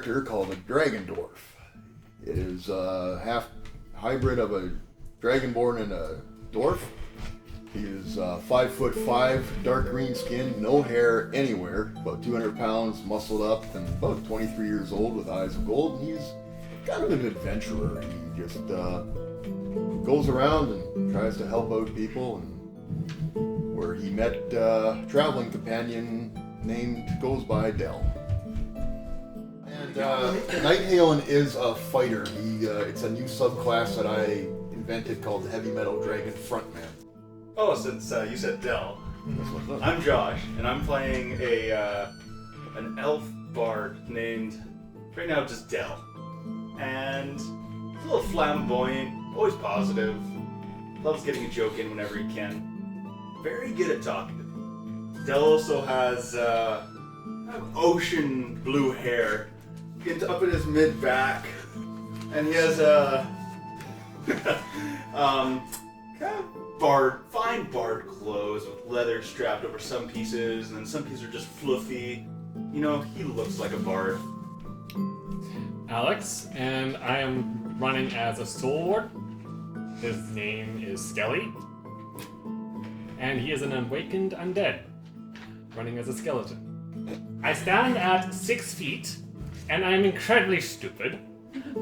character called a Dragon Dwarf. It is a half hybrid of a Dragonborn and a Dwarf. He is 5'5", dark green skin, no hair anywhere, about 200 pounds, muscled up, and about 23 years old with eyes of gold. And he's kind of an adventurer. He just goes around and tries to help out people, and where he met a traveling companion goes by Del. And Nighthalen is a fighter. It's a new subclass that I invented called the Heavy Metal Dragon Frontman. Oh, since you said Del, I'm Josh, and I'm playing an elf bard named, right now, just Del. And he's a little flamboyant, always positive, loves getting a joke in whenever he can. Very good at talking. Del also has ocean blue hair, up in his mid-back, and he has kind of fine bard clothes with leather strapped over some pieces, and then some pieces are just fluffy. You know, he looks like a bard. Alex, and I am running as a stalwart. His name is Skully, and he is an awakened undead, running as a skeleton. I stand at 6 feet, and I am incredibly stupid.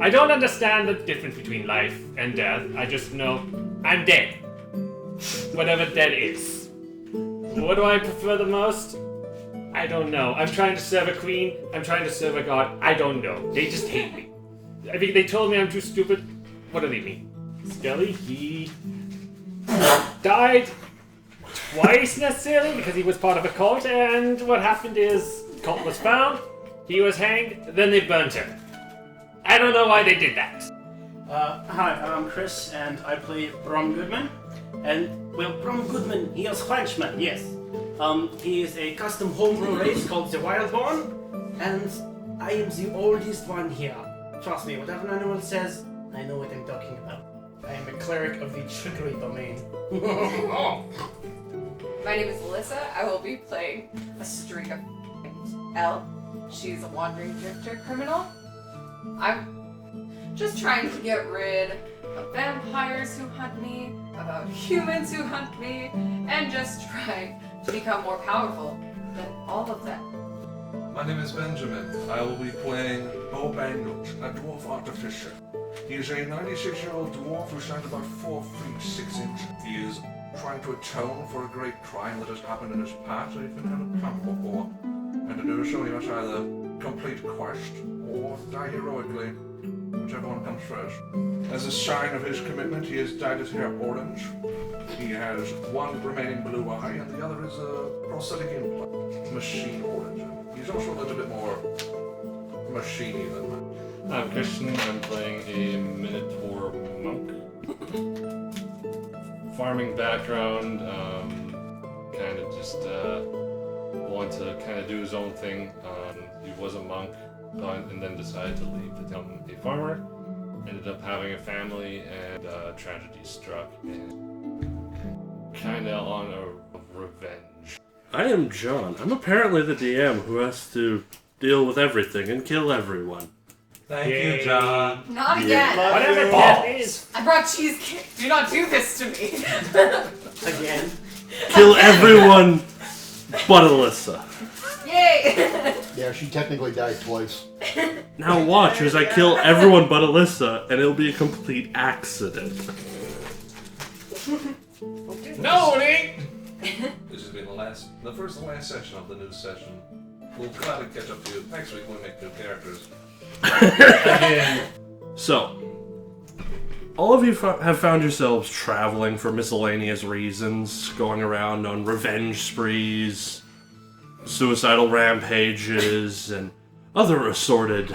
I don't understand the difference between life and death. I just know I'm dead. Whatever dead is. What do I prefer the most? I don't know. I'm trying to serve a queen. I'm trying to serve a god. I don't know. They just hate me. I think they told me I'm too stupid. What do they mean? Skully, he died twice necessarily because he was part of a cult, and what happened is the cult was found, he was hanged, then they burnt him. I don't know why they did that. Hi, I'm Chris, and I play Braum Goodman. And, well, Braum Goodman, he is Frenchman, yes. He is a custom homebrew race called the Wildborn, and I am the oldest one here. Trust me, whatever anyone says, I know what I'm talking about. I am a cleric of the trickery domain. My name is Alyssa. I will be playing a string of Elle. She's a wandering drifter criminal. I'm just trying to get rid of vampires who hunt me, about humans who hunt me, and just trying to become more powerful than all of them. My name is Benjamin. I will be playing Braum, a Dwarf Artificer. He is a 96-year-old dwarf who stands about 4 feet 6 inches. He is trying to atone for a great crime that has happened in his past that he's been held accountable for. And to do so, he must either complete a quest or die heroically, whichever one comes first. As a sign of his commitment, he has dyed his hair orange. He has one remaining blue eye, and the other is a prosthetic implant, machine orange. He's also a little bit more machiney than that. I'm Christian. I'm playing a Minotaur monk. Farming background, kind of just want to kind of do his own thing. He was a monk, and then decided to leave to become a farmer. Ended up having a family, and tragedy struck, and kind of on a revenge. I am John. I'm apparently the DM who has to deal with everything and kill everyone. Thank you, John. Not again. Whatever that is. I brought cheesecake. Do not do this to me. Again. Kill everyone but Alyssa. Yay! Yeah, she technically died twice. Now watch as I kill everyone but Alyssa, and it'll be a complete accident. No, it ain't. This has been the first and last session of the new session. We'll try to catch up to you next week when we make new characters. So, all of you have found yourselves traveling for miscellaneous reasons, going around on revenge sprees, suicidal rampages, and other assorted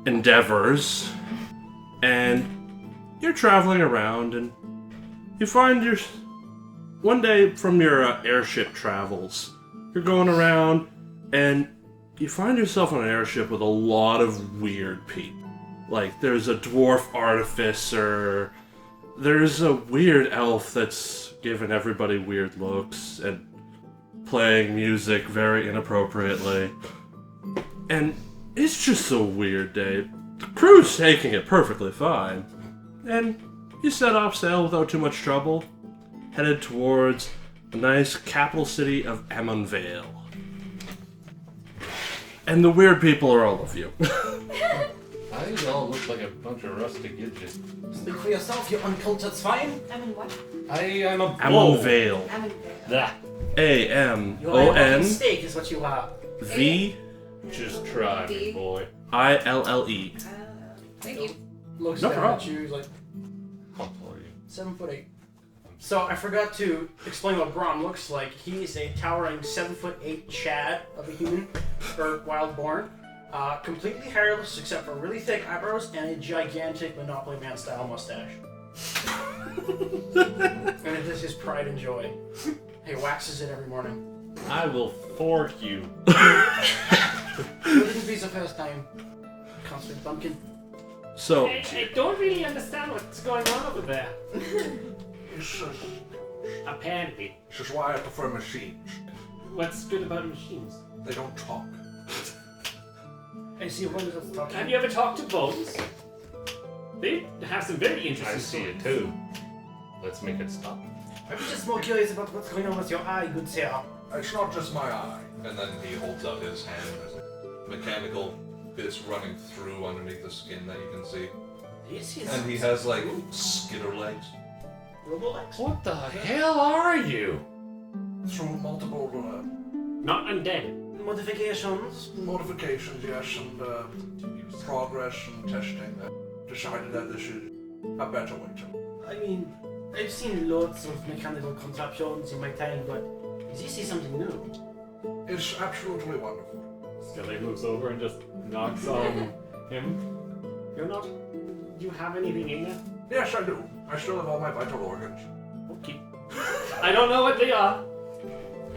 endeavors. And you're traveling around, and you find one day from your airship travels, you're going around, and you find yourself on an airship with a lot of weird people. Like, there's a dwarf artificer, there's a weird elf that's giving everybody weird looks and playing music very inappropriately. And it's just a weird day. The crew's taking it perfectly fine. And you set off sail without too much trouble, headed towards the nice capital city of Amonvale. And the weird people are all of you. I think you all look like a bunch of rustic gidgets. Speak for yourself, you uncultured swine. I'm in what? I am a Amonvale. I'm in That. You are a Amonville. steak is what you are. Just try me, boy. Thank you. Looks No down problem. at you, he's like, How tall are you? 7'8". So I forgot to explain what Braum looks like. He's a towering 7'8" Chad of a human, or Wildborn. Completely hairless except for really thick eyebrows and a gigantic Monopoly Man style mustache. And it is his pride and joy. He waxes it every morning. I will fork you. Wouldn't be the first time. Constant bumpkin. So, I don't really understand what's going on over there. It's just, Apparently. it's just why I prefer machines. What's good about machines? They don't talk. I see one that's talking. Have you ever talked to bones? They have some very interesting I see stories. it too. Let's make it stop. I'm just more curious about what's going on with your eye, good sir. It's not just my eye. And then he holds out his hand. There's mechanical bits running through underneath the skin that you can see. This is And he has like skitter legs. Robolex. What the hell are you? Through multiple Not undead. Modifications. modifications, yes, and progress and testing, decided that this is a better way to. I mean, I've seen lots of mechanical contraptions in my time, but this is something new. It's absolutely wonderful. Skully moves over and just knocks on him. You're not... Do you have anything in there? Yes, I do. I still have all my vital organs. Okay. I don't know what they are.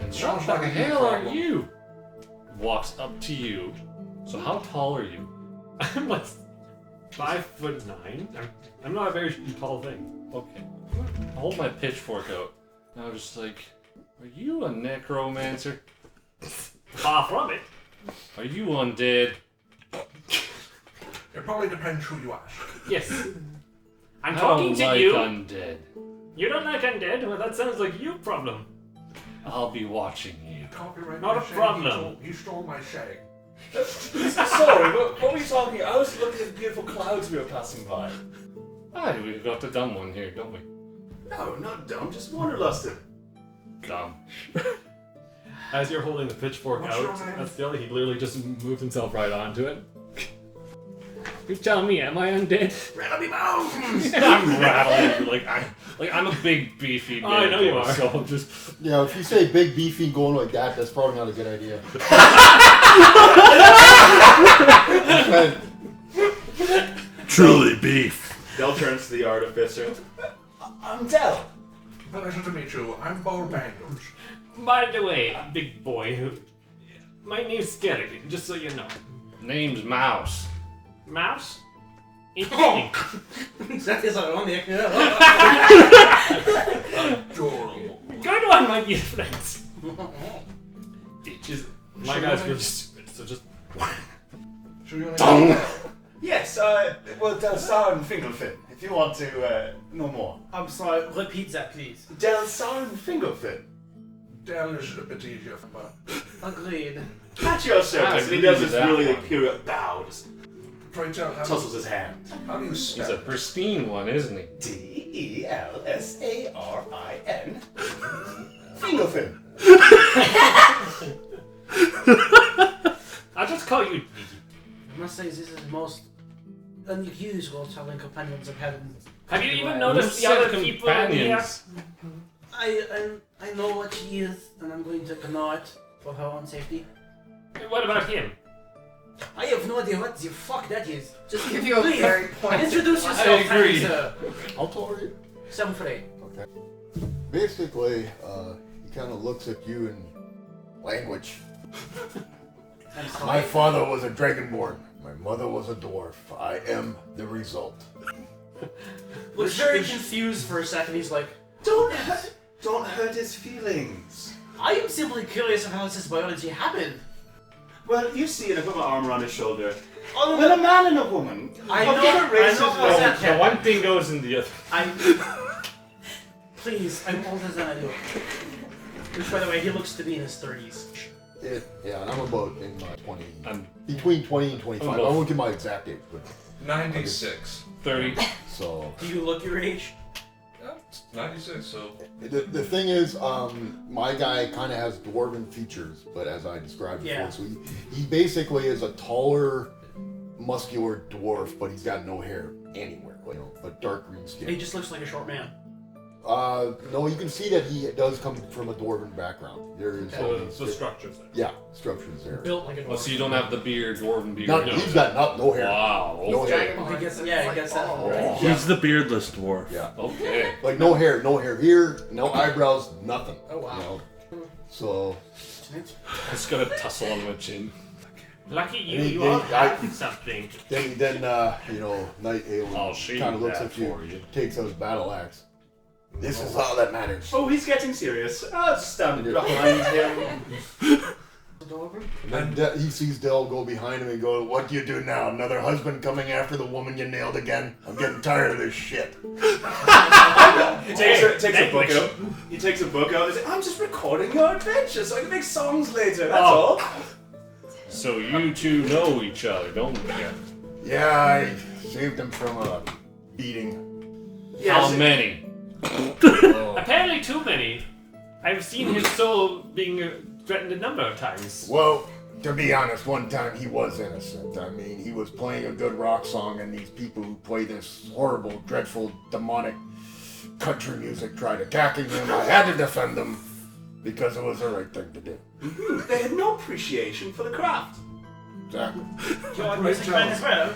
And Sounds what like the a hell are problem. you? Walks up to you. So how tall are you? I'm like 5'9". I'm not a very tall thing. Okay. I hold my pitchfork out. And I'm just like, are you a necromancer? Far from it. Are you undead? It probably depends who you ask. Yes. I'm I talking don't to like you. undead. You don't like undead? Well, that sounds like your problem. I'll be watching you. Copyright Not a my shag, problem. He stole my shag. Sorry, what were you talking? I was looking at the beautiful clouds we were passing by. Aye, we've got the dumb one here, don't we? No, not dumb, just wanderlusted. Dumb. As you're holding the pitchfork What's out your name? at Skully, he literally just moved himself right onto it. You tell me, am I undead? Rattle me bones! I'm rattling. I'm a big beefy man. I know you are. So I'm just. Yeah, if you say big beefy going like that, that's probably not a good idea. truly beef. Del turns to the Artificer. I'm Del. Pleasure to meet you. I'm Bo Bangles. By the way, big boy, my name's Skelly, just so you know. Name's Mouse. Mouse? Interesting. That is ironic. Adorable. Good one, my dear friends. Bitches. My guy's really stupid, so just... So your name Yes, well, Delsarin Fingerfin, if you want to know more. I'm sorry, repeat that, please. Delsarin Fingerfin. Del is a bit easier, but Agreed. At your service. He does this really curious bow, just pray tell, how tussles his hand. do you He's spell a it? pristine one, isn't he? Delsarin. Fingerfin. I'll just call you Dee. I must say, this is the most unusual traveling companions I've had. Have you even Who noticed the said other people in here? companions? I know what she is, and I'm going to ignore it for her own safety. What about him? I have no idea what the fuck that is. Just give you a Please, very point. introduce yourself, I agree. sir. How tall are you? 7'8". Okay. Basically, he kind of looks at you in language. I'm My sorry. father was a dragonborn. My mother was a dwarf. I am the result. Looks very confused for a second. He's like, Don't hurt his feelings. I am simply curious of how this biology happened. Well, you see, and I put my arm around his shoulder. Well, a man and a woman. I of know- different races. I know how that The one thing goes in the other. Please, I'm older than I do. Which, by the way, he looks to be in his 30s. Yeah, and I'm about in my 20. I'm Between 20 and 25. I won't give my exact age, but 96. 30. so. Do you look your age? Yeah, it's 96, so. The thing is, my guy kind of has dwarven features, but as I described before, Yeah. so he basically is a taller, muscular dwarf, but he's got no hair anywhere, you know, but dark green skin. He just looks like a short man. No, you can see that he does come from a dwarven background. There is So structures there. yeah, structures there. Built like a Oh, so you don't have the beard, dwarven beard. Not, he's got no hair. Wow. No hair. He gets that. Right? He's the beardless dwarf. Yeah. Okay. Like no hair here, no eyebrows, nothing. Oh, wow. You know? So It's got a tussle on my chin. Lucky you, They- you they- all I- have something. then you know, Nighthalen I'll shave kind of looks that at you, for you. takes out his battle axe. This is all that matters. Oh, he's getting serious. I'll just stand behind him. And then he sees Del go behind him and go, "What do you do now? Another husband coming after the woman you nailed again? I'm getting tired of this shit." He takes a book out. He takes a book out and says, I'm just recording your adventures so I can make songs later, that's all. So you two know each other, don't you? Yeah, I saved him from a beating. How many? Apparently too many. I've seen his soul being threatened a number of times. Well, to be honest, one time he was innocent. I mean, he was playing a good rock song, and these people who play this horrible, dreadful, demonic country music tried attacking him. I had to defend them because it was the right thing to do. They had no appreciation for the craft. Exactly. You're a music man as well.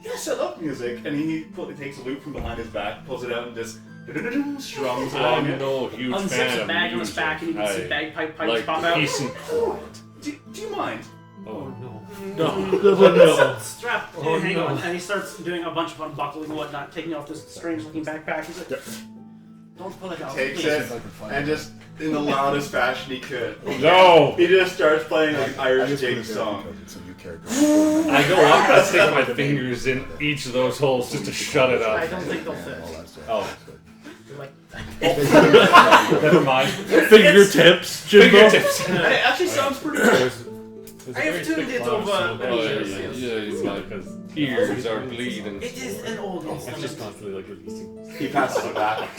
Yes, I love music. And he takes a loop from behind his back, pulls it out, and just strums along I'm it. no huge Unzips fan a of bag on his music. back and you can see I bagpipe pipes like pop out. peace and quiet. Do you mind? Oh no. No. Strap, hang on. And he starts doing a bunch of unbuckling and whatnot, taking off this strange looking backpack. He's like, don't pull it out. Takes please. it, and just in the loudest fashion he could. No! He just starts playing like an Irish jig song. It's a new character. I go up and stick my fingers in each of those holes just to shut it I up. don't think they'll fit. Oh, You're like, never mind. Fingertips, Jimbo. Fingertips. And it actually sounds pretty good. I have tuned it over many years. Yeah, because ears are bleeding. It is an old I'm just instrument. constantly like releasing. He passes it back.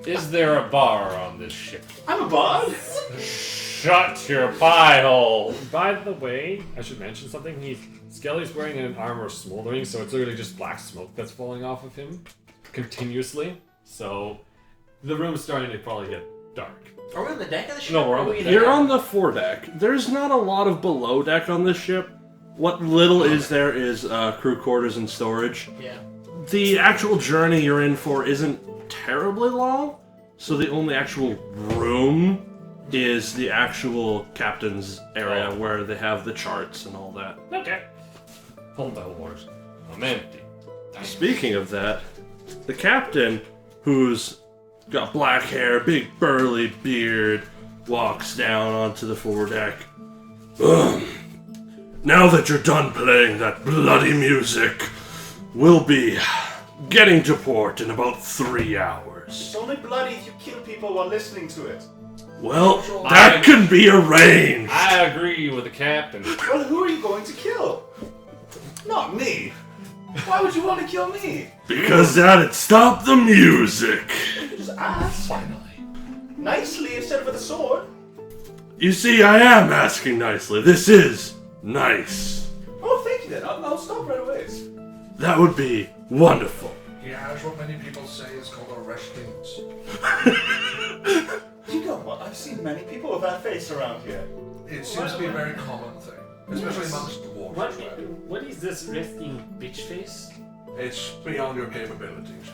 Is there a bar on this ship? I'm a bard. Shut your pie hole! By the way, I should mention something. Skelly's wearing an armor smoldering, so it's literally just black smoke that's falling off of him continuously. So the room's starting to probably get dark. Are we on the deck of the ship? No, we're on Or are the we deck. You're on the foredeck. There's not a lot of below deck on this ship. What little is there is crew quarters and storage. Yeah. The actual journey you're in for isn't terribly long, so the only actual room is the actual captain's area where they have the charts and all that. Okay. Hold the horse. I'm empty. Speaking of that, the captain, who's got black hair, big burly beard, walks down onto the foredeck. Now that you're done playing that bloody music, we'll be getting to port in about 3 hours. It's only bloody if you kill people while listening to it. Well, that can be arranged. I agree with the captain. Well, who are you going to kill? Not me. Why would you want to kill me? Because that'd stop the music. Just ask. Nicely instead of with a sword. You see, I am asking nicely. This is nice. Oh, thank you then. I'll stop right away. That would be wonderful. He has what many people say is called a resting. You know what? I've seen many people with that face around here. It seems to be a very common thing, especially amongst dwarves. What is this resting bitch face? It's beyond your capabilities.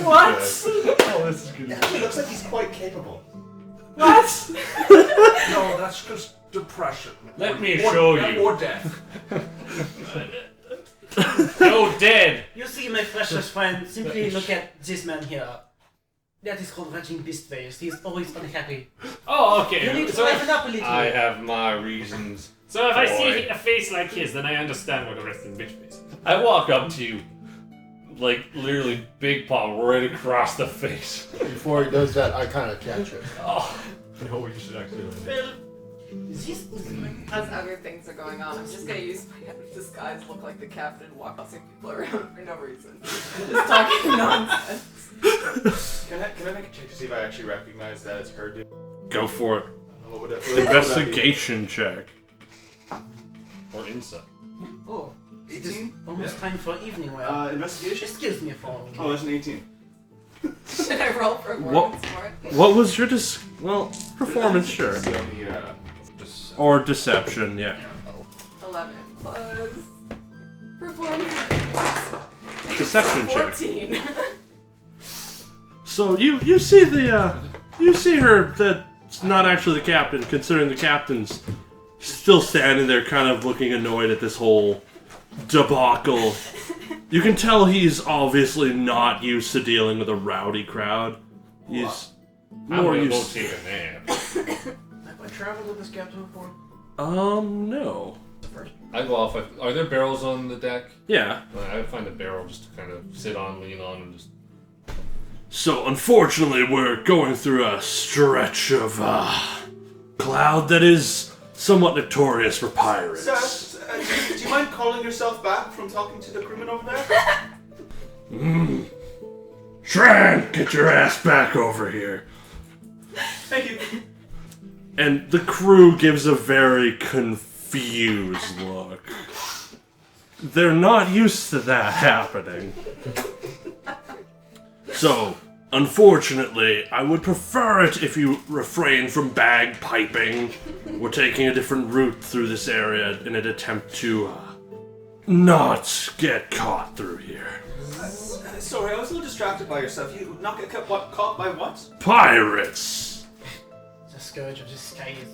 What? It actually looks like he's quite capable. What? No, that's just depression. Let me show you. Or death. You're dead. You see, my precious friend, simply look at this man here. That is called raging beast face. He is always unhappy. Oh, You okay. need to So liven up a little. I have my reasons. so if I Boy. see a face like his, then I understand what a resting bitch face is. I walk up to you, like literally big paw right across the face. Before he does that, I kind of catch it. Oh, No, you should actually. Well, this is As other things are going on, I'm just gonna use my head of disguise, look like the captain, and walk tossing people around for no reason. Just talking nonsense. Can I make a check to see if I actually recognize that it's her dude? Go for it. What would that be? Investigation check. or insight. Oh, it is 18? almost time for evening wear. Investigation? Excuse me for a Oh, that's an 18. Should I roll for What? Warden's for it? What was your performance? Sure. Yeah. Or deception, yeah. 11 plus performance. Deception check. 14. So you see you see her that's not actually the captain, considering the captain's still standing there kind of looking annoyed at this whole debacle. You can tell he's obviously not used to dealing with a rowdy crowd. He's I'm more gonna go used take a nap. Have I traveled with this captain before? no. I go off. Are there barrels on the deck? Yeah. I find a barrel just to kind of sit on, lean on, and just. So unfortunately we're going through a stretch of cloud that is somewhat notorious for pirates. Sir, do you mind calling yourself back from talking to the crewman over there? Shran, get your ass back over here. Thank you. And the crew gives a very confused look. They're not used to that happening. So, unfortunately, I would prefer it if you refrain from bagpiping. We're taking a different route through this area in an attempt to not get caught through here. Sorry, I was a little distracted by yourself. You not get caught by what? Pirates! The scourge of the skies.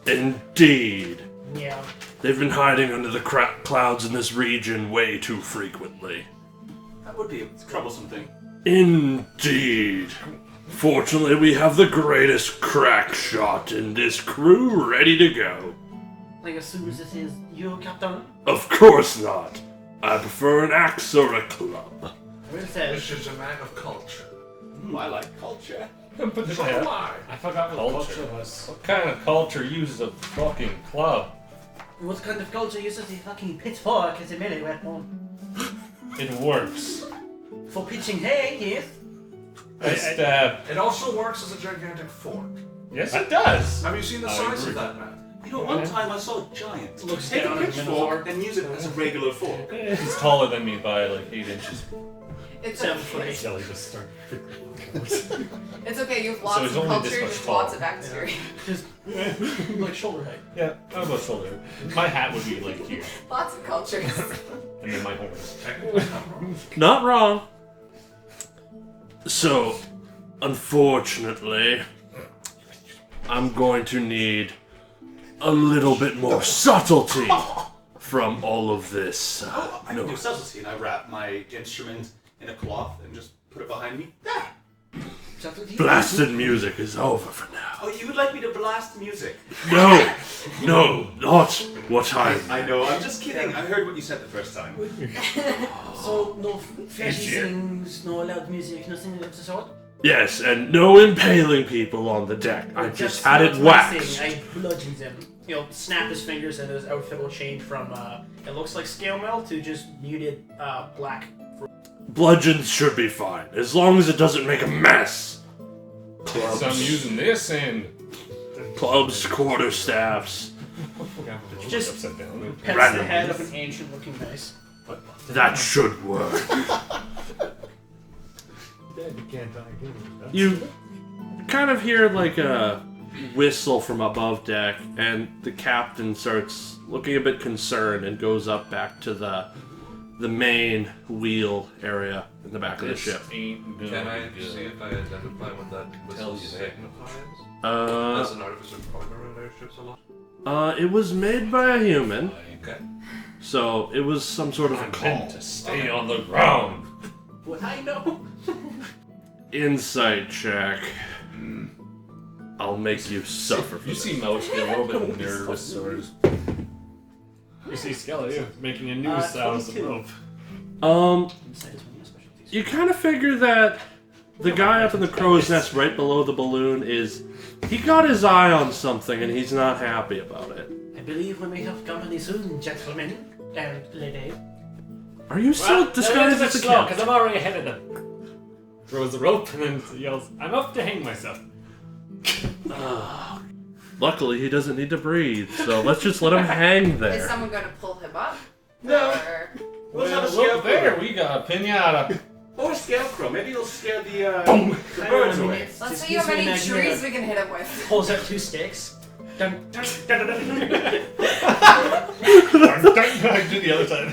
Indeed. Yeah. They've been hiding under the clouds in this region way too frequently. That would be a troublesome thing. Indeed. Fortunately, we have the greatest crack shot in this crew ready to go. Like as soon as it is you, Captain. Of course not. I prefer an axe or a club. Well said. This is a man of culture. I like culture. But So do I. I forgot what Culture. culture was. What kind of culture uses a fucking club? What kind of culture uses a fucking pitchfork as a melee weapon? It works. For pitching hay, yes. I stab. It also works as a gigantic fork. Yes, it does. Have you seen the I size agree. of that man? You know, one time I saw a giant Looks take a down at pitchfork Minotaur. and use it as a regular fork. He's taller than me by like 8 inches. It's 7 okay. foot 8. Shelly just started. It's okay, you have So lots he's of only this culture, much just taller. lots of bacteria. Just like shoulder height. Yeah, I'm about shoulder. My hat would be like here, Lots of cultures. and then my horns. Technically not wrong. Not wrong. So, unfortunately, I'm going to need a little bit more subtlety from all of this. I can do subtlety, and I wrap my instrument in a cloth and just put it behind me. There. Blasted music is over for now. Oh, you would like me to blast music? No, not what I know, I'm just kidding. I heard what you said the first time. So, no flashy things, no loud music, nothing of the sort? Yes, and no impaling people on the deck. I just had it That's my waxed. thing. I bludgeoned him. He'll snap his fingers and his outfit will change from, it looks like scale mail to just muted, black. Bludgeons should be fine, as long as it doesn't make a mess. Clubs, So I'm using this in. clubs, quarterstaffs. Just upside down. Pets Random. the head of an ancient looking nice. That should work. Dead, you can't die again. You kind of hear like a whistle from above deck, and the captain starts looking a bit concerned and goes up back to the main wheel area in the back of the ship. Ain't good. Can I see if I identify what that whistle Tells you that. signifies? As an artificer partner in airships a lot. It was made by a human, Okay. so it was some sort of a I'm call. meant to stay on the ground. Would I know? insight check. I'll make you suffer for You this. see Mouse get a little bit nervous, or You see Skelly making a noose out of the 22. rope. Insight is one of your specialties. You kind of figure that the guy up in the crow's nest right below the balloon he got his eye on something and he's not happy about it. I believe we may have company soon, gentlemen and lady. Are you still disguised as a because cat? I'm already ahead of them. Throws the rope and then yells, "I'm up to hang myself." Luckily, he doesn't need to breathe, so let's just let him hang Is there. someone going to pull him up? No. Or... We'll have a look scarecrow. there, we got a pinata. Or a scarecrow. Maybe he'll scare the birds away. Let's see how many trees we can hit him with. Pulls out 2 sticks. Dun, dun, dun, dun, dun, dun. I do the other side.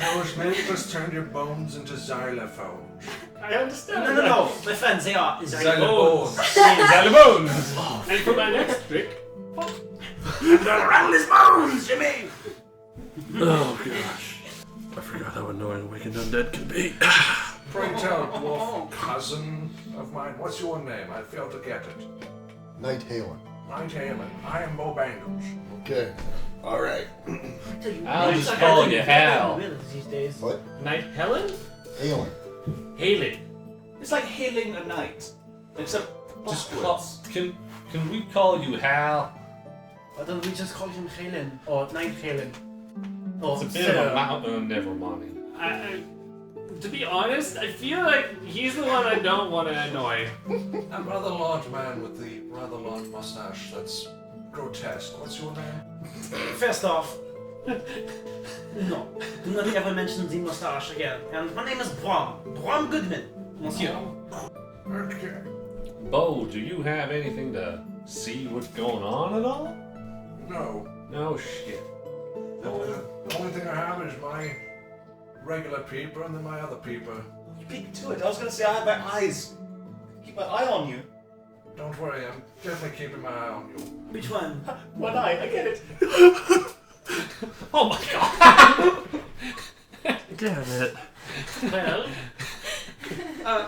I was meant to just turn your bones into xylophones. I understand. No. My friends, they are. Xylophones. Xylophone! And for my next trick, Around his bones, Jimmy! Oh gosh. I forgot how annoying Awakened Undead can be. Pray tell, dwarf cousin of mine, what's your name? I failed to get it. Nighthalen. Nighthalen. I am Bo Bangles. Okay. All right. I'll just call you Hal. These days. What? Nighthalen? Halen. Haley. It's like hailing a knight. Except Just upwards. can we call you Hal? Why don't we just call him Halen? Or Nighthalen? Or It's a bit of a mountain. Never mind. To be honest, I feel like he's the one I don't want to annoy. A rather large man with the rather large mustache that's grotesque. What's your name? First off, no, do not ever mention the mustache again. And my name is Braum. Braum Goodman, monsieur. Okay. Bo, do you have anything to see what's going on at all? No. No shit. The only thing I have is my regular peeper and then my other peeper. You beat me to it. I was going to say I have my eyes. Keep my eye on you. Don't worry, I'm definitely keeping my eye on you. Which one? One eye. I get it. Oh my god! Damn it. Well,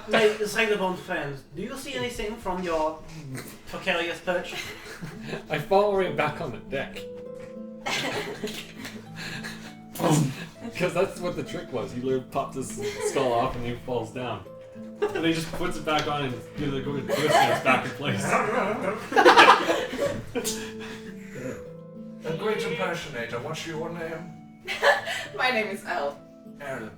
my Xylobone friends, do you see anything from your precarious perch? I fall right back on the deck. Because that's what the trick was. He literally popped his skull off and he falls down. And he just puts it back on and gives it a good twist and it's back in place. A great impersonator. What's your name? My name is Elle. Aaron.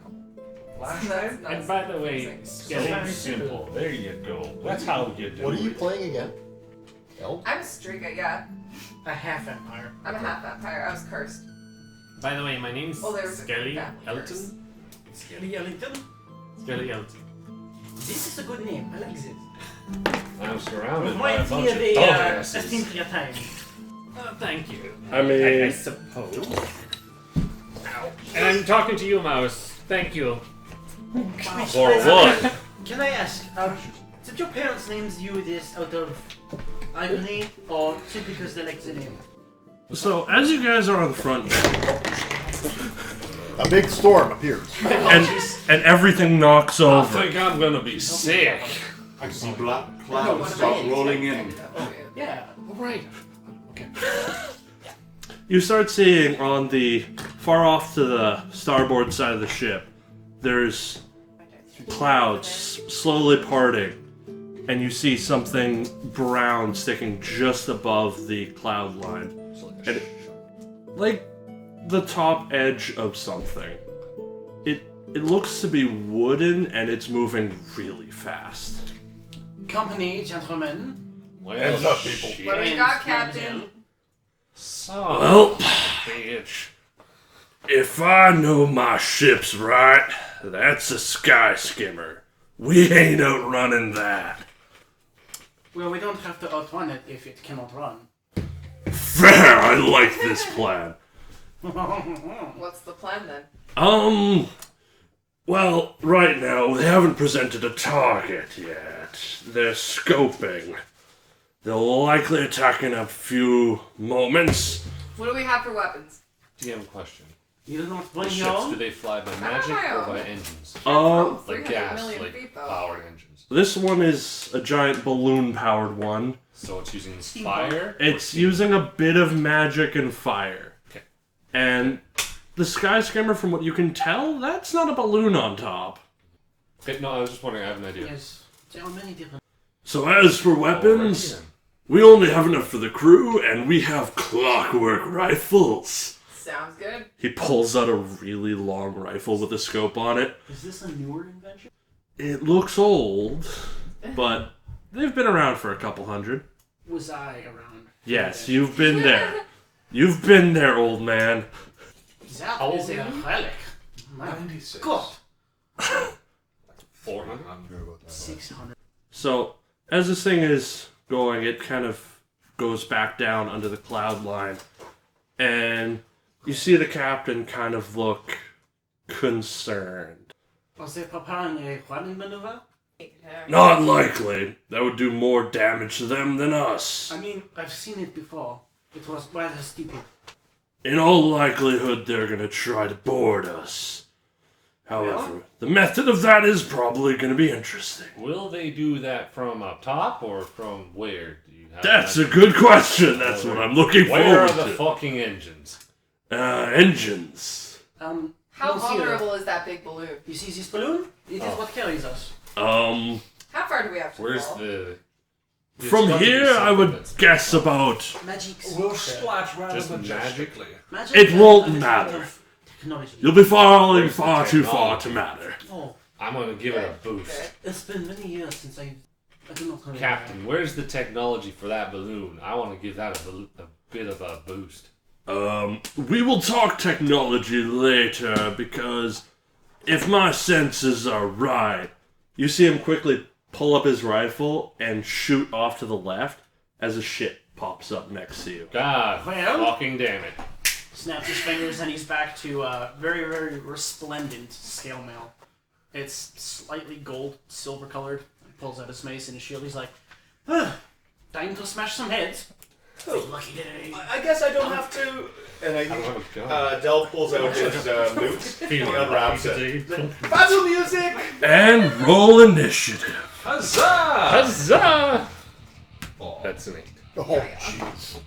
Last That's name? not And by the way, amazing. Skelly, Very simple. There you go. That's how you do What are you it. playing again? Elf? I'm a streaker, yeah. A half vampire. I'm a half vampire. I was cursed. by the way, my name's Oh, there was a Skelly family curse. Elton. Skelly Ellington? Skelly Elton. This is a good name. I like this. I'm surrounded by a Reminds bunch me of of a dumbasses. simpler time. Thank you. I mean- I suppose. Ow. And I'm talking to you, Mouse. Thank you. For what? Can I ask, did your parents name you this out of irony or simply because they like the name? So, as you guys are on the front deck, A big storm appears. and everything knocks I over. think I'm gonna be sick. I see black One clouds of start my rolling names, in. Yeah. Right. You start seeing on the far off to the starboard side of the ship, there's clouds slowly parting, and you see something brown sticking just above the cloud line. And like the top edge of something. It looks to be wooden and it's moving really fast. Company, gentlemen. Well, Hands up, people. shit. What do we got, Captain? Son Well, of a bitch. if I know my ships right, that's a sky skimmer. We ain't outrunning that. Well, we don't have to outrun it if it cannot run. Fair, I like this plan. What's the plan then? Well, right now, they haven't presented a target yet. They're scoping. They'll likely attack in a few moments. What do we have for weapons? Do you have a question? You don't The bring your ships, own? do they fly by have magic my or own. by engines? Oh, Like 300 gas, million like feet, though. powered engines. This one is a giant balloon-powered one. So it's using fire? It's using a bit of magic and fire. Okay. And the Sky Screamer, from what you can tell, that's not a balloon on top. Okay, no, I was just wondering, I have an idea. Yes, there are many different. So as for weapons, Alrighty then. we only have enough for the crew, and we have clockwork rifles. Sounds good. He pulls out a really long rifle with a scope on it. Is this a newer invention? It looks old, but they've been around for a couple hundred. Was I around? Yes, you've been there. You've been there, old man. That How is old a are you? relic. My 96. God. 400? 600. So, as this thing is going, it kind of goes back down under the cloud line, and you see the captain kind of look concerned. Was they preparing a running maneuver? Not likely. That would do more damage to them than us. I mean, I've seen it before. It was rather stupid. In all likelihood, they're gonna try to board us. However, the method of that is probably gonna be interesting. Will they do that from up top or from where? Do you have That's an a good question. That's what I'm looking Where are forward the to. fucking engines? Engines. How Monsieur, vulnerable is that big balloon? You see this balloon? It is what carries us. How far do we have to Where's fall? the... It's From got to be here, I something would that's- guess about... Magic. We'll splash rather Just majestically. Magic. It won't and matter. Technology. You'll be falling Where's the far too far technology? to matter. Oh, I'm gonna give it a Okay, boost. okay. it's been many years since I do not know. Captain, where's the technology for that balloon? I want to give that a bit of a boost. We will talk technology later, because if my senses are right... You see him quickly pull up his rifle and shoot off to the left as a ship pops up next to you. God Well? fucking damn it. Snaps his fingers and he's back to very, very resplendent scale mail. It's slightly gold, silver colored. He pulls out his mace and his shield. He's like, time to smash some heads. Feel lucky today. I guess I don't have to. And I think Oh, God. Del pulls out his moot. He unwraps it. Battle music! And roll initiative. Huzzah! Huzzah! Oh. That's an 8. Oh, jeez.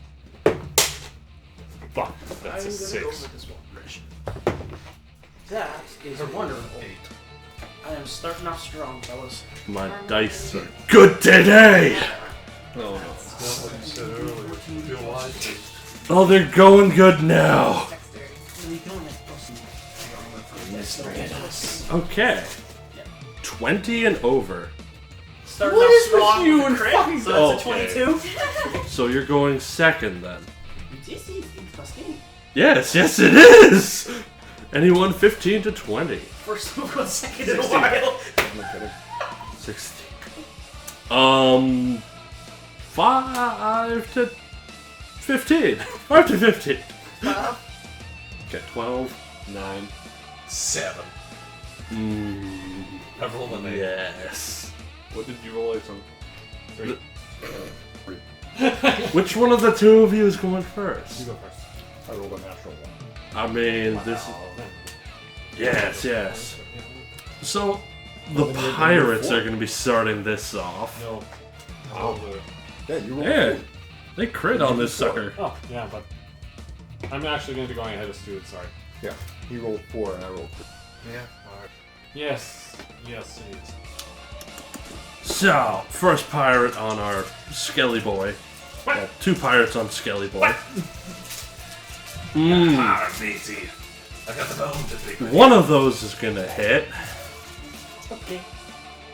Fuck, that's a 6. That is wonderful. I am starting off strong, fellas. My dice are good today! Oh no. That's what you said earlier. Feel wisely. Oh, they're going good now. Dexterity. What are you doing at Pussy? Okay. 20 and over. Starting What off is with strong you with a and crit, fucking- so that's Okay. a 22. So you're going second then. This is interesting. Yes, yes it is! And he won 15 to 20. First move on second in a while. 16. 5 to 15. 5 to 15. Well, Okay, 12. 9. 7. Mm, I rolled an 8. yes. What did you roll from? 3. Which one of the two of you is going first? You go first. I rolled a natural one. I mean, this. Yes, yes. So, the Well, then you're pirates gonna are going to be starting this off. No. Yeah, you rolled Yeah, four. they crit on this sucker. Oh, yeah, but I'm actually going to be going ahead of Stu, sorry. Yeah, he rolled 4 and I rolled 3. Yeah, alright. Yes, yes, it is. So, first pirate on our Skelly boy. Well, 2 pirates on Skelly boy. Matey. I got the bone to pick with. One of those is going to hit. Okay.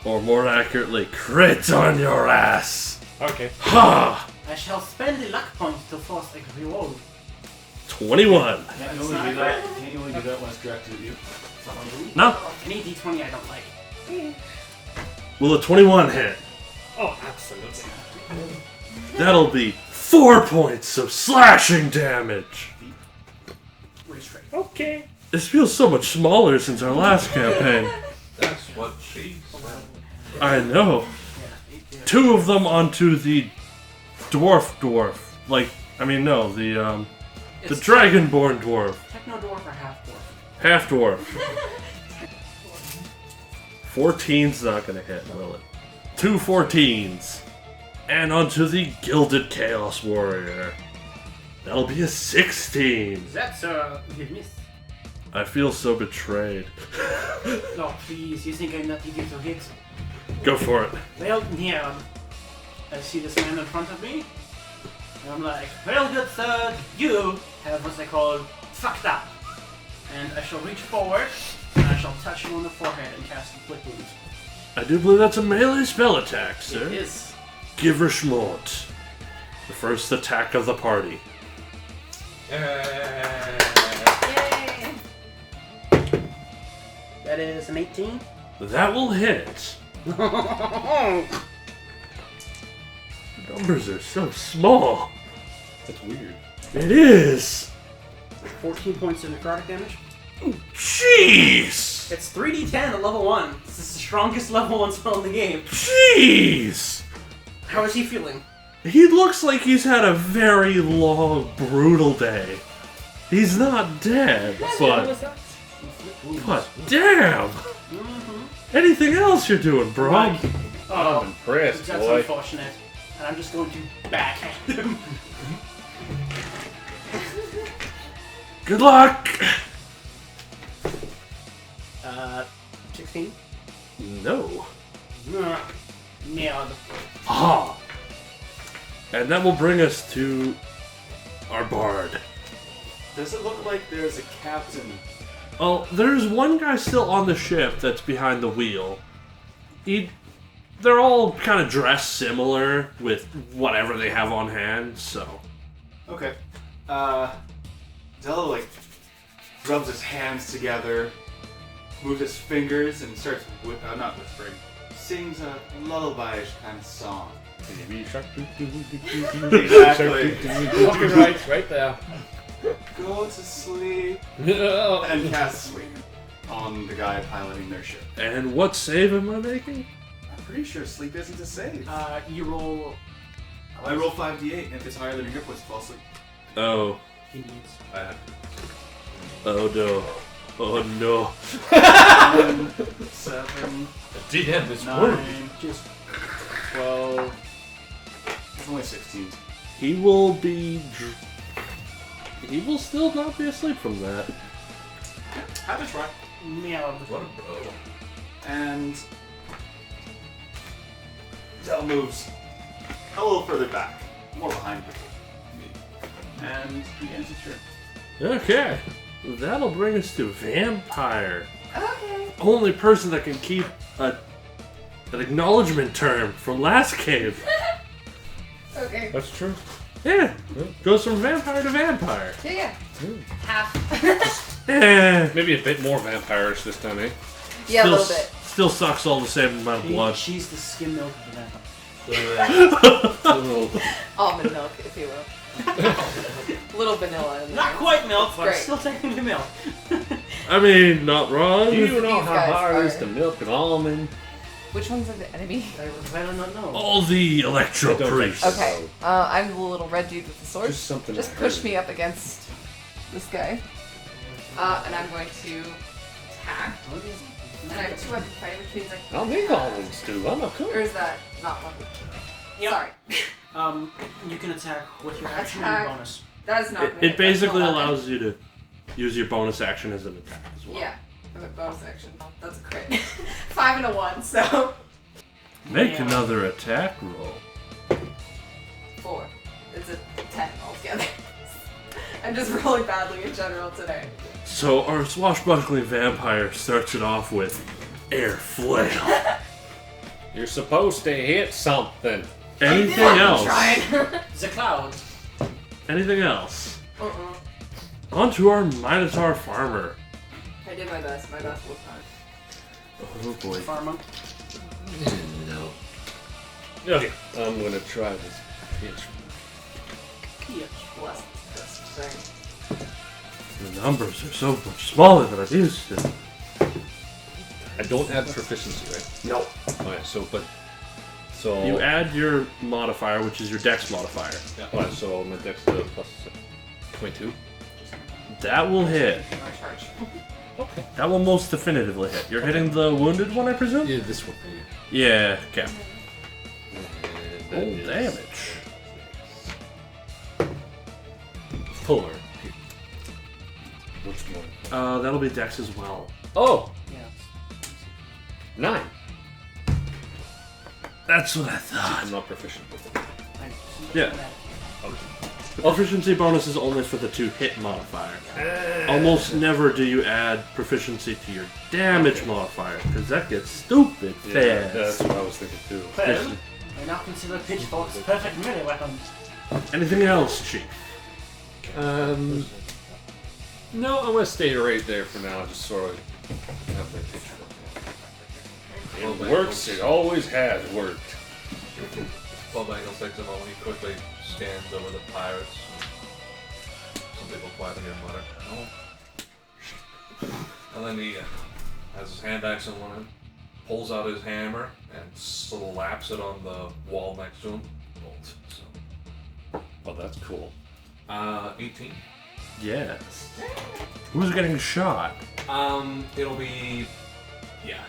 Or more accurately, crit on your ass. Okay. Ha! I shall spend the luck point to force a reroll. 21. Can't you only do that? Can't you only do that when it's directed at you? No. Any d20 I don't like. Will a 21 hit? Oh, absolutely. That'll be 4 points of slashing damage. Restrain. Okay. This feels so much smaller since our last campaign. That's what she said. I know. 2 of them onto the dwarf. Like, I mean, no, the It's dragonborn dwarf. Techno dwarf or half dwarf? Half dwarf. 14's not gonna hit, will it? 2 14s. And onto the Gilded Chaos Warrior. That'll be a 16. That's a good miss. I feel so betrayed. No, please, you think I'm not eager to hit? Go for it. Well, yeah. I see this man in front of me. And I'm like, well, good thug, you have what they call fucked up. And I shall reach forward, and I shall touch you on the forehead and cast Inflict Wounds. I do believe that's a melee spell attack, sir. It is. Give her schmort. The first attack of the party. Yay! That is an 18. That will hit. The numbers are so small. That's weird. It is. 14 points of necrotic damage. Jeez. It's 3d10 at level 1. This is the strongest level 1 spell in the game. Jeez. How is he feeling? He looks like he's had a very long, brutal day. He's not dead, but damn. Anything else you're doing, bro? Like, I'm impressed, that's boy. unfortunate. And I'm just going to backhand him. Good luck. 16? No. Nailed. Ah. And that will bring us to our bard. Does it look like there's a captain? Oh, there's one guy still on the ship that's behind the wheel. They're all kind of dressed similar with whatever they have on hand, so. Okay. Del like rubs his hands together, moves his fingers, and starts not whispering. Sings a lullaby-ish kind of song. Exactly. Fucking right there. Go to sleep and cast sleep on the guy piloting their ship. And what save am I making? I'm pretty sure sleep isn't a save. You roll. I roll 5d8, and if it's higher than your hit points, fall asleep. Oh. He needs. Oh no. Oh no. 7, DM is 9, Just 12. It's only 16. He will be. He will still not be asleep from that. Have a try. nailed. What a bro. And Del moves a little further back, more behind me. And he ends his turn. Okay. That'll bring us to Vampire. Okay. Only person that can keep an acknowledgement term from last game. Okay. That's true. Yeah. Goes from vampire to vampire. Yeah. Half. Maybe a bit more vampirish this time, eh? Yeah, a little bit. Still sucks all the same amount of blood. She's the skim milk of the vampire. Almond milk, if you will. Little vanilla in there. Not quite milk, but Great. still technically milk. I mean, not wrong. Do you know These how guys hard it is are- to milk an almond? Which one's the enemy? I do not know. All the Electro I don't Priests. think Okay, I'm the little red dude with the sword. Just something Just I push heard. me up against this guy. And I'm going to attack. And I have 2 weapon fighting, which means I can. I'll make almonds too. I'm a Or cook. is that not one? Yep. Sorry. You can attack with your action and Attack. your bonus. That is not. It basically allows you to use your bonus action as an attack as well. Yeah. I'm a bonus action. That's a crit. 5 and a 1, so. Make Yeah. another attack roll. 4. It's a 10 altogether. I'm just rolling badly in general today. So our swashbuckling vampire starts it off with air flail. You're supposed to hit something. Anything I'm else? trying. The cloud. Anything else? Uh-uh. On to our Minotaur farmer. I did my best. My best was not. Oh boy. Pharma. No. Okay, I'm gonna try this pitch. Bless. Sorry. The numbers are so much smaller than I'm used to. I don't add proficiency, right? No. Alright, so You add your modifier, which is your dex modifier. yeah, alright, so my dex to plus 22. That will hit. My charge. Okay. That will most definitively hit. You're hitting the wounded one, I presume? Yeah, this one. Yeah, okay. Roll damage. 4. Which one? That'll be Dex as well. Oh! Yeah. 9. That's what I thought. I'm not proficient with it. Yeah. The proficiency bonus is only for the 2 hit modifier. Almost never do you add proficiency to your damage modifier, because that gets stupid fast. Yeah, that's what I was thinking too. Well, I now consider pitchforks perfect melee weapons. Anything else, Chief? No, I'm gonna stay right there for now. Just sort of have my pitchfork. It works. It always has worked. Bob Angle takes a moment. He quickly scans over the pirates. Some people quietly hear mutter, "No." And then he has his hand axe in one hand, pulls out his hammer, and slaps it on the wall next to him. Bolt. So, Oh, that's cool. 18. Yes. Who's getting shot? It'll be, him.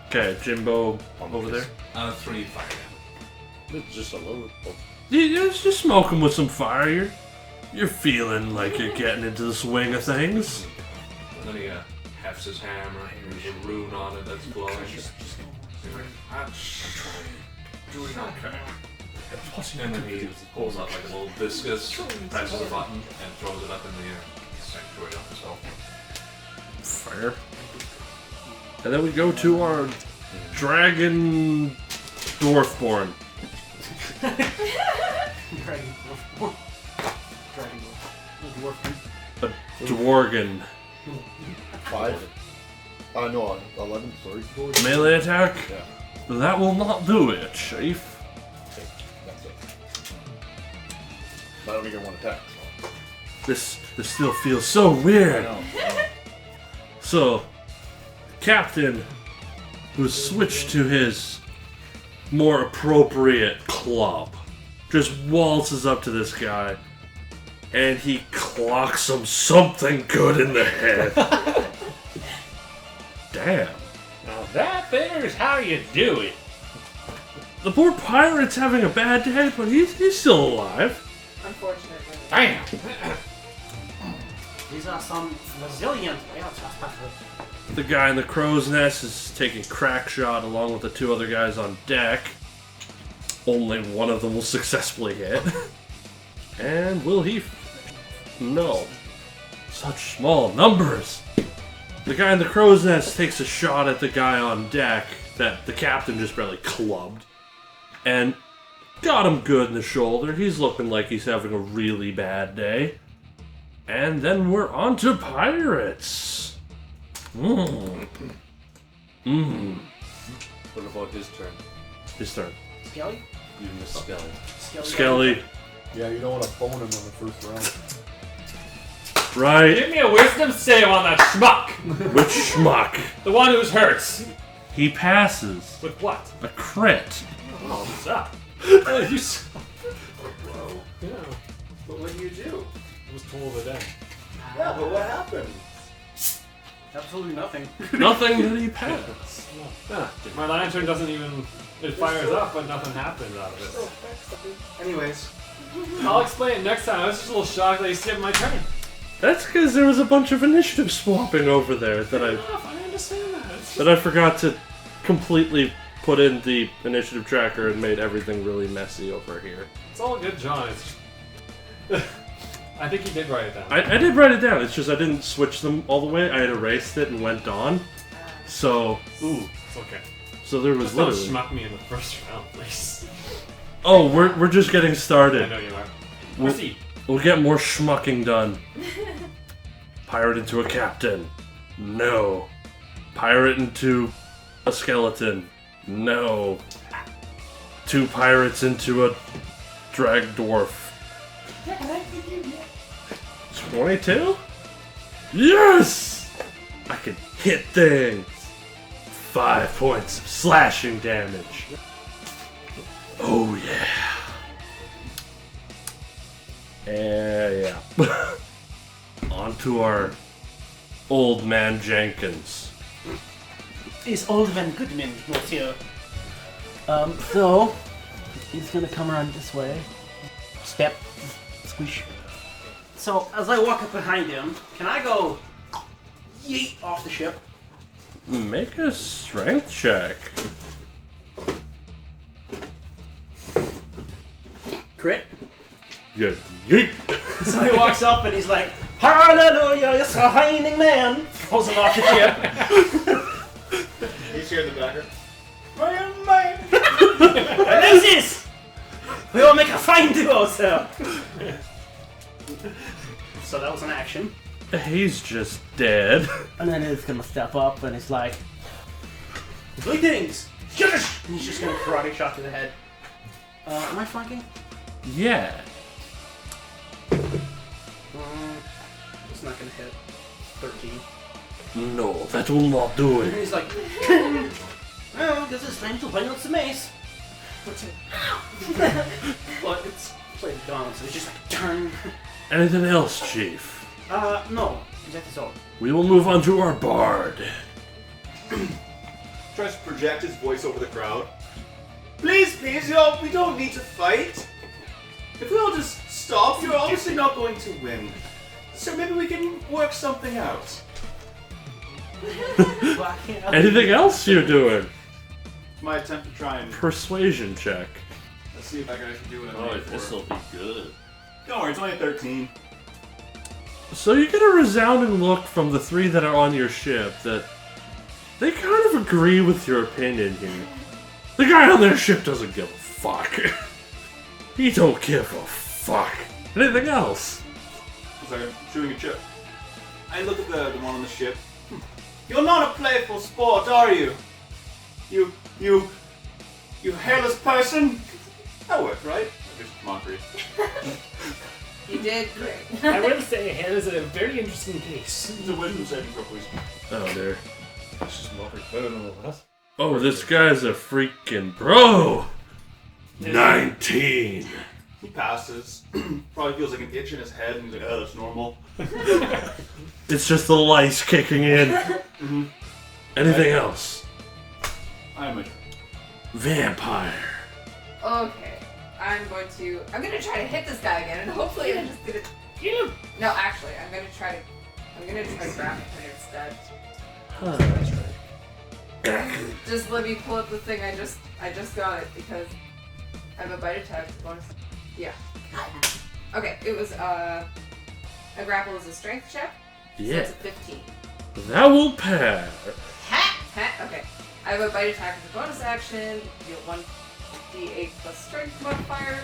Okay, Jimbo over there. 3 fire damage. It's just a load. You just smoking with some fire. You're feeling like you're getting into the swing of things. And then he hefts his hammer. There's a rune on it that's glowing. That's doing okay. And then he pulls out like a little discus, presses a button, and throws it up in the air. Sanctuary on himself. Fire. And then we go to our dragon dwarfborn. Dragon dwarf. Dragon dwarf. A dworgen. 5? No, 11, sorry. Melee attack? Yeah. That will not do it, Chief. That's it. But I only get 1 attack, so. This still feels so weird. I know. So, Captain, who's switched to his more appropriate club, just waltzes up to this guy, and he clocks him something good in the head. Damn. Now that there's how you do it. The poor pirate's having a bad day, but he's still alive. Unfortunately. Damn. These are some resilient pirates. The guy in the crow's nest is taking crack shot along with the 2 other guys on deck. Only one of them will successfully hit. And will he? No. Such small numbers. The guy in the crow's nest takes a shot at the guy on deck that the captain just barely clubbed. And got him good in the shoulder. He's looking like he's having a really bad day. And then we're on to pirates. What about his turn? His turn. Skelly? You missed Skelly. Skelly. Yeah, you don't want to bone him on the first round. Right. Give me a wisdom save on that schmuck. Which schmuck? The one who's hurt. He passes. With what? A crit. Oh, what's up? You Whoa. Yeah. But what do you do? It was toll of the day. Yeah, but what happened? Absolutely nothing. Nothing that he passed. Yeah. My lantern doesn't even... It fires up, but nothing happens out of it. Anyways. I'll explain next time. I was just a little shocked that he skipped my turn. That's because there was a bunch of initiative swapping over there that I understand that. I forgot to completely put in the initiative tracker and made everything really messy over here. It's all good, John. It's... I think he did write it down. I did write it down. It's just I didn't switch them all the way. I had erased it and went on. So, It's okay. so there was Just don't literally. schmuck me in the first round, please. Oh, we're just getting I started. know you are. We'll, Proceed. we'll get more schmucking done. Pirate into a captain. No. Pirate into a skeleton. No. 2 pirates into a drag dwarf. 22? Yes! I can hit things. 5 points of slashing damage. Oh yeah. Yeah. On to our old man Jenkins. Is old Van Goodman, monsieur. So, He's gonna come around this way. Step. Squish. So, as I walk up behind him, can I go yeet off the ship? Make a strength check. Crit. Good. Yeet. So he walks up and he's like, Hallelujah, you're a shining man. Pulls him off the ship. He's here in the backer. Alexis! We will make a fine duo, sir. So that was an action. He's just dead. And then he's gonna step up and he's like, greetings! And he's just gonna karate shot to the head. Am I flanking? Yeah. It's not gonna hit. 13. No, that will not do And it. he's like, well, this is time to bring out the mace. But it's played down, so it's just like, turn. Anything else, Chief? No. That is all. We will move on to our bard. Tries to project his voice over the crowd. Please, please, y'all, we don't need to fight. If we all just stop, you're obviously not going to win. So maybe we can work something out. Anything else you're doing? It's my attempt to try and... Persuasion check. Let's see if I can actually do what I'm Oh, made for. this'll be good. Don't worry, it's only a 13. So you get a resounding look from the three that are on your ship that they kind of agree with your opinion here. The guy on their ship doesn't give a fuck. He don't give a fuck. Anything else? It's like I'm shooting a chip. I look at the one on the ship. You're not a playful sport, are you? You hairless person? That worked, right? Just mockery. You did great. I will say, Hell is a very interesting case. It's a wisdom saving throw, please. Oh dear. It's just mockery. No, what? Oh, this guy's a freaking bro. 19. He passes. Probably feels like an itch in his head, and he's like, oh, that's normal. It's just the lice kicking in. Anything else? I'm a... Vampire. Okay. I'm gonna try to hit this guy again, and hopefully I'm just gonna No, actually, I'm gonna try to grab him instead. Just let me pull up the thing. I just got it because I have a bite attack bonus. Yeah. Okay, it was a grapple is a strength check. So Yeah. it's a 15. That will pass. Okay. I have a bite attack as a bonus action. Deal 1d8 plus strength modifier.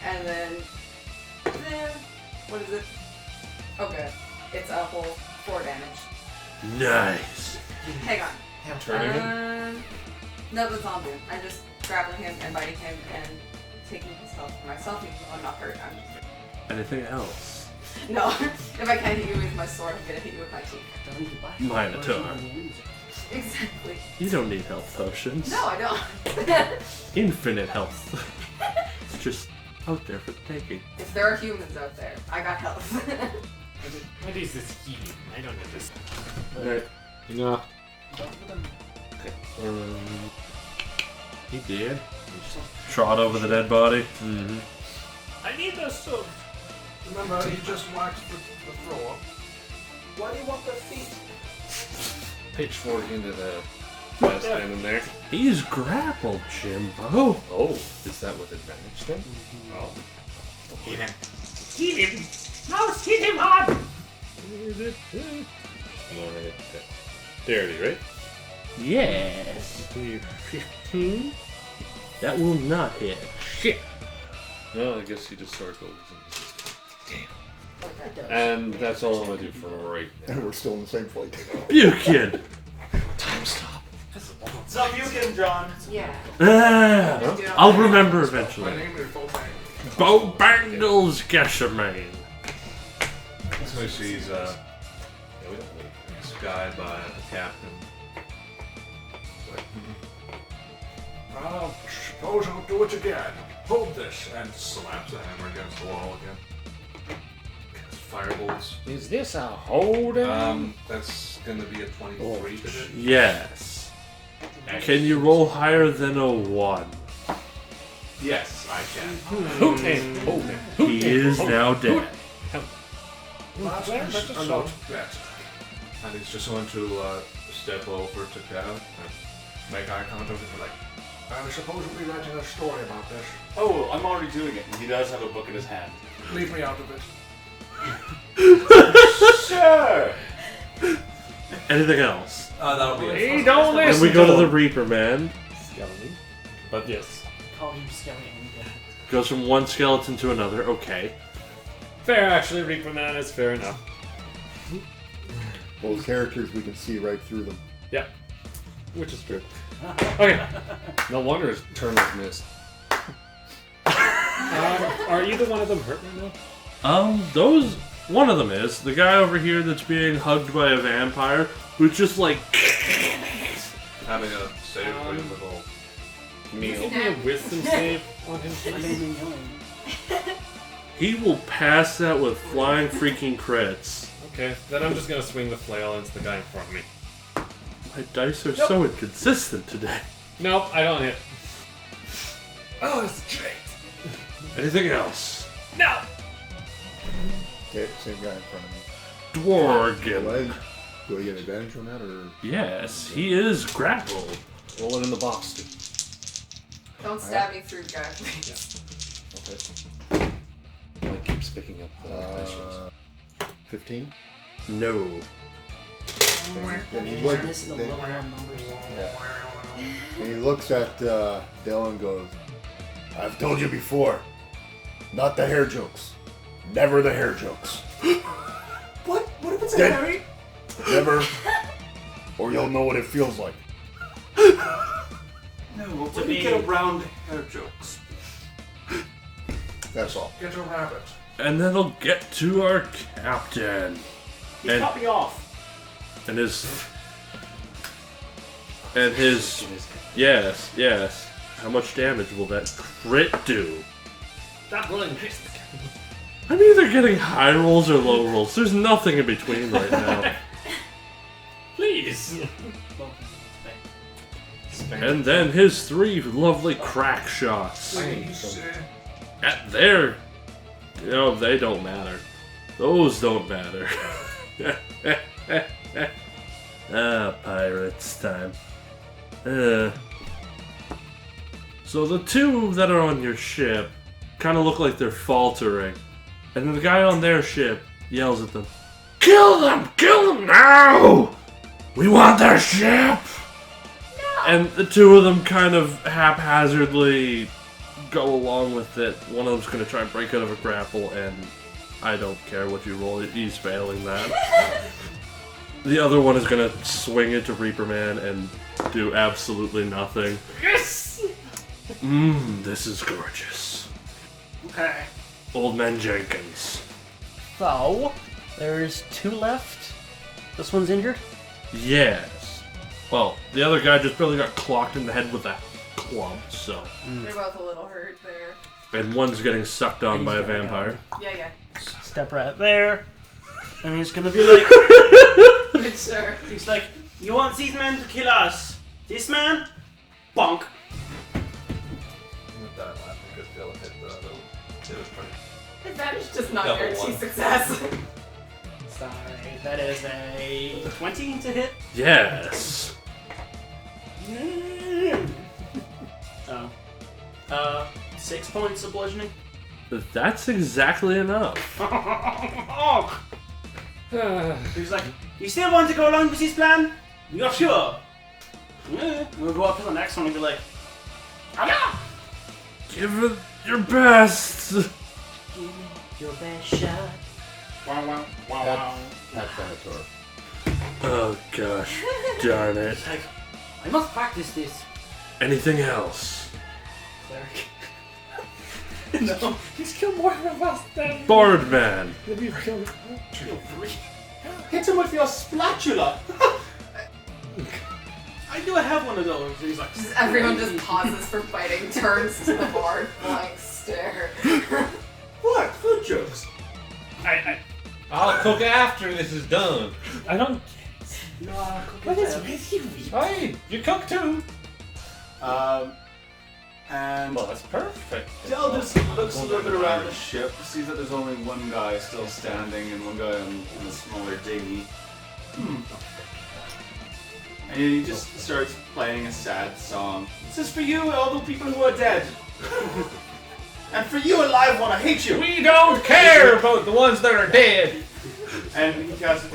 And then what is it? Okay. It's a whole 4 damage. Nice. Hang on. Turning him? No, that's all I'm doing. I'm just grappling him and biting him and taking his health for myself, even though I'm not hurt. I'm just... Anything else? No. If I can't hit you with my sword, I'm gonna hit you with my teeth. Minotaur. Exactly. You don't need health potions. No, I don't. Infinite health. It's just out there for the taking. If there are humans out there, I got health. What is this healing? I don't understand. Alright. You know. He did. Trot over the dead body. I need those subs. Remember, he just waxed the throw up. Why do you want the feet? Pitchfork into the guy standing there. He's grappled, Jimbo. Oh, is that with advantage then? Oh. Hit him. Hit him. Now hit him hard. Dexterity, right? Yes. 15. That will not hit. Shit. No, I guess he just starts over. And that's all I'm gonna do for right now. And we're still in the same fight. Buchan. Time stop. What's up, you again, John? Yeah. Ah, I'll remember My eventually. name is Boban. Bo Bangles Gashermain. So she's Yeah, we don't need. this guy by the captain. Like, suppose I'll do it again. Hold this, and slaps the hammer against the wall again. Casts firebolts. Is this a hold-on? That's gonna be a 23 to hit. Yes. Can you roll higher than a 1? Yes, I can. He is now dead. That's a lot better. And he's just going to step over to Del and make eye contact with him like, I suppose we'll be writing a story about this. Oh, I'm already doing it. He does have a book in his hand. Leave me out of it. Sure. Anything else? That'll be it. Hey, don't Then listen we go to the him. Reaper Man. Skeleton. But yes. Call him Skelly. Goes from one skeleton to another. Okay. Fair, actually. Reaper Man is fair enough. Those characters, we can see right through them. Yeah. Which is true. Okay. No wonder his turn was missed. Are either one of them hurt right now? Those. One of them is. The guy over here that's being hugged by a vampire who's just like. Having a save for your little meal. Give me a wisdom save on him, please. He will pass that with flying freaking crits. Okay, then I'm just gonna swing the flail into the guy in front of me. My dice are so inconsistent today. Nope, I don't hit. Oh, it's great. Anything else? No! Okay, same guy in front of me. Dwargen. Do I get advantage on that, or...? Yes, he is grappled. Roll it in the box, dude. Don't stab me through, guys. Okay. It keeps picking up the dice rolls. 15? No. And he looks at Del and goes, I've told you before, not the hair jokes. Never the hair jokes. What? What if it's a Dead. Harry? Never. Or you'll know what it feels like. No, what To do be- you get around hair jokes? That's all. Get a rabbit. And then we'll get to our captain. He And- cut me off. And his... Yes. How much damage will that crit do? Stop rolling crit. I'm either getting high rolls or low rolls. There's nothing in between right now. Please! And then his 3 lovely crack shots. At their... No, they don't matter. Those don't matter. Pirates time. So the 2 that are on your ship kind of look like they're faltering. And then the guy on their ship yells at them, Kill them! Kill them now! We want their ship! And the 2 of them kind of haphazardly go along with it. One of them's going to try and break out of a grapple, and I don't care what you roll, he's failing that. The other one is going to swing into Reaper Man and do absolutely nothing. Yes! This is gorgeous. Okay. Old Man Jenkins. So, there's 2 left. This one's injured? Yes. Well, the other guy just barely got clocked in the head with a club, so. They're both a little hurt there. And one's getting sucked on by a vampire. Yeah. Step right there. And he's gonna be like, Good sir. he's like, you want these men to kill us? This man? Bonk. With that laughing because Del hit the little. It was pretty. Advantage does not Double guarantee one. success. Sorry, that is a 20 to hit. Yes. Oh. 6 points of bludgeoning. That's exactly enough. He's like, you still want to go along with this plan? You're sure? Yeah. We'll go up to the next one and be like, Hello! Give it your best. Give me your best shot. Wow, wow, wow, wow. That's Minotaur. Oh gosh. Darn it. It's like, I must practice this. Anything else? Cleric. No, he's killed more of us than Boardman. we've killed. Hit him with your spatula! I do have one of those. He's like, Everyone just pauses from fighting, turns to the bard, blank stare. What? Food jokes. I'll cook after this is done. I don't. no, What is with you? Hey, you cook too. And Well, that's perfect. Del just looks a little bit around the ship, sees that there's only one guy still standing and one guy in a smaller dinghy. And he just starts playing a sad song. This is for you, all the people who are dead. And for you, alive one, I hate you. We don't care about the ones that are dead. And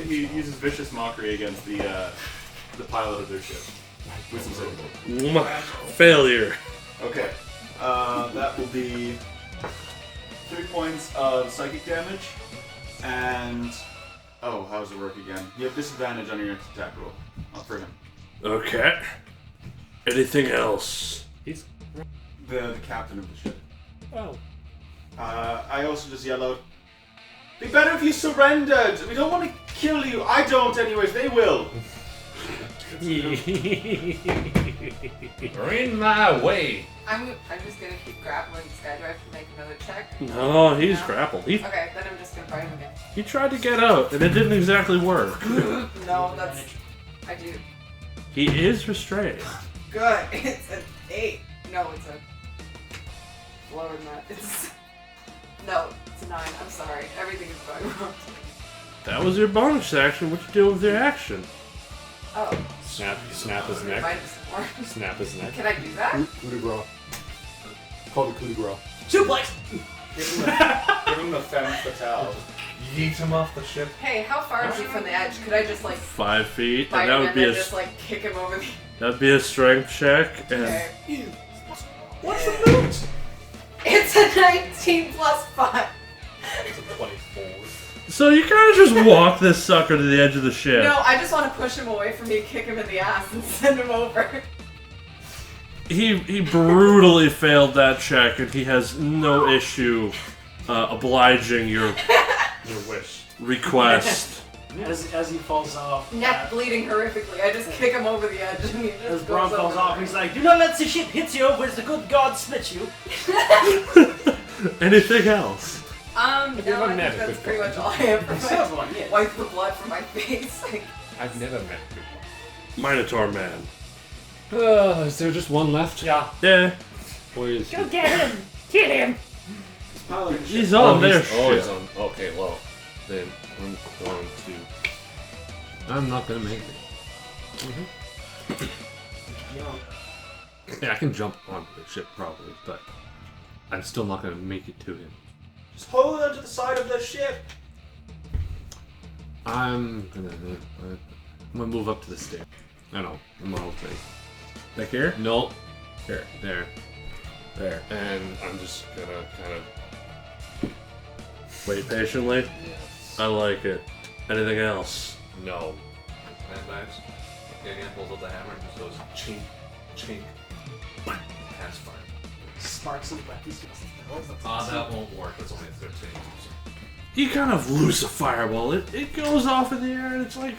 he uses vicious mockery against the pilot of their ship. Wisdom saving. Failure. Okay. That will be 3 points of psychic damage, and how does it work again? You have disadvantage on your next attack roll for him. Okay. Anything else? He's. The captain of the ship. Oh. I also just yell out, "Be better if you surrendered. We don't want to kill you. I don't, anyways. They will." You're in my way. I'm just gonna keep grappling this guy. Do I have to make another check? No, he's No? grappled. Okay, then I'm just gonna fight him again. He tried to get out, and it didn't exactly work. No, that's... I do. He is restrained. Good. It's an 8. No, it's a... lower than that. It's... No, it's a 9. I'm sorry. Everything is going wrong. That was your bonus action. What you do with your action? Oh. Snap his neck. Minus 4. Snap his neck. Can I do that? Coup de grace. Called the coup de grace. Suplex! Give him a femme fatale. Yeet him off the ship. Hey, how far is he from the edge? Could I just like 5 feet, fight and that him would and be then a just like kick him over the... that'd be a strength check. And Okay. What's the loot? It's a 19 plus 5. It's a 24. so you kind of just walk this sucker to the edge of the ship. No, I just want to push him away from me, kick him in the ass, and send him over. He brutally failed that check, and he has no issue obliging your wish. request. As he falls off, Neck bleeding horrifically. I just kick him over the edge, and he as just Braum goes falls over. off, he's like, "Do not let the ship hit you, whereas the good God split you." Anything else? No, I never think met a that's good pretty one. much all I have for Still my... one, yeah. Wipe the blood from my face. I've never met people. Minotaur man. Is there just one left? Yeah. Yeah, Where is he? Go get him! Kill him! he's on their he's always ship. on. Okay, well, then I'm going to. I'm not gonna make it. Yeah, I can jump onto the ship probably, but I'm still not gonna make it to him. Just hold onto the side of the ship. I'm gonna move up to the stair. I know, I'm on thing. Back here? No, Here. there. There. And I'm just gonna kind of. Wait patiently. I like it. Anything else? No. And knives. Again, pulls out the hammer and just goes chink, chink, pass fire. Sparks and weapons. That won't work. It's only a 13. You kind of lose a fireball. It goes off in the air, and it's like,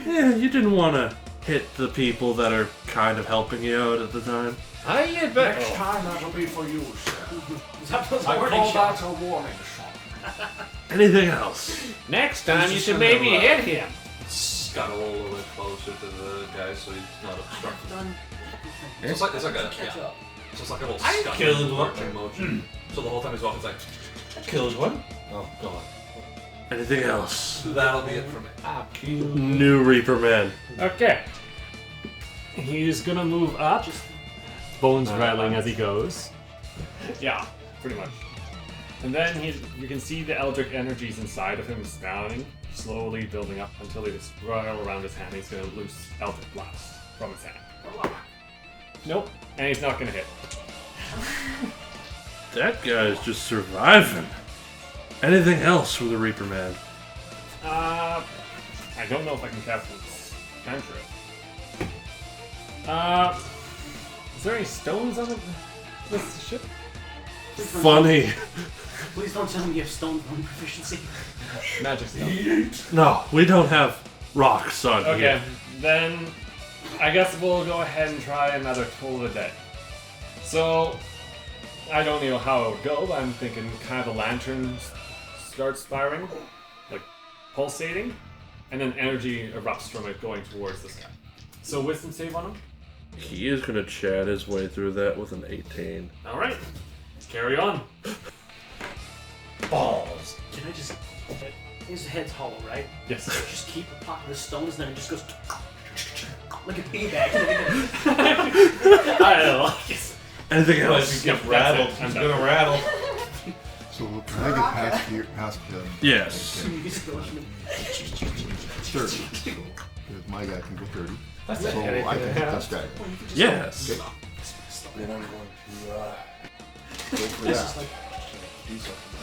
yeah, you didn't want to hit the people that are kind of helping you out at the time. I bet. Next time that'll be for you, sir. That was a I warning call shot. that a warning shot. Anything else? Next time you just should gonna, maybe hit him. Scuttle a little bit closer to the guy so he's not obstructed. So it's like a So it's like a little I scuttle killed one. marching motion. So the whole time he's walking, it's like Killed one. Oh god. Anything else? that'll be it for me. New Reaper man. Okay. He's gonna move up. Bones rattling as he goes. Yeah, pretty much. And then you can see the eldritch energies inside of him spouting, slowly building up until they just swirl around his hand. He's gonna loose eldritch blast from his hand. Nope, and he's not gonna hit. That guy's just surviving. Anything else from the Reaper man? I don't know if I can cast this cantrip. Is there any stones on this ship? Funny. Please don't tell me you have stone one proficiency. Magic stone. No, we don't have rocks on Okay, here. then I guess we'll go ahead and try another Toll of the Dead. So, I don't know how it would go, but I'm thinking kind of the lantern starts firing, like pulsating, and then energy erupts from it going towards this guy. So wisdom save on him. He is going to chat his way through that with an 18. Alright. Carry on. Balls. Can I just... His head's hollow, right? Yes. Just keep a pot of the stones, and then it just goes... like a beanbag. I like it. Anything Well, else? if you get rattled, I'm it's done. gonna rattle. So can I get past here, past him? Yes. 30. So, because my guy can go 30. That's So a headache I and can a hit half. this guy. Yes. Okay. Then I'm going to go for that. Do something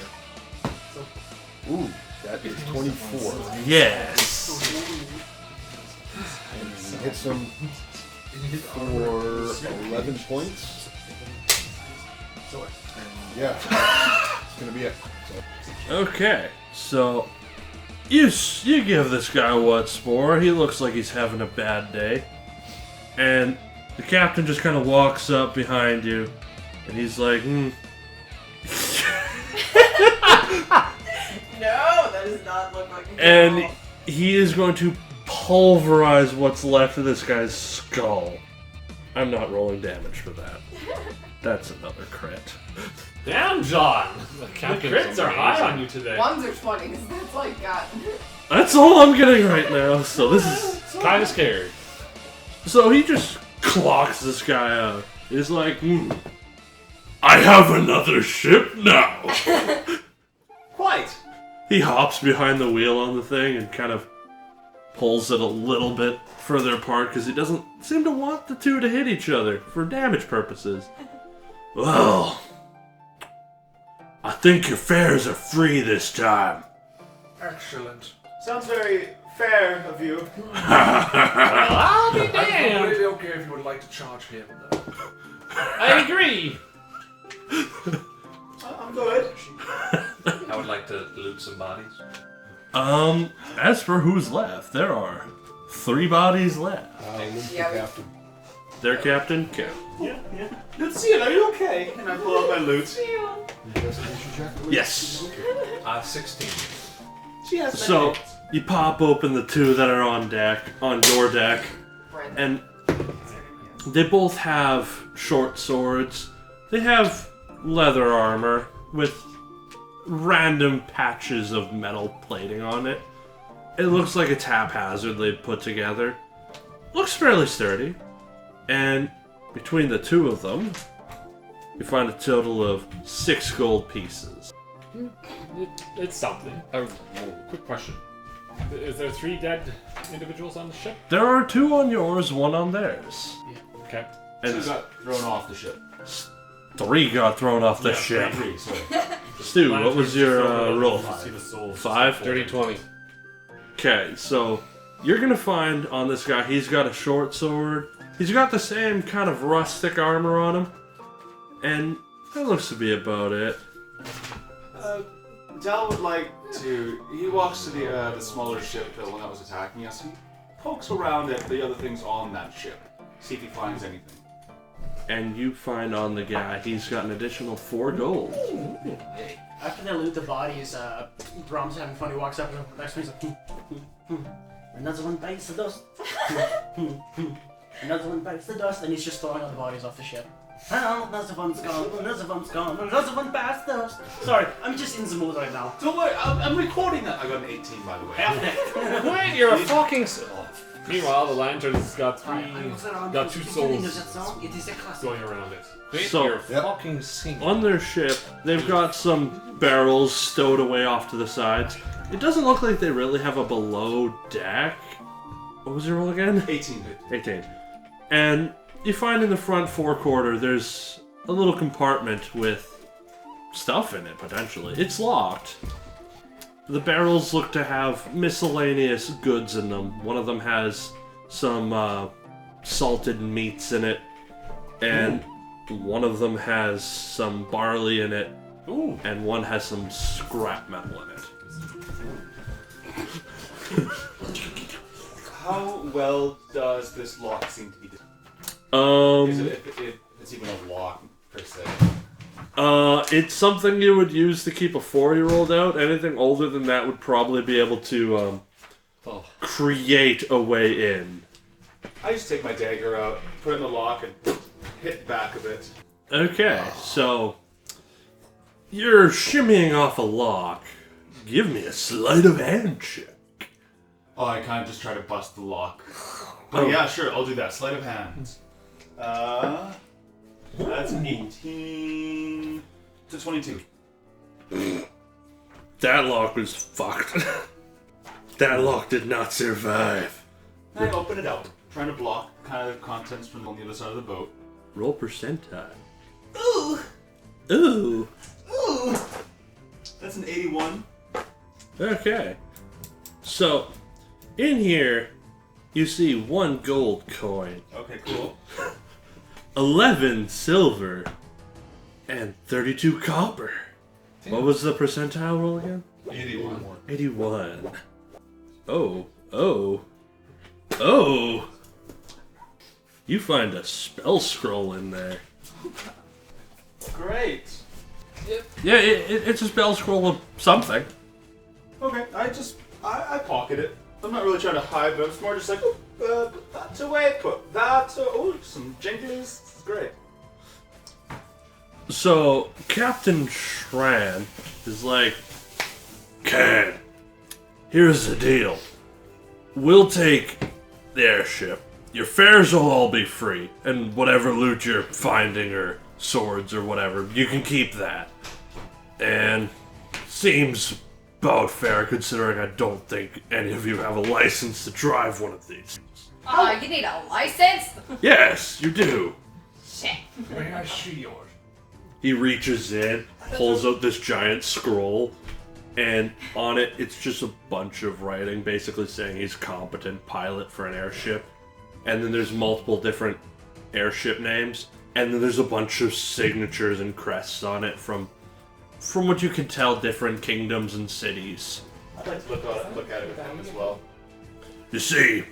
there. Ooh, that is 24. Yes. And he hits him for 11 points. And yeah, it's gonna be it. So, Okay, so you give this guy what's for. He looks like he's having a bad day. And the captain just kind of walks up behind you, and he's like, No, that does not look like a and girl. he is going to pulverize what's left of this guy's skull. I'm not rolling damage for that. That's another crit. Damn, John! The Captain's crits are high amazing. on you today. Ones are 20s. That's like God. That's all I'm getting right now. So this is Kinda scary. so he just clocks this guy out. He's like, I have another ship now. Quite. He hops behind the wheel on the thing and kind of pulls it a little bit further apart because he doesn't seem to want the two to hit each other for damage purposes. Well, I think your fares are free this time. Excellent. Sounds very fair of you. I'll be I'm damned! completely okay if you would like to charge him, though. I agree! I'm good. I would like to loot some bodies. As for who's left, there are 3 bodies left. Yeah, we- captain. Their captain, okay. Yeah. Lucille, are you okay? Can I pull out my loot? Investigation check? Yes. 16. She has So you pop open the 2 that are on your deck, Brent. and they both have short swords. They have leather armor with random patches of metal plating on it. It looks like it's haphazardly put together. Looks fairly sturdy. And between the 2 of them, you find a total of 6 gold pieces. It's something. Quick question. Is there 3 dead individuals on the ship? There are 2 on yours, 1 on theirs. Okay. And got thrown off the ship. 3 got thrown off the Yeah, ship. 3, sorry. Stu, what was your roll? See the soul. 5? Dirty 20. Okay, so you're gonna find on this guy, he's got a short sword. He's got the same kind of rustic armor on him. And that looks to be about it. Dal would like to. He walks to the smaller ship, the one that was attacking us. He pokes around at the other things on that ship, see if he finds anything. And you find on the guy, he's got an additional 4 gold. After they loot the bodies, Braum's having fun. He walks up and next he's like, another one bites the dust. Another one bites the dust, and he's just throwing all the bodies off the ship. Oh, another one's gone, another one's gone, another one bites the dust. Sorry, I'm just in the mood right now. Don't worry, I'm recording that. I got an 18, by the way. Wait, you're a fucking. Meanwhile, the lantern's got 2 souls It is a classic. going around it. So, You're fucking single. on their ship, they've got some barrels stowed away off to the sides. It doesn't look like they really have a below deck. What was your roll again? 18. 18. And you find in the front forequarter there's a little compartment with stuff in it, potentially. It's locked. The barrels look to have miscellaneous goods in them. One of them has some salted meats in it, and one of them has some barley in it, and one has some scrap metal in it. How well does this lock seem to be? If it's even a lock per se. It's something you would use to keep a 4-year-old out. Anything older than that would probably be able to create a way in. I just take my dagger out, put it in the lock, and hit back of it. Okay, so you're shimmying off a lock. Give me a sleight of hand check. Oh, I kind of just try to bust the lock. Oh, yeah, sure, I'll do that. Sleight of hand. That's an 18 to 22. That lock was fucked. That lock did not survive. I open it up, trying to block kind of contents from on the other side of the boat. Roll percentile. Ooh! Ooh. Ooh! That's an 81. Okay. So, in here, you see 1 gold coin, Okay, cool. 11 silver, and 32 copper. What was the percentile roll again? 81. 81. Oh. You find a spell scroll in there. Great. Yeah, it's a spell scroll of something. Okay, I pocket it. I'm not really trying to hide, but it's more just like, put that away, put that, some jingles. It's great. So, Captain Shran is like, Can, here's the deal. We'll take the airship. Your fares will all be free, and whatever loot you're finding, or swords or whatever, you can keep that. And seems about fair, considering I don't think any of you have a license to drive one of these. You need a license? Yes, you do. Shit. May I see yours? He reaches in, pulls out this giant scroll, and on it, it's just a bunch of writing, basically saying he's competent pilot for an airship. And then there's multiple different airship names, and then there's a bunch of signatures and crests on it from what you can tell, different kingdoms and cities. I'd like to look at it with him as well. You see,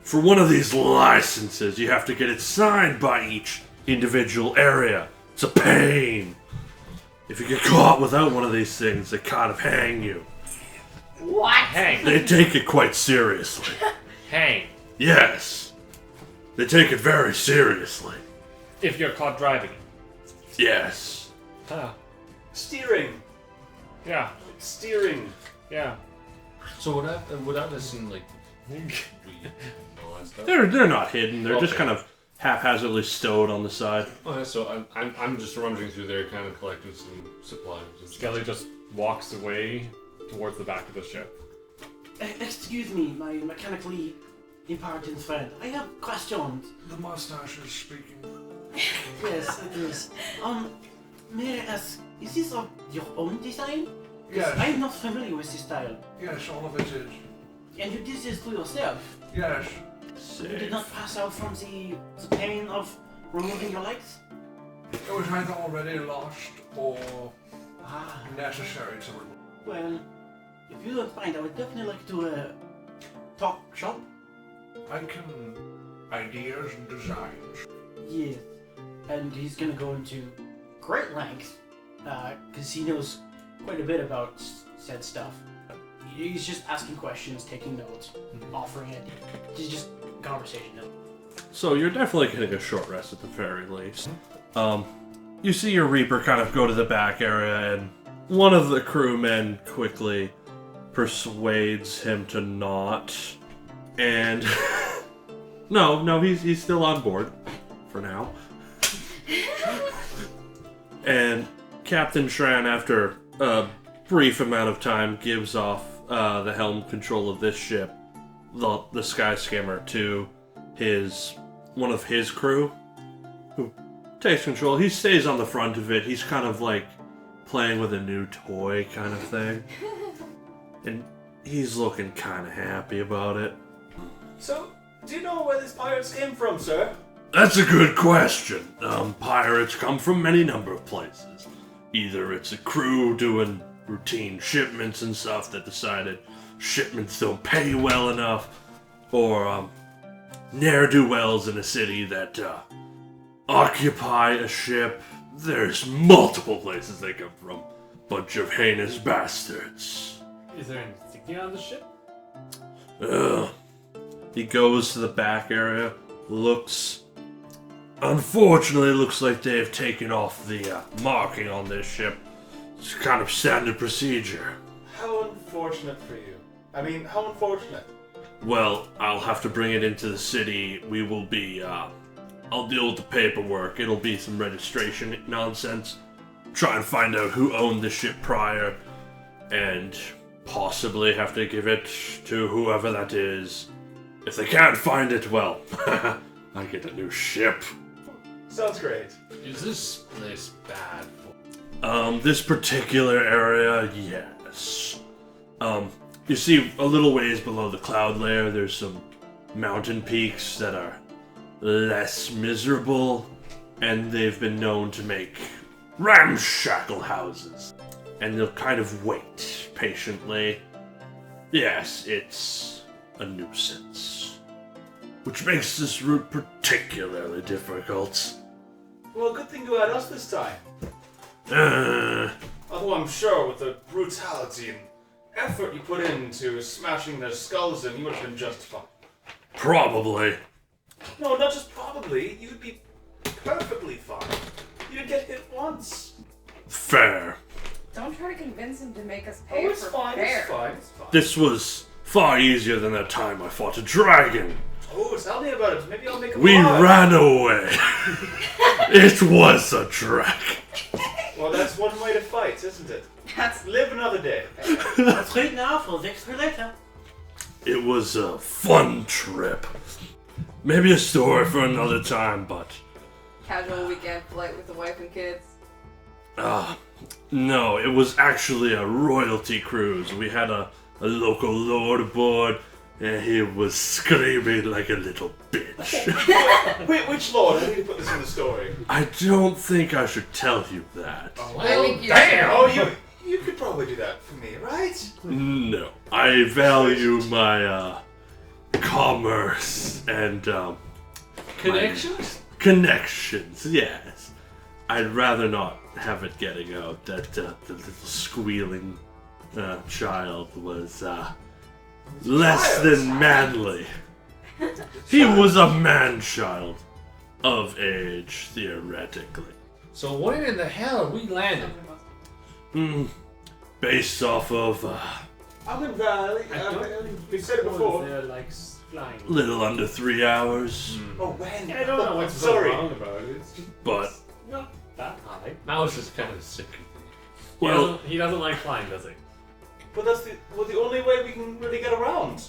for one of these licenses, you have to get it signed by each individual area. It's a pain. If you get caught without one of these things, they kind of hang you. What? Hang. They take it quite seriously. Hang. Yes. They take it very seriously. If you're caught driving. Yes. Huh. Steering. Yeah. Steering. Yeah. So would that have seemed like weed and all that stuff? They're not hidden. They're just Okay. kind of haphazardly stowed on the side. Okay, so I'm just rummaging through there, kind of collecting some supplies. Skelly just walks away towards the back of the ship. Excuse me, my mechanically important friend. I have questions. The mustache is speaking. Yes, it is. May I ask, is this of your own design? 'Cause Yes. I'm not familiar with this style. Yes, all of it is. And you did this to yourself. Yes. You did not pass out from the pain of removing your legs? It was either already lost or Ah, necessary to remove. well, if you don't mind, I would definitely like to talk shop. I can ideas and designs. Yes. And he's gonna go into great lengths, because he knows quite a bit about said stuff. He's just asking questions, taking notes, offering it. It's just conversation. So you're definitely getting a short rest at the very least. You see your Reaper kind of go to the back area, and one of the crewmen quickly persuades him to not. And no, he's still on board for now. And Captain Shran, after a brief amount of time, gives off the helm control of this ship, the Sky Skimmer, to one of his crew, who takes control. He stays on the front of it. He's kind of like playing with a new toy kind of thing. And he's looking kind of happy about it. So, do you know where these pirates came from, sir? That's a good question. Pirates come from any number of places. Either it's a crew doing routine shipments and stuff that decided shipments don't pay well enough, or ne'er-do-wells in a city that occupy a ship. There's multiple places they come from. Bunch of heinous bastards. Is there an insignia on the ship? He goes to the back area, looks. Unfortunately, it looks like they've taken off the marking on this ship. It's kind of standard procedure. How unfortunate for you. I mean, how unfortunate. Well, I'll have to bring it into the city. We will be, I'll deal with the paperwork. It'll be some registration nonsense. Try and find out who owned the ship prior, and possibly have to give it to whoever that is. If they can't find it, well, I get a new ship. Sounds great. Is this place bad for? This particular area, yes. You see a little ways below the cloud layer, there's some mountain peaks that are less miserable, and they've been known to make ramshackle houses. And they'll kind of wait patiently. Yes, it's a nuisance. Which makes this route particularly difficult. Well, good thing you had us this time. Although I'm sure with the brutality and effort you put into smashing their skulls in, you would have been just fine. Probably. No, not just probably. You'd be perfectly fine. You'd get hit once. Fair. Don't try to convince him to make us pay Oh, it's for fine, fair. it's fine, it's fine. This was far easier than that time I fought a dragon. Oh, tell me about it. Maybe I'll make a We vlog. ran away. It was a dragon. Well, that's one way to fight, isn't it? That's Live another day. Let's wait now for victory later. It was a fun trip. Maybe a story for another time, but casual weekend flight with the wife and kids. no, it was actually a royalty cruise. We had a local lord aboard, and he was screaming like a little bitch. Wait, which lord? I need to put this in the story. I don't think I should tell you that. I think you Oh, you could probably do that for me, right? No, I value my commerce and Connections? connections. Yes, I'd rather not have it getting out that the little squealing child was less than manly. He was a man-child of age, theoretically. So when in the hell are we landing? Based off of Almond Valley. We said it before. They're like flying. little under 3 hours, Oh, when? I don't know what's so Sorry. wrong about it. It's just but not that high. Mouse is kind of sick. well, He doesn't like flying, does he? But that's the only way we can really get around.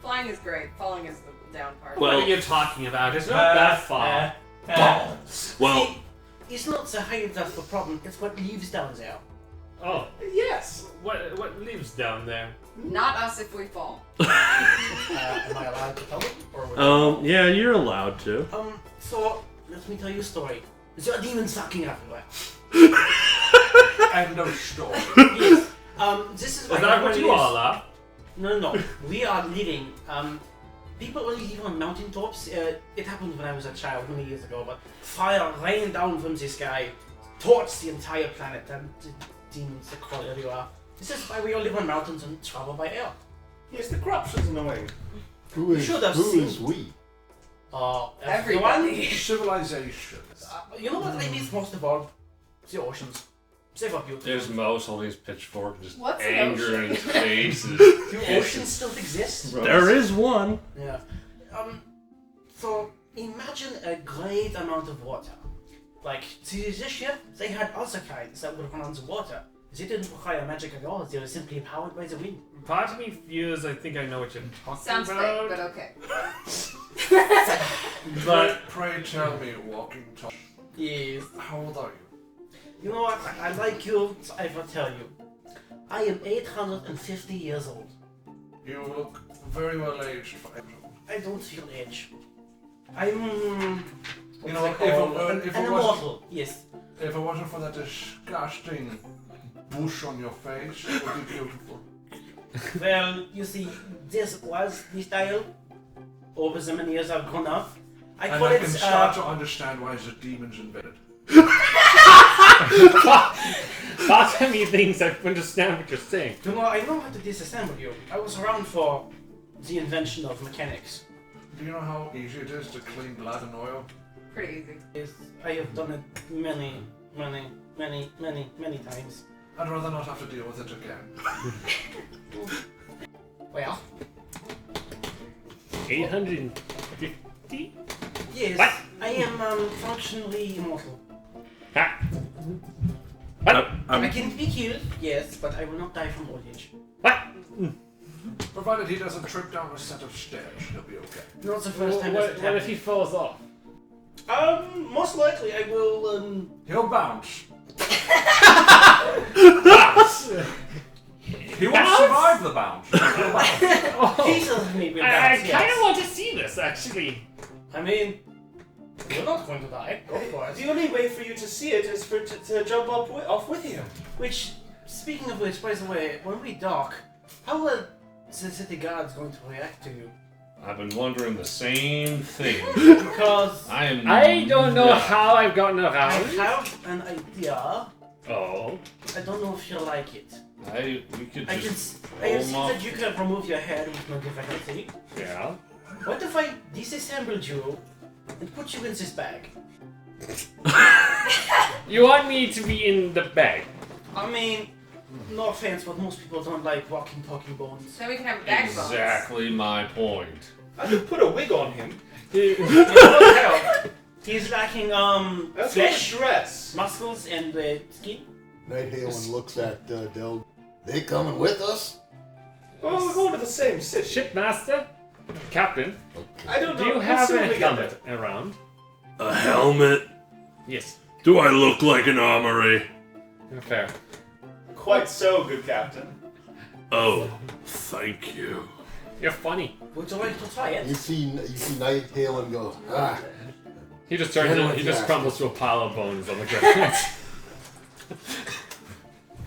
Flying is great. Falling is the down part. What Well- are you talking about? It's not that far. balls. Well, It's not the height that's the problem, it's what leaves down there. Oh, Yes. what lives down there? Not us if we fall. Am I allowed to tell it? Or would yeah, you're allowed to. So, let me tell you a story. There are demons fucking everywhere. End of story. Yes. This is Is why that what you everyone all are? No. We are living. People only live on mountain tops. It happened when I was a child many years ago, but fire rained down from the sky, torched the entire planet, and the demons that crawl everywhere. This is why we all live on mountains and travel by air. Yes, the corruption's annoying. Who is should have seen. we? Everyone. Everybody. Civilization. You know what I miss most of all? The oceans. They were beautiful. There's Mouse holding his pitchfork and just What's an anger in ocean? his face. Do oceans still exist? There is one. Yeah. So imagine a great amount of water. Like, see this ship, they had other kinds that would run on the water. They didn't require magic at all, they were simply powered by the wind. Part of me feels I think I know what you're talking Sounds fake, about. but okay. But Pray tell me, walking top. Yes. How old are you? You know what, I like you, so I will tell you. I am 850 years old. You look very well aged for I don't feel age. I'm... You know, if it an wasn't, immortal, yes. if it wasn't for that disgusting bush on your face, it would be beautiful. Well, you see, this was the style. Over the many years I've grown up. I And call I it, can start to understand why the demons invented. part of me thinks I understand what you're saying. you know, I know how to disassemble you. I was around for the invention of mechanics. Do you know how easy it is to clean blood and oil? Pretty easy. Yes, I have done it many times. I'd rather not have to deal with it again. Well, 850? yes, What? I am functionally immortal. Ha! What? I can be killed, yes, but I will not die from old age. What? Provided he doesn't trip down a set of stairs, he'll be okay. Not the first time that's What if he happened. falls off? Most likely I will, He'll bounce. He won't Bounce? survive the bounce. pieces of me will I bounce, kind of yes. want to see this, actually. I mean, you're not going to die. Go for it. The only way for you to see it is for to jump off with you. Which, speaking of which, by the way, when we dock, how are the city guards going to react to you? I've been wondering the same thing. Because I don't know not- how I've gotten I around. have an idea. Oh. I don't know if you'll like it. We could I just have roll seen off. that you can remove your head with no difficulty. Yeah. What if I disassembled you and put you in this bag? You want me to be in the bag? I mean, no offense, but most people don't like walking, talking bones. Then we can have backbones. Exactly my point. I could put a wig on him. What the hell? He's lacking That's flesh, a dress. muscles, and skin. Nighthalen looks at Del. They coming with us? Well, we're going to the same city. Shipmaster? Captain? I don't know. Do you we'll have see when a we get helmet around? A helmet? Yes. Do I look like an armory? Fair. there. Quite so, good captain. Oh, thank you. You're funny. Would you like to try You it? see Nighthalen go, ah. He just turns Yeah, it, he just yeah. crumbles to a pile of bones on the ground.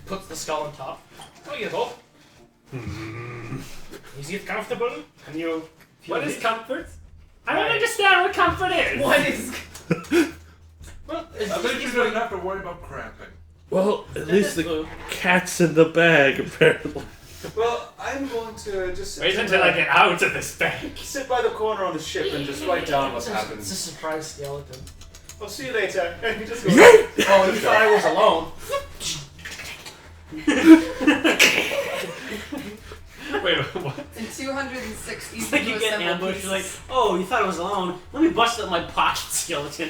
Puts the skull on top. Oh, you go. Is it comfortable? Can you feel What is it? comfort? I don't understand what comfort is. What is? Well, At least you don't have to worry about cramping. Well, at least the blue. cat's in the bag, apparently. Well, I'm going to just Wait until I get out of this bag. sit by the corner on the ship and just write down what It's a happens. surprise skeleton. I'll see you later. And he just goes, Oh, you thought I was alone? Wait, what? In 260 It's like you get ambushed. You're like, oh, you thought I was alone? Let me bust out my pocket skeleton.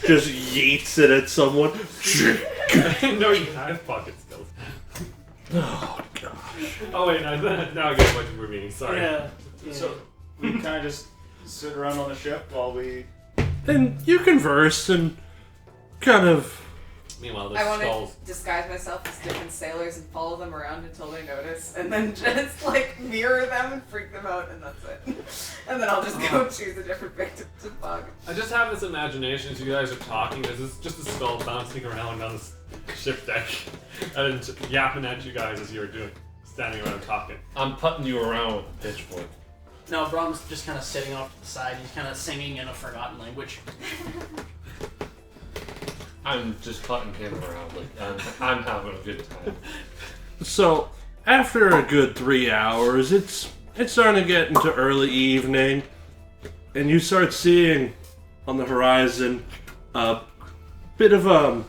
Just yeets it at someone. No, you have pocket skills. Oh, gosh. Oh wait, no, now I get what you were meaning. Sorry. Yeah. So we kind of just sit around on the ship while we. And you converse and kind of. Meanwhile, I the want skulls. to disguise myself as different sailors and follow them around until they notice, and then just like mirror them and freak them out, and that's it. And then I'll just go choose a different victim to bug. I just have this imagination as you guys are talking. There's just a skull bouncing around on this ship deck and yapping at you guys as you're doing, standing around talking. I'm putting you around with a pitchfork. No, Braum's just kind of sitting off to the side. He's kind of singing in a forgotten language. I'm just putting him around. Like I'm having a good time. So, after a good 3 hours, it's starting to get into early evening, and you start seeing on the horizon a bit of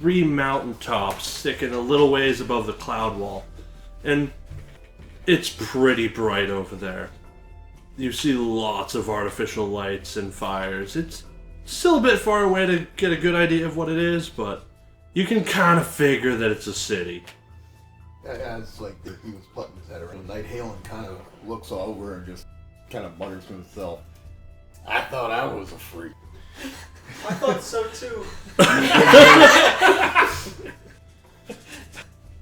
3 mountaintops sticking a little ways above the cloud wall, and it's pretty bright over there. You see lots of artificial lights and fires. It's still a bit far away to get a good idea of what it is, but you can kind of figure that it's a city. As like he was putting his head around, Nighthalen kind of looks over and just kind of mutters to himself, I thought I was a freak. I thought so too.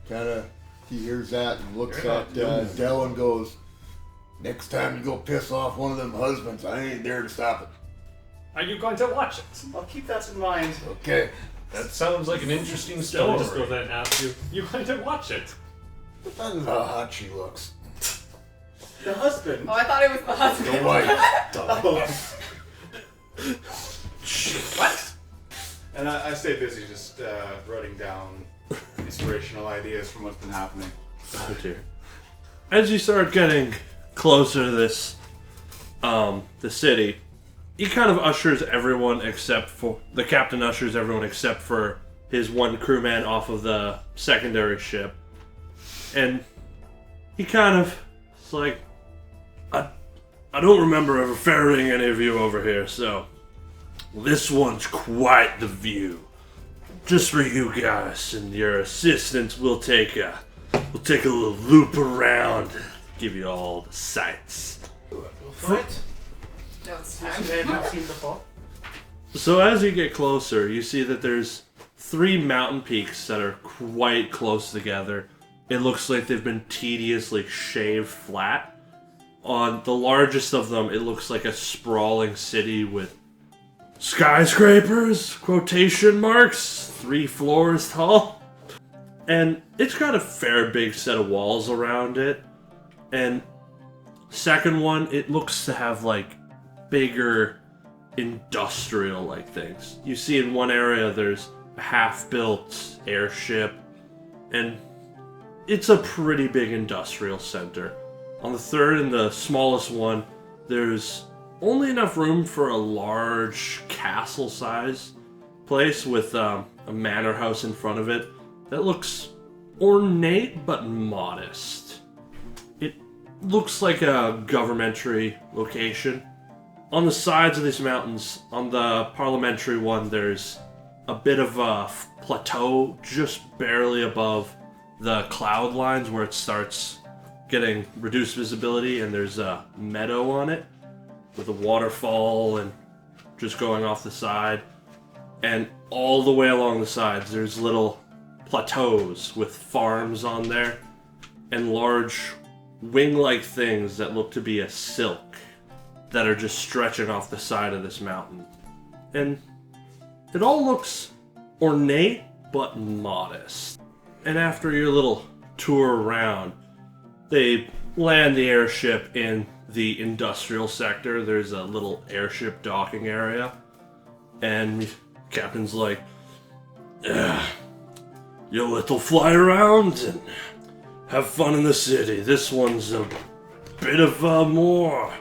Kind of, he hears that and looks at Del and goes, next time you go piss off one of them husbands, I ain't there to stop it. Are you going to watch it? I'll keep that in mind. Okay. That sounds like an interesting Stella story. just goes in and asks you, you going to watch it? That is how hot she looks. The husband. Oh, I thought it was the husband. The wife. What? And I stay busy just writing down inspirational ideas from what's been happening. Oh dear. As you start getting closer to this, the city, he kind of ushers everyone except for the captain ushers everyone except for his one crewman off of the secondary ship, and he kind of is like, I don't remember ever ferrying any of you over here, so this one's quite the view. Just for you guys and your assistants, we'll take a little loop around, give you all the sights. What? No, it's I time. have not seen before. So as you get closer, you see that there's 3 mountain peaks that are quite close together. It looks like they've been tediously shaved flat. On the largest of them, it looks like a sprawling city with skyscrapers, quotation marks, 3 floors tall. And it's got a fair big set of walls around it. And second one, it looks to have like bigger industrial-like things. You see in one area there's a half-built airship, and it's a pretty big industrial center. On the third and the smallest one, there's only enough room for a large castle-size place with a manor house in front of it that looks ornate but modest. It looks like a governmentary location. On the sides of these mountains, on the parliamentary one, there's a bit of a plateau just barely above the cloud lines where it starts getting reduced visibility, and there's a meadow on it with a waterfall and just going off the side. And all the way along the sides, there's little plateaus with farms on there and large wing-like things that look to be a silk that are just stretching off the side of this mountain. And it all looks ornate but modest. And after your little tour around, they land the airship in the industrial sector. There's a little airship docking area, and the captain's like, you little fly around and have fun in the city. This one's a bit of a more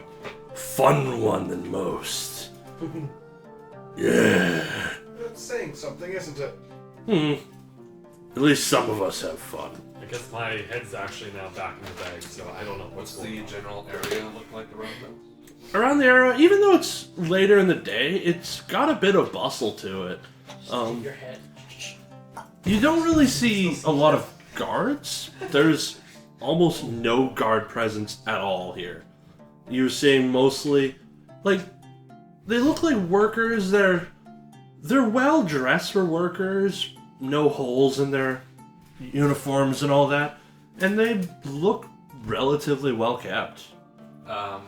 fun one than most. Yeah. That's saying something, isn't it? At least some of us have fun. I guess my head's actually now back in the bag, so I don't know What's going the on. general area look like around them? Around the area, even though it's later in the day, it's got a bit of bustle to it. Your head. You don't really see a lot of guards. There's almost no guard presence at all here. You're seeing mostly, like, they look like workers. They're well dressed for workers. No holes in their uniforms and all that, and they look relatively well kept. How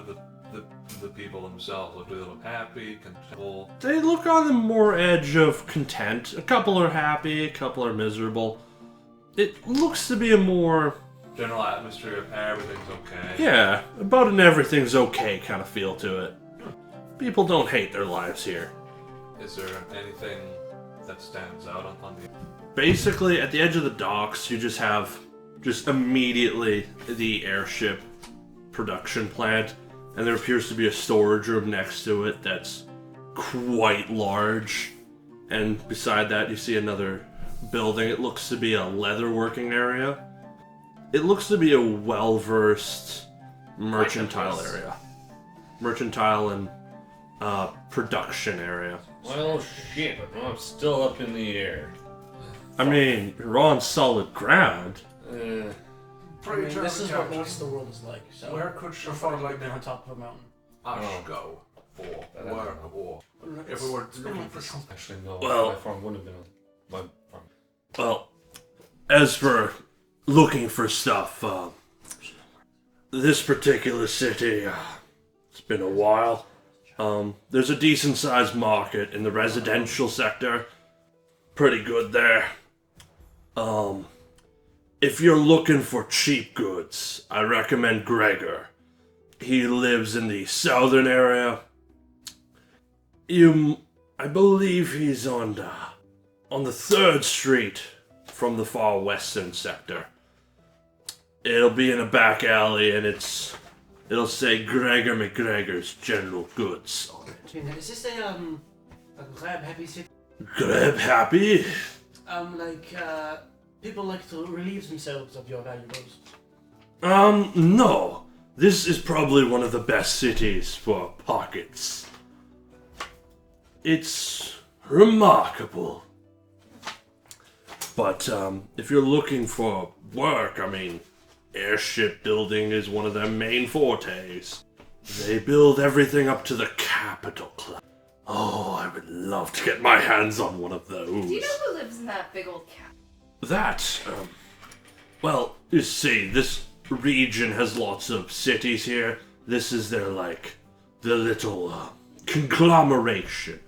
do the people themselves look? Do they look happy, content? They look on the more edge of content. A couple are happy, a couple are miserable. It looks to be a more General atmosphere of everything's okay. yeah, about an everything's okay kind of feel to it. People don't hate their lives here. Is there anything that stands out on the... Basically, at the edge of the docks, you just have immediately the airship production plant, and there appears to be a storage room next to it that's quite large. And beside that, you see another building. It looks to be a leather working area. It looks to be a well-versed mercantile area. Mercantile and production area. Well, shit, I'm still up in the air. I mean, you're on solid ground. This is what most of the world is like. So Where could she we're far find like on top of a mountain. go for work or if we were looking for something? Actually, no. Well- my farm wouldn't have been my farm. Well, as for looking for stuff, this particular city, it's been a while. There's a decent sized market in the residential sector. Pretty good there. If you're looking for cheap goods, I recommend Gregor. He lives in the southern area. I believe he's on the 3rd Street from the far western sector. It'll be in a back alley, and it's it'll say Gregor McGregor's General Goods on it. Is this a grab happy city? Grab happy? People like to relieve themselves of your valuables. No. This is probably one of the best cities for pockets. It's remarkable. But, if you're looking for work, I mean, airship building is one of their main fortes. They build everything up to the capital class. Oh, I would love to get my hands on one of those. Do you know who lives in that big old cat? That, well, you see, this region has lots of cities here. This is their, the little, conglomeration.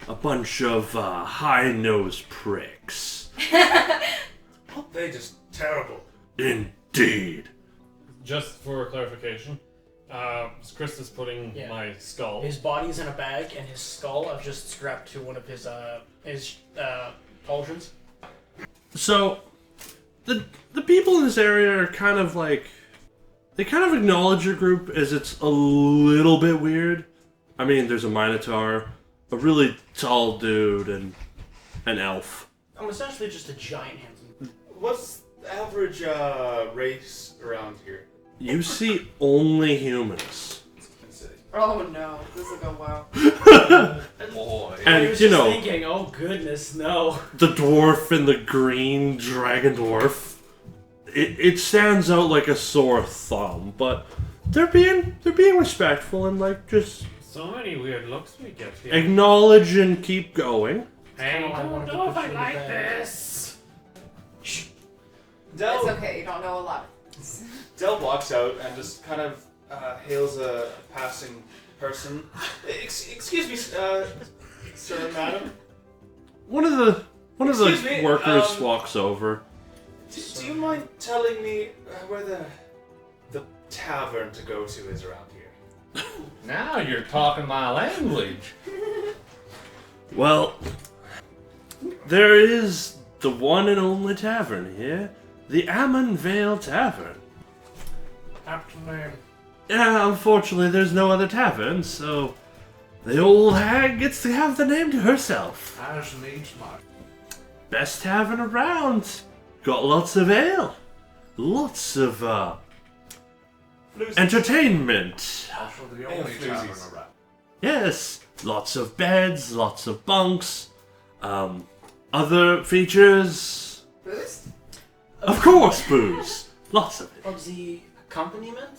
A bunch of, high-nosed pricks. They're just terrible. Indeed. Just for clarification, Chris is putting my skull. His body's in a bag, and his skull I've just strapped to one of his pauldrons. So, the people in this area are kind of they kind of acknowledge your group as it's a little bit weird. I mean, there's a Minotaur, a really tall dude, and an elf. I'm essentially just a giant handsome. What's the average race around here? You see only humans. Oh no, this will go well. Boy. I And, was you just know, thinking, oh goodness, no. the dwarf and the green dragon dwarf, it stands out like a sore thumb, but they're being respectful and just So many weird looks we get here. acknowledge and keep going. Hey, I I wanted don't to know if put I you in like the bag. this. Del, It's okay, you don't know a lot. Del walks out and just kind of hails a passing person. Excuse me, sir, madam. One of the Excuse me, workers walks over. Do you mind telling me where the tavern to go to is around here? Now you're talking my language. Well, there is the one and only tavern here, the Ammon Vale Tavern. Captain, Yeah, unfortunately, there's no other tavern, so the old hag gets to have the name to herself. As needs must. Best tavern around. Got lots of ale, lots of entertainment. Also the only tavern around. Yes, lots of beds, lots of bunks. Other features, Boost? of course, booze. Lots of it. Of the accompaniment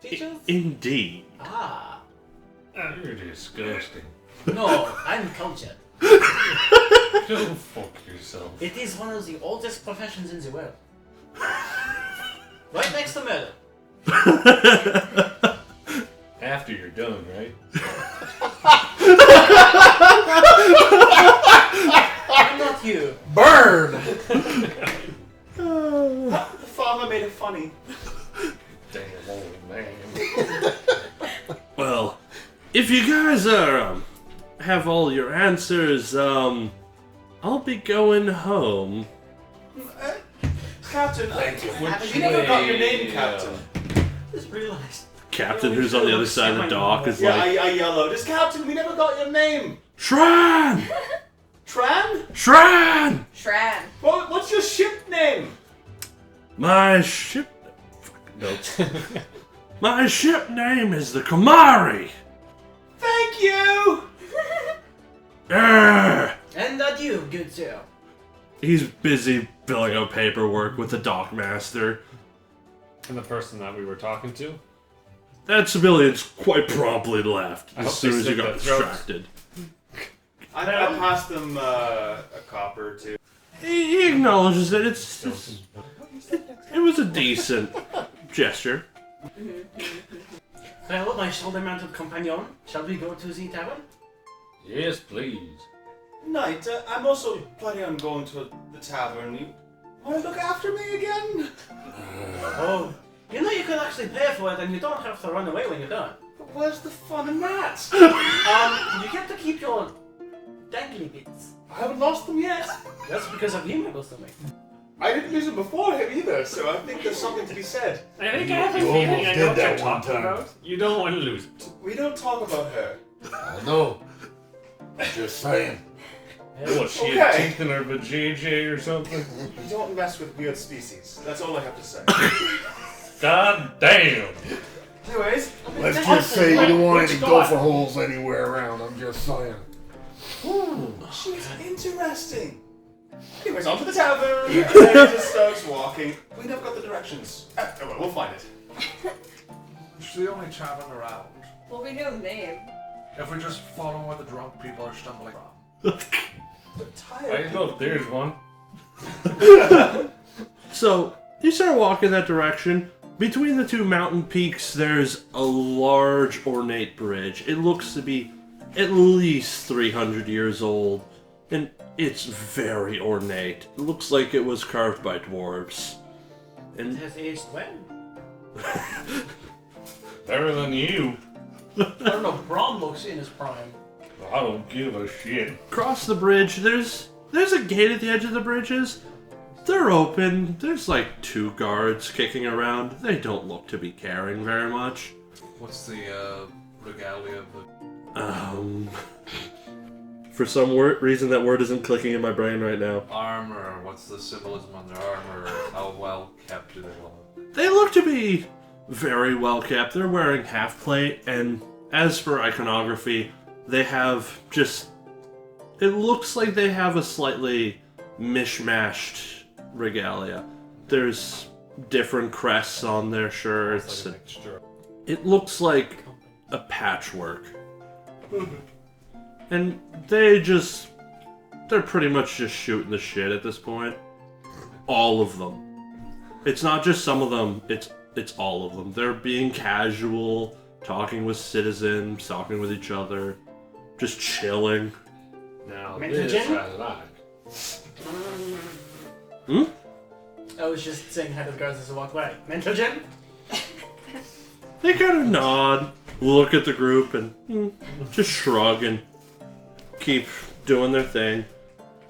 features? Indeed. Ah. You're disgusting. No, I'm cultured. Go fuck yourself. It is one of the oldest professions in the world. Right next to murder. After you're done, right? I'm not you. Burn! The farmer made it funny. Damn old man. Well, if you guys are have all your answers, I'll be going home. Captain, Which you never got your name, Captain. Just realized. Captain, who's on the other side of the dock, is Yeah, like, I yellowed. Just Captain, we never got your name. Shran! Tran? Shran! Shran. What's your ship name? My ship... Notes. My ship name is the Kamari. Thank you! Arrgh. And adieu, good sir. He's busy filling out paperwork with the dockmaster. And the person that we were talking to. That civilian's quite promptly left I as hope soon they as he slit got their throats. distracted. I passed them a copper too. He acknowledges it. It was a decent gesture. Well, my shoulder-mounted companion, shall we go to the tavern? Yes, please. Knight, I'm also planning on going to the tavern. You want to look after me again? Oh, you know you can actually pay for it and you don't have to run away when you're done. But where's the fun in that? You get to keep your dangly bits. I haven't lost them yet. That's because of you, most of me. I didn't use him before him either, so I think there's something to be said. I think I have a You feeling almost I did know what that you're one talking time. about. You don't want to lose it. We don't talk about her. I know. Just saying. What, she Okay. had teeth in her vajayjay or something? We don't mess with weird species. That's all I have to say. God damn! Anyways, Let's just say you don't want any gopher holes anywhere around. I'm just saying. she's interesting. Anyways, on to the tavern. And then he just starts walking. We never got the directions. Oh well, we'll find it. It's the only tavern around. Well, we know the name. If we just follow where the drunk people are stumbling from. But I tired. hope there's one. So, you start walking that direction. Between the two mountain peaks, there's a large, ornate bridge. It looks to be at least 300 years old, and it's very ornate. It looks like it was carved by dwarves. It And has aged well. Better than you. I don't know, Braum looks in his prime. I don't give a shit. across the bridge, there's a gate at the edge of the bridges. They're open. There's like 2 guards kicking around. They don't look to be caring very much. What's the regalia of the... For some reason, that word isn't clicking in my brain right now. armor? What's the symbolism on their armor? How well kept do they look? They look to be very well kept. They're wearing half plate, and as for iconography, they have just. It looks like they have a slightly mishmashed regalia. There's different crests on their shirts. It's like a mixture. It looks like a patchwork. And they're pretty much just shooting the shit at this point. All of them. It's not just some of them, it's all of them. They're being casual, talking with citizens, talking with each other, just chilling. Now Mental this gem? has an eye. I was just saying hi to the guards as I walked by. Mental gem? They kind of nod, look at the group, and just shrug and keep doing their thing.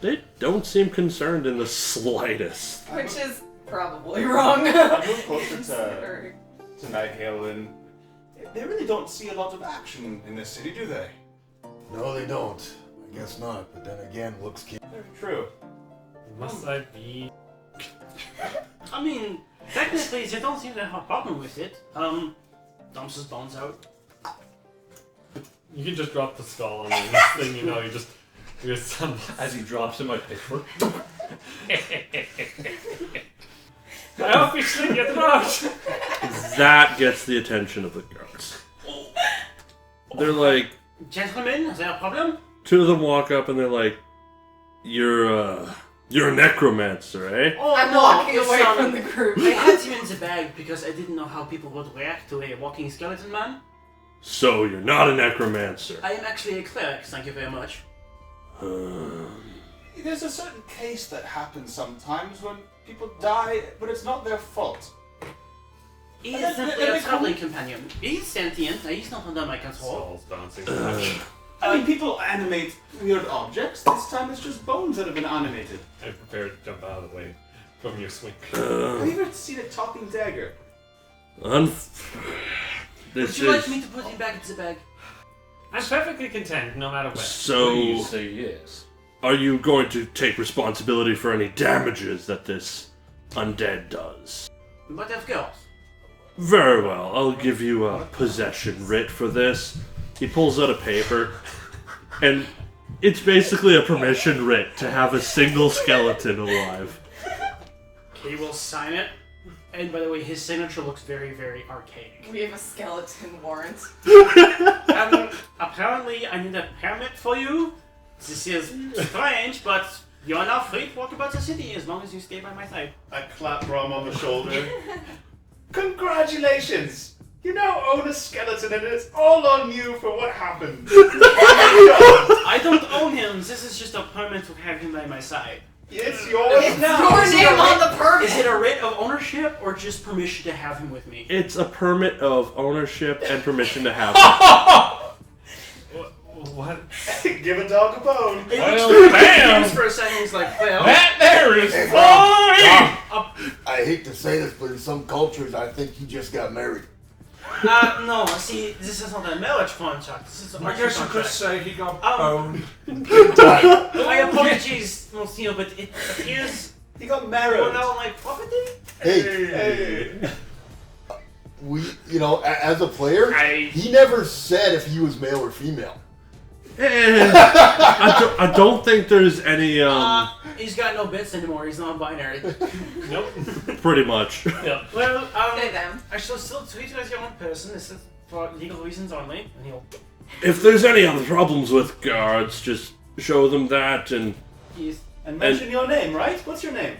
They don't seem concerned in the slightest. Which is probably wrong. I move closer Considering. to Nighthalen. They really don't see a lot of action in this city, do they? No, they don't. I guess not. But then again, looks key. Very true. Must I be? I mean, technically, they don't seem to have a problem with it. Dumps his bones out. You can just drop the skull on the next thing you know. You just some. As he drops in my pitchfork. I hope you sling your throat. That gets the attention of the guards. They're like, Gentlemen, is there a problem? 2 of them walk up and they're like, You're a necromancer, eh? Oh, I'm no, walking it's, away from the group. I had him in the bag because I didn't know how people would react to a walking skeleton man. So you're not a necromancer. I am actually a cleric, thank you very much. There's a certain case that happens sometimes when people die, but it's not their fault. He And is then- simply then a they come- traveling companion. He's sentient, he's not under my control. Skulls bouncing. I mean, people animate weird objects. This time it's just bones that have been animated. I prepare to jump out of the way from your swing. Have you ever seen a talking dagger? Would This you like is me to put him back into the bag? I'm perfectly content, no matter what. Please so. say yes. Are you going to take responsibility for any damages that this undead does? But of course. Very well. I'll give you a possession writ for this. He pulls out a paper, and it's basically a permission writ to have a single skeleton alive. He will sign it. And by the way, his signature looks very, very archaic. We have a skeleton warrant. Apparently, I need a permit for you. This is strange, but you are now free to walk about the city as long as you stay by my side. I clap Braum on the shoulder. Congratulations! You now own a skeleton and it's all on you for what happened. I don't own him. This is just a permit to have him by my side. It's yours It's now! your Is it name a on writ- the permit. Is it a writ of ownership or just permission to have him with me? It's a permit of ownership and permission to have it. What? Give a dog a bone. It Well, looks bam! confused for a second. He's like, well, That there is fine! I hate to say this, but in some cultures, I think he just got married. No, see, this is not a marriage contract. This is a I marriage guess you could contract. say he got boned. My apologies, Monsieur, but it appears He got married. you're now my property? Hey, as a player, I- he never said if he was male or female. I don't think there's any, He's got no bits anymore. He's non-binary. Nope. pretty much. Yeah. Well, Say them. I shall still treat you as your own person. This is for legal reasons only. And he'll. If there's any other problems with guards, just show them that and, He's. And mention your name, right? What's your name?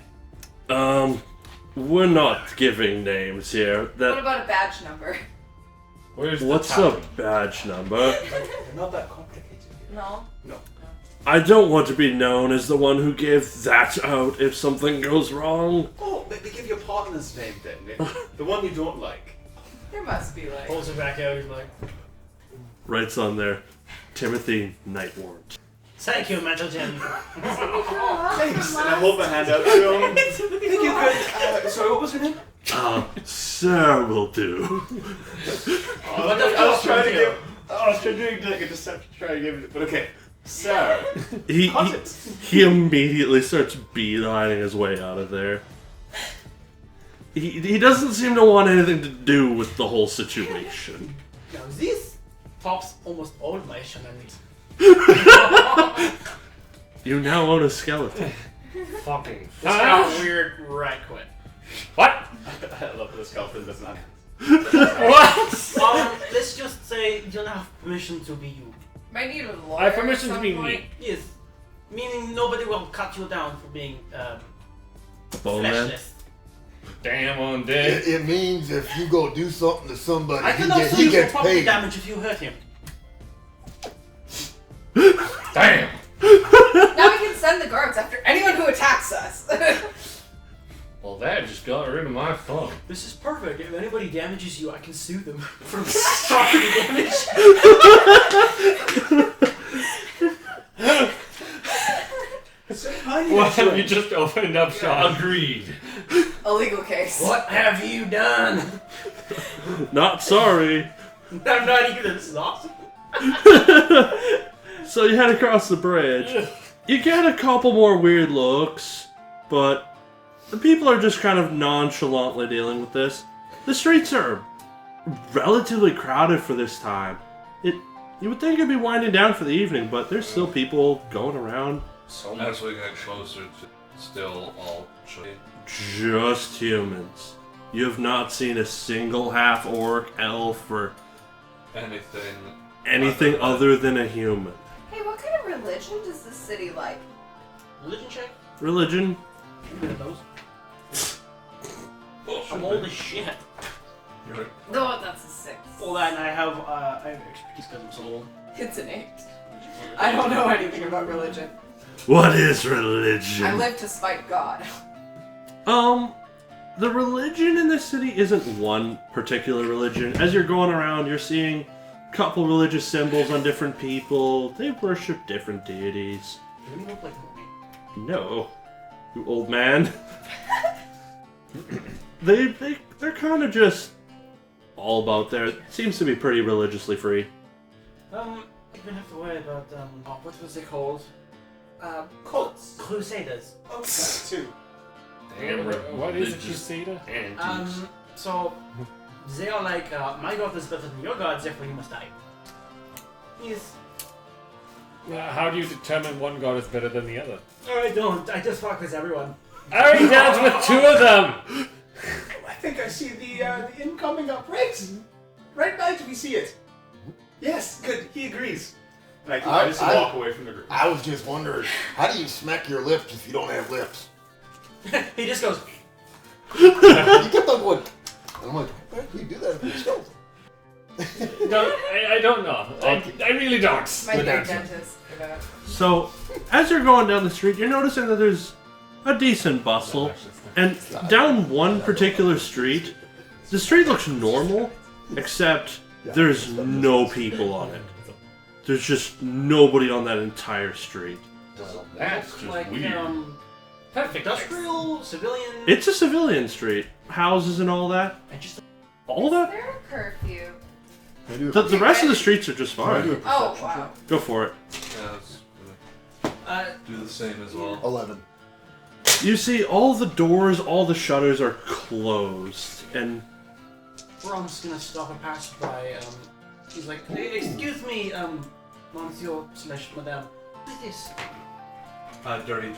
we're not giving names here. What That about a badge number? Where's What's the a badge number? They're not that complicated. No. I don't want to be known as the one who gave that out if something goes wrong. Oh, maybe give your partner's name then. The one you don't like. There must be like. Pulls it back out. He's like, Writes on there, Timothy Nighthalen. "Thank you, Metal Jim." Thanks. And I hold my hand out to him. Think you could. Sorry, what was your name? Sir will do. What the I was fuck, trying to Matthew? give. I was trying to do like a deception, try to give it. But okay. Sir. He Cut it. he immediately starts beelining his way out of there. He doesn't seem to want anything to do with the whole situation. Now this tops almost all my shenanigans. You now own a skeleton. fucking This got weird right quick. What? I love this skeleton does not. What? Let's just say you don't have permission to be you. Might need a lawyer. I have permission at to be some me. point. Yes. Meaning nobody will cut you down for being Bone man. fleshless. Damn on dead. It means if you go do something to somebody, I cannot sue he you for gets property paid. damage if you hurt him. Damn. Now we can send the guards after anyone who attacks us. Well, that just got rid of my fun. This is perfect. If anybody damages you, I can sue them for property damage. What have you just opened up shop? Agreed. A legal case. What have you done? Not sorry. I'm not either. This is awesome. So you head across the bridge. You get a couple more weird looks, but the people are just kind of nonchalantly dealing with this. The streets are relatively crowded for this time. You would think it'd be winding down for the evening, but there's still people going around. So as we get closer to still all Just humans. You have not seen a single half-orc, elf, or anything other than a human. Hey, what kind of religion does this city like? Religion check? Religion? One of those. I'm old as shit. No, that's a 6. Well, and I have expertise because I'm so old. It's an 8. I don't know anything about religion. What is religion? I live to spite God. The religion in this city isn't one particular religion. As you're going around, you're seeing a couple religious symbols on different people. They worship different deities. Do you look like me? No, you old man. They're kind of just all about there. Seems to be pretty religiously free. You don't have to worry about what was it called? Cults. Crusaders. Oh, that too. Damn, what is a crusader? So they are like, my god is better than your god, therefore you must die. Yes. How do you determine one god is better than the other? Oh, I don't. I just fuck with everyone. I already danced with 2 of them! I think I see the incoming up. Right now, we see it. Yes, good. He agrees. And I just walk away from the group. I was just wondering, how do you smack your lips if you don't have lips? He just goes. You kept on going. And I'm like, how do you do that if you're skeleton? I don't know. I really don't. My Good new answer. dentist for that. So, as you're going down the street, you're noticing that there's a decent bustle. And down one particular street, the street looks normal, except there's no people on it. There's just nobody on that entire street. That's just Like, weird. Perfect. Industrial, civilian. It's a civilian street. Houses and all that. And just All Is that. there a curfew? Can I do a, The rest of the streets are just can I do a fine. Oh, perception wow. Go for it. Yeah, let's do the same as well. check? 11. You see all the doors, all the shutters are closed, and Braum's gonna stop and pass by. He's like, excuse me, monsieur slash madame. What is this? Dirty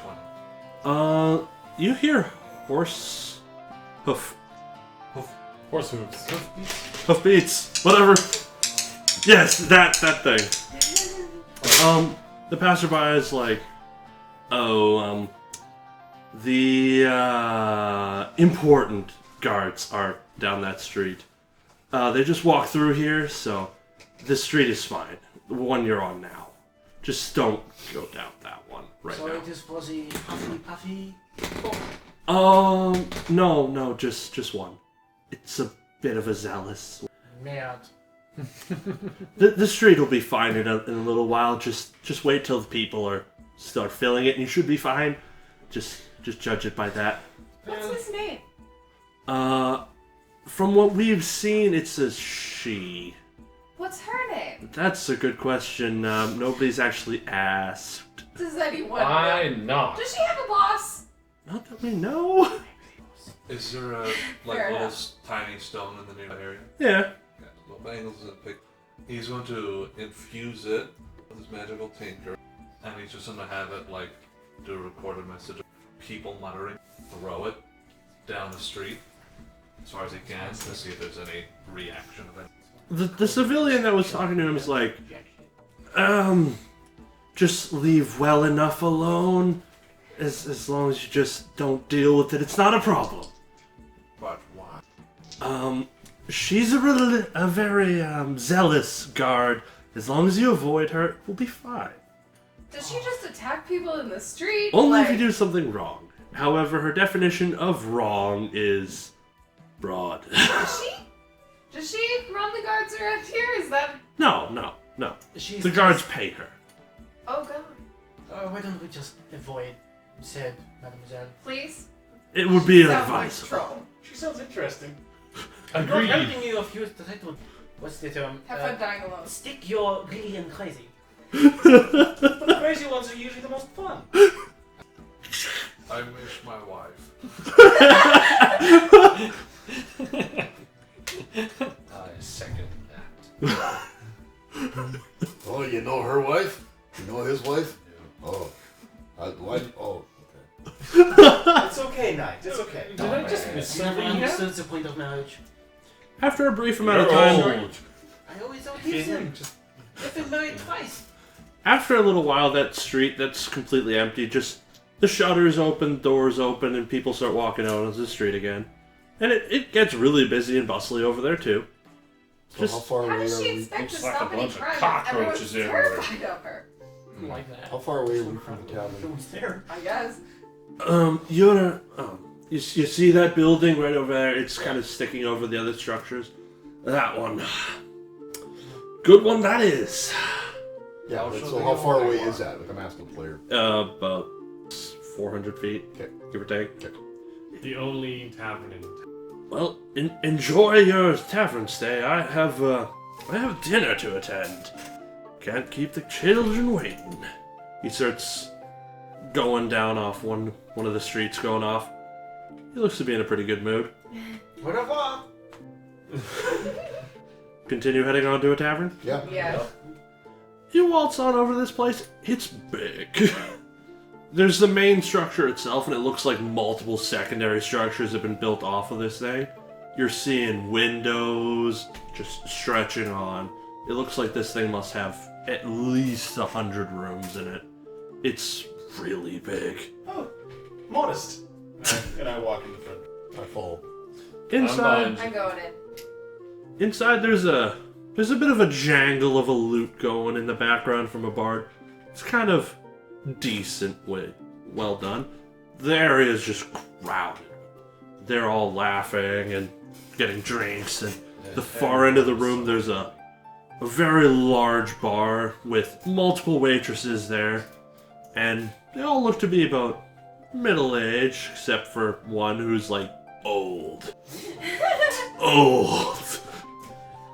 20. you hear horse hoof Horse hooves. hoofbeats, whatever. Yes, that thing. The passerby is like, oh, the important guards are down that street. They just walk through here, so this street is fine. The one you're on now. Just don't go down that one right So now. it is for the puffy. No, just one. It's a bit of a zealous. Mad. The street will be fine in a little while. Just wait till the people start filling it, and you should be fine. Just judge it by that. What's his name? From what we've seen, it's a she. What's her name? That's a good question. Nobody's actually asked. Does anyone Why know? not? Does she have a boss? Not that we know. Is there a Fair little enough. tiny stone in the nearby area? Yeah. Yeah, little bangles and pick. He's going to infuse it with his magical tinker, and he's just going to have it do a recorded message of people muttering, throw it down the street as far as he can to see if there's any reaction of it. The civilian that was talking to him is like, just leave well enough alone. As long as you just don't deal with it, it's not a problem. But why? She's a very zealous guard. As long as you avoid her, we'll be fine. Does she just attack people in the street? Only if Like- you do something wrong. However, her definition of wrong is broad. Does she run the guards around here? Is that? No. She's The guards pay her. Oh god. Why don't we just avoid said mademoiselle? Please. It would be Sounds like advisable. troll. She sounds interesting. Agreed. Everything you have used the title. What's the term? Have fun dying alone. Stick your really and crazy. But the crazy ones are usually the most fun. I wish my wife. I second that. Oh, you know her wife? You know his wife? Oh. Why? Oh, okay. It's okay, Knight. It's okay. Did I just miss Never something here? understood the point of marriage. After a brief amount of You're time, old. I always don't use them. I've been married twice. after a little while, that street that's completely empty. Just the shutters open, doors open, and people start walking out onto the street again. And it gets really busy and bustly over there too. So Just- how far How away does are she we? expect to Looks like a stop any bunch of crime? cockroaches Everyone's everywhere. terrified of her. Like that. How far away are we from the tavern? Who's there? I guess. You see that building right over there? It's kind of sticking over the other structures. That one. Good one that is. Yeah, I'll but show so you how far how away far. is that? Like I'm asking the player. About 400 feet, Okay. give or take. The only tavern in town. Well, enjoy your tavern stay. I have dinner to attend. Can't keep the children waiting. He starts going down off one of the streets, going off. He looks to be in a pretty good mood. Au revoir. Continue heading on to a tavern. Yeah. Yeah. You waltz on over this place. It's big. There's the main structure itself, and it looks like multiple secondary structures have been built off of this thing. You're seeing windows just stretching on. It looks like this thing must have at least 100 rooms in it. It's really big. Oh, modest. And I walk in the front. I follow. Inside, I'm going in. inside there's a bit of a jangle of a lute going in the background from a bar. It's kind of decent way, well done. The area is just crowded. They're all laughing and getting drinks, and the far end of the room there's a very large bar with multiple waitresses there, and they all look to be about middle-aged, except for one who's like old. Old.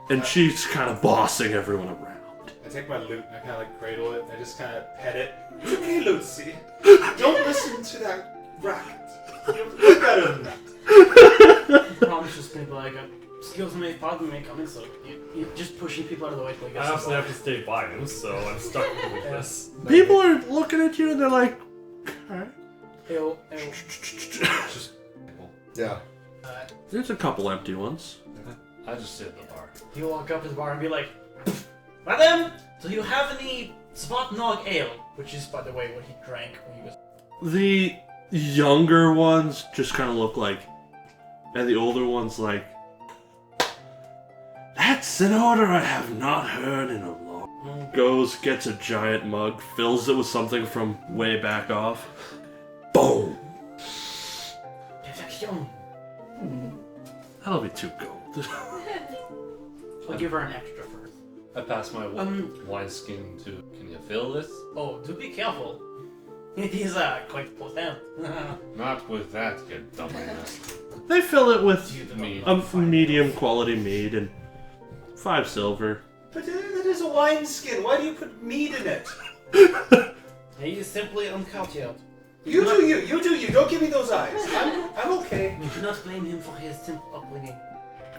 And she's kind of bossing everyone around. I take my lute and I kind of like cradle it. I just kind of pet it. It's okay, Lucy. Don't listen to that racket. You're better than that. Brom's just gonna be like, excuse me, pardon me, coming, so you're just pushing people out of the way. I also have to stay by him, so I'm stuck with this. People are looking at you and they're like, okay. Ew. Just Yeah. There's a couple empty ones. I just sit at the bar. You walk up to the bar and be like, Madam, do you have any Svatnog ale? Which is, by the way, what he drank when he was... The younger ones just kind of look like, and the older ones like, that's an order I have not heard in a long. Goes, gets a giant mug, fills it with something from way back off. Boom! Perfection. That'll be 2 gold. I'll give her an extra first. I pass my wineskin to. Can you fill this? Oh, do be careful. It is quite potent. Not with that, you dumbass. They fill it with Mead. a medium quality mead and 5 silver. But that is a wineskin. Why do you put mead in it? He is simply uncultured. You do you. You do you. Don't give me those eyes. I'm okay. You do not blame him for his simple upbringing.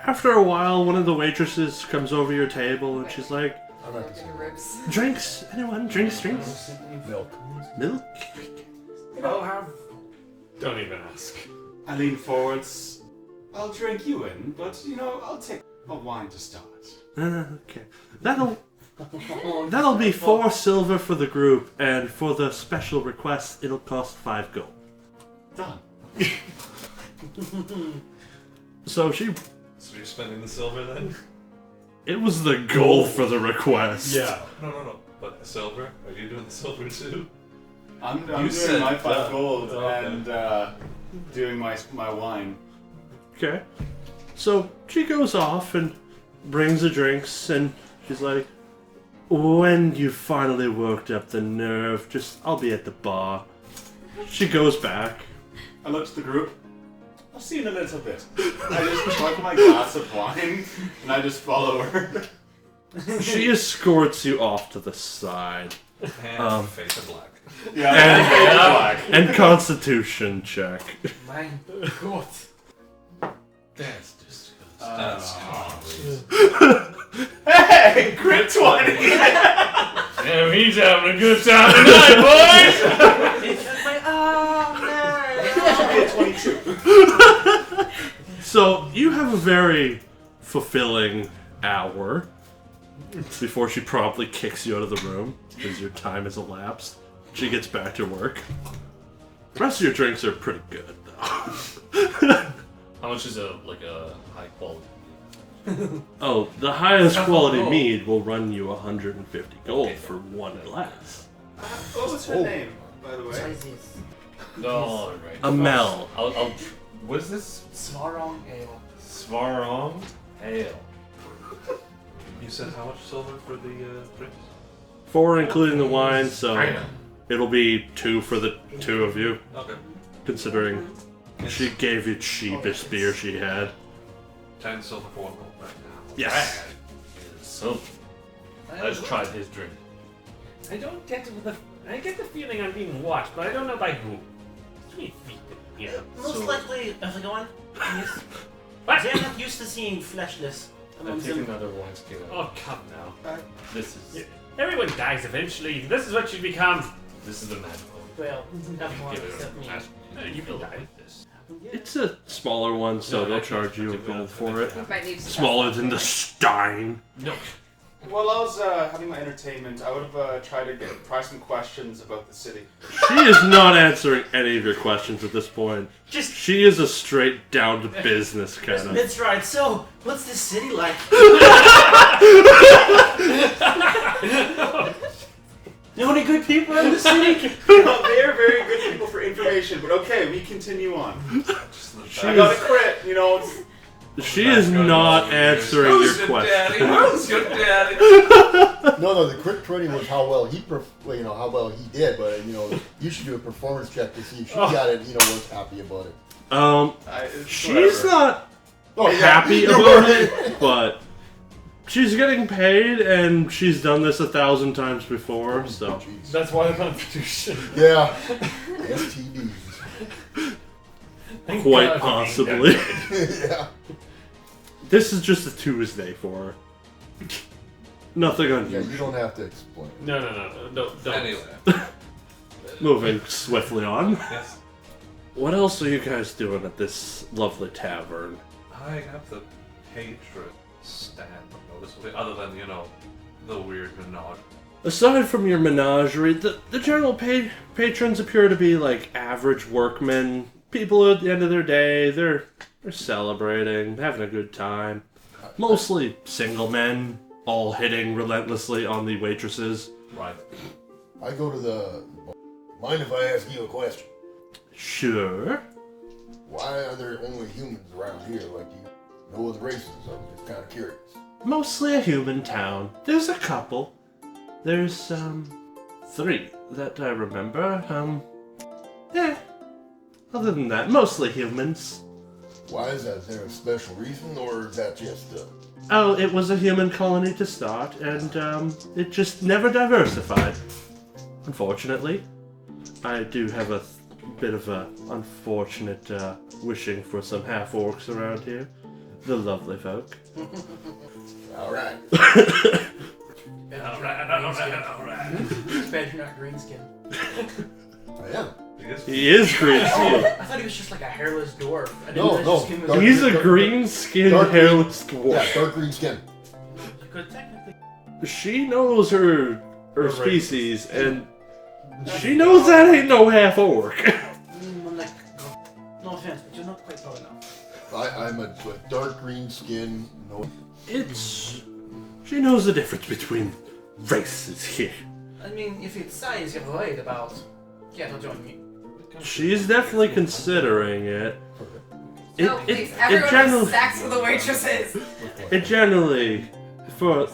After a while, one of the waitresses comes over your table and she's like, Your ribs. drinks? Anyone? Drinks? Milk. Milk? I'll have. Don't even ask. I lean forwards. I'll drink you in, but I'll take a wine to start. Okay. That'll be 4 silver for the group, and for the special request, it'll cost 5 gold. Done. So So you're spending the silver then? it was the gold for the request. Yeah. No. But the silver? Are you doing the silver too? I'm You doing said my 5 done. gold Okay. and doing my wine. Okay. So she goes off and brings the drinks, and she's like, when you finally worked up the nerve, I'll be at the bar. She goes back. I look to the group. I'll see you in a little bit. I just chug my glass of wine and I just follow her. She escorts you off to the side. And face of black. Yeah, And constitution check. My God. That's disgusting. That's Hey, crit 20! Yeah, he's having a good time tonight, boys! It's just my arm. Crit 22. So you have a very fulfilling hour before she promptly kicks you out of the room because your time has elapsed. She gets back to work. The rest of your drinks are pretty good, though. How much is a high quality? Oh, the highest quality mead will run you 150 gold for 1 glass. What was her name, by the way? No, right. Amel. I'll. What is this? Svarong ale. Svarong ale. You said how much silver for the drinks? 4 including the wine, so I know. it'll be 2 for the 2 of you, Okay. considering she gave you cheapest beer she had. 10 silver for 1 gold right now. Yes. So, I just tried his drink. I don't get I get the feeling I'm being watched, but I don't know by who. Sweet feet. Yeah. Most likely, everyone. Yes. What? They're not used to seeing fleshless I among take them. another wineskin out. Oh, come now. This is Everyone dies eventually. This is what you become. this is the magical. Well, everyone Give it except a me. magic. You can die. Like this. It's a smaller one, so No, they'll actually, charge you a gold for it. We might need to Smaller than the Stein. No. While I was having my entertainment, I would have tried to try some questions about the city. She is not answering any of your questions at this point. Just She is a straight down to business kind of. that's right. So, what's this city like? The only good people in the city. Well, they are very good people for information, but okay, we continue on. She I got a is, crit, it's... she is not answering your Who's your daddy? question. Who's your daddy? No, the crit 20 was how well he did, but you should do a performance check to see if she got it. Was happy about it. She's not Oh, yeah. happy about it, but she's getting paid, and she's done this 1,000 times before, so. Jeez. That's why the Constitution. Yeah. STDs. Thank Quite God for being possibly. dead. Yeah. This is just a Tuesday for her. Nothing Yeah, unusual. you don't have to explain. No, don't. Anyway. Moving swiftly on. Yes. What else are you guys doing at this lovely tavern? I have the hatred stand noticeably, other than, the weird menage. Aside from your menagerie, the general patrons appear to be like average workmen. People at the end of their day, they're celebrating, having a good time. Mostly single men, all hitting relentlessly on the waitresses. Right. I go to the... Mind if I ask you a question? Sure. Why are there only humans around here like you? No other races? I'm just kind of curious. Mostly a human town. There's a couple. There's, 3 that I remember. Other than that, mostly humans. Why is that? Is there a special reason, or is that just Oh, it was a human colony to start, and, it just never diversified. Unfortunately. I do have a bit of a unfortunate, wishing for some half-orcs around here. The lovely folk. Alright. Alright. It's bad you're not green skin. I am. He is green Oh, skin. I thought he was just like a hairless dwarf. I didn't No, realize no. his skin was Dark- He's a green-skinned, dark green. hairless dwarf. Yeah, dark green skin. Good, technically. She knows her race. species, and she knows that ain't no half-orc. I'm like, no offense, but you're not quite tall enough. I'm a dark green skin. No. She knows the difference between races here. I mean, if it's size you're worried about, don't join me. She's definitely considering it. No, please, everyone generally, has sex with the waitresses. it generally, for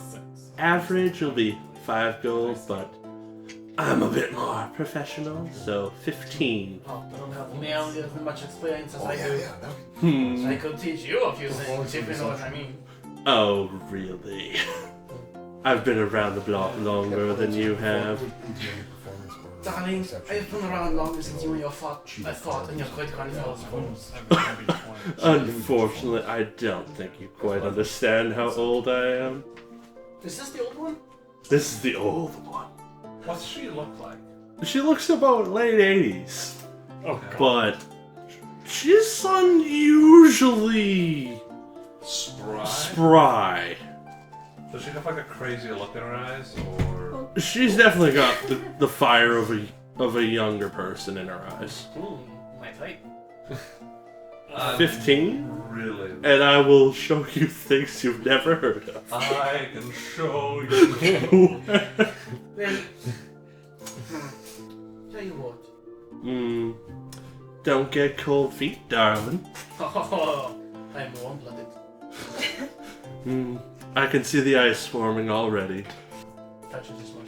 average, will be 5 gold, but I'm a bit more professional, so 15. Oh, I don't have nearly as much experience as Oh, I yeah, do. yeah. I could teach you a few things if you know what I mean. Oh, really? I've been around the block longer than you have. Darling, I've been around longer since you and your fought, I fought and you're quite confused. Unfortunately, I don't think you quite understand how old I am. Is this the old one? This is the old one. What's she look like? She looks about late 80s, Oh, God. but she's unusually Spry? spry. Does she have like a crazy look in her eyes, or She's definitely got the fire of a younger person in her eyes. My type. 15? really? And I will show you things you've never heard of. I can show you. Well, tell you what. Don't get cold feet, darling. I'm warm-blooded. I can see the ice forming already. Touches this one.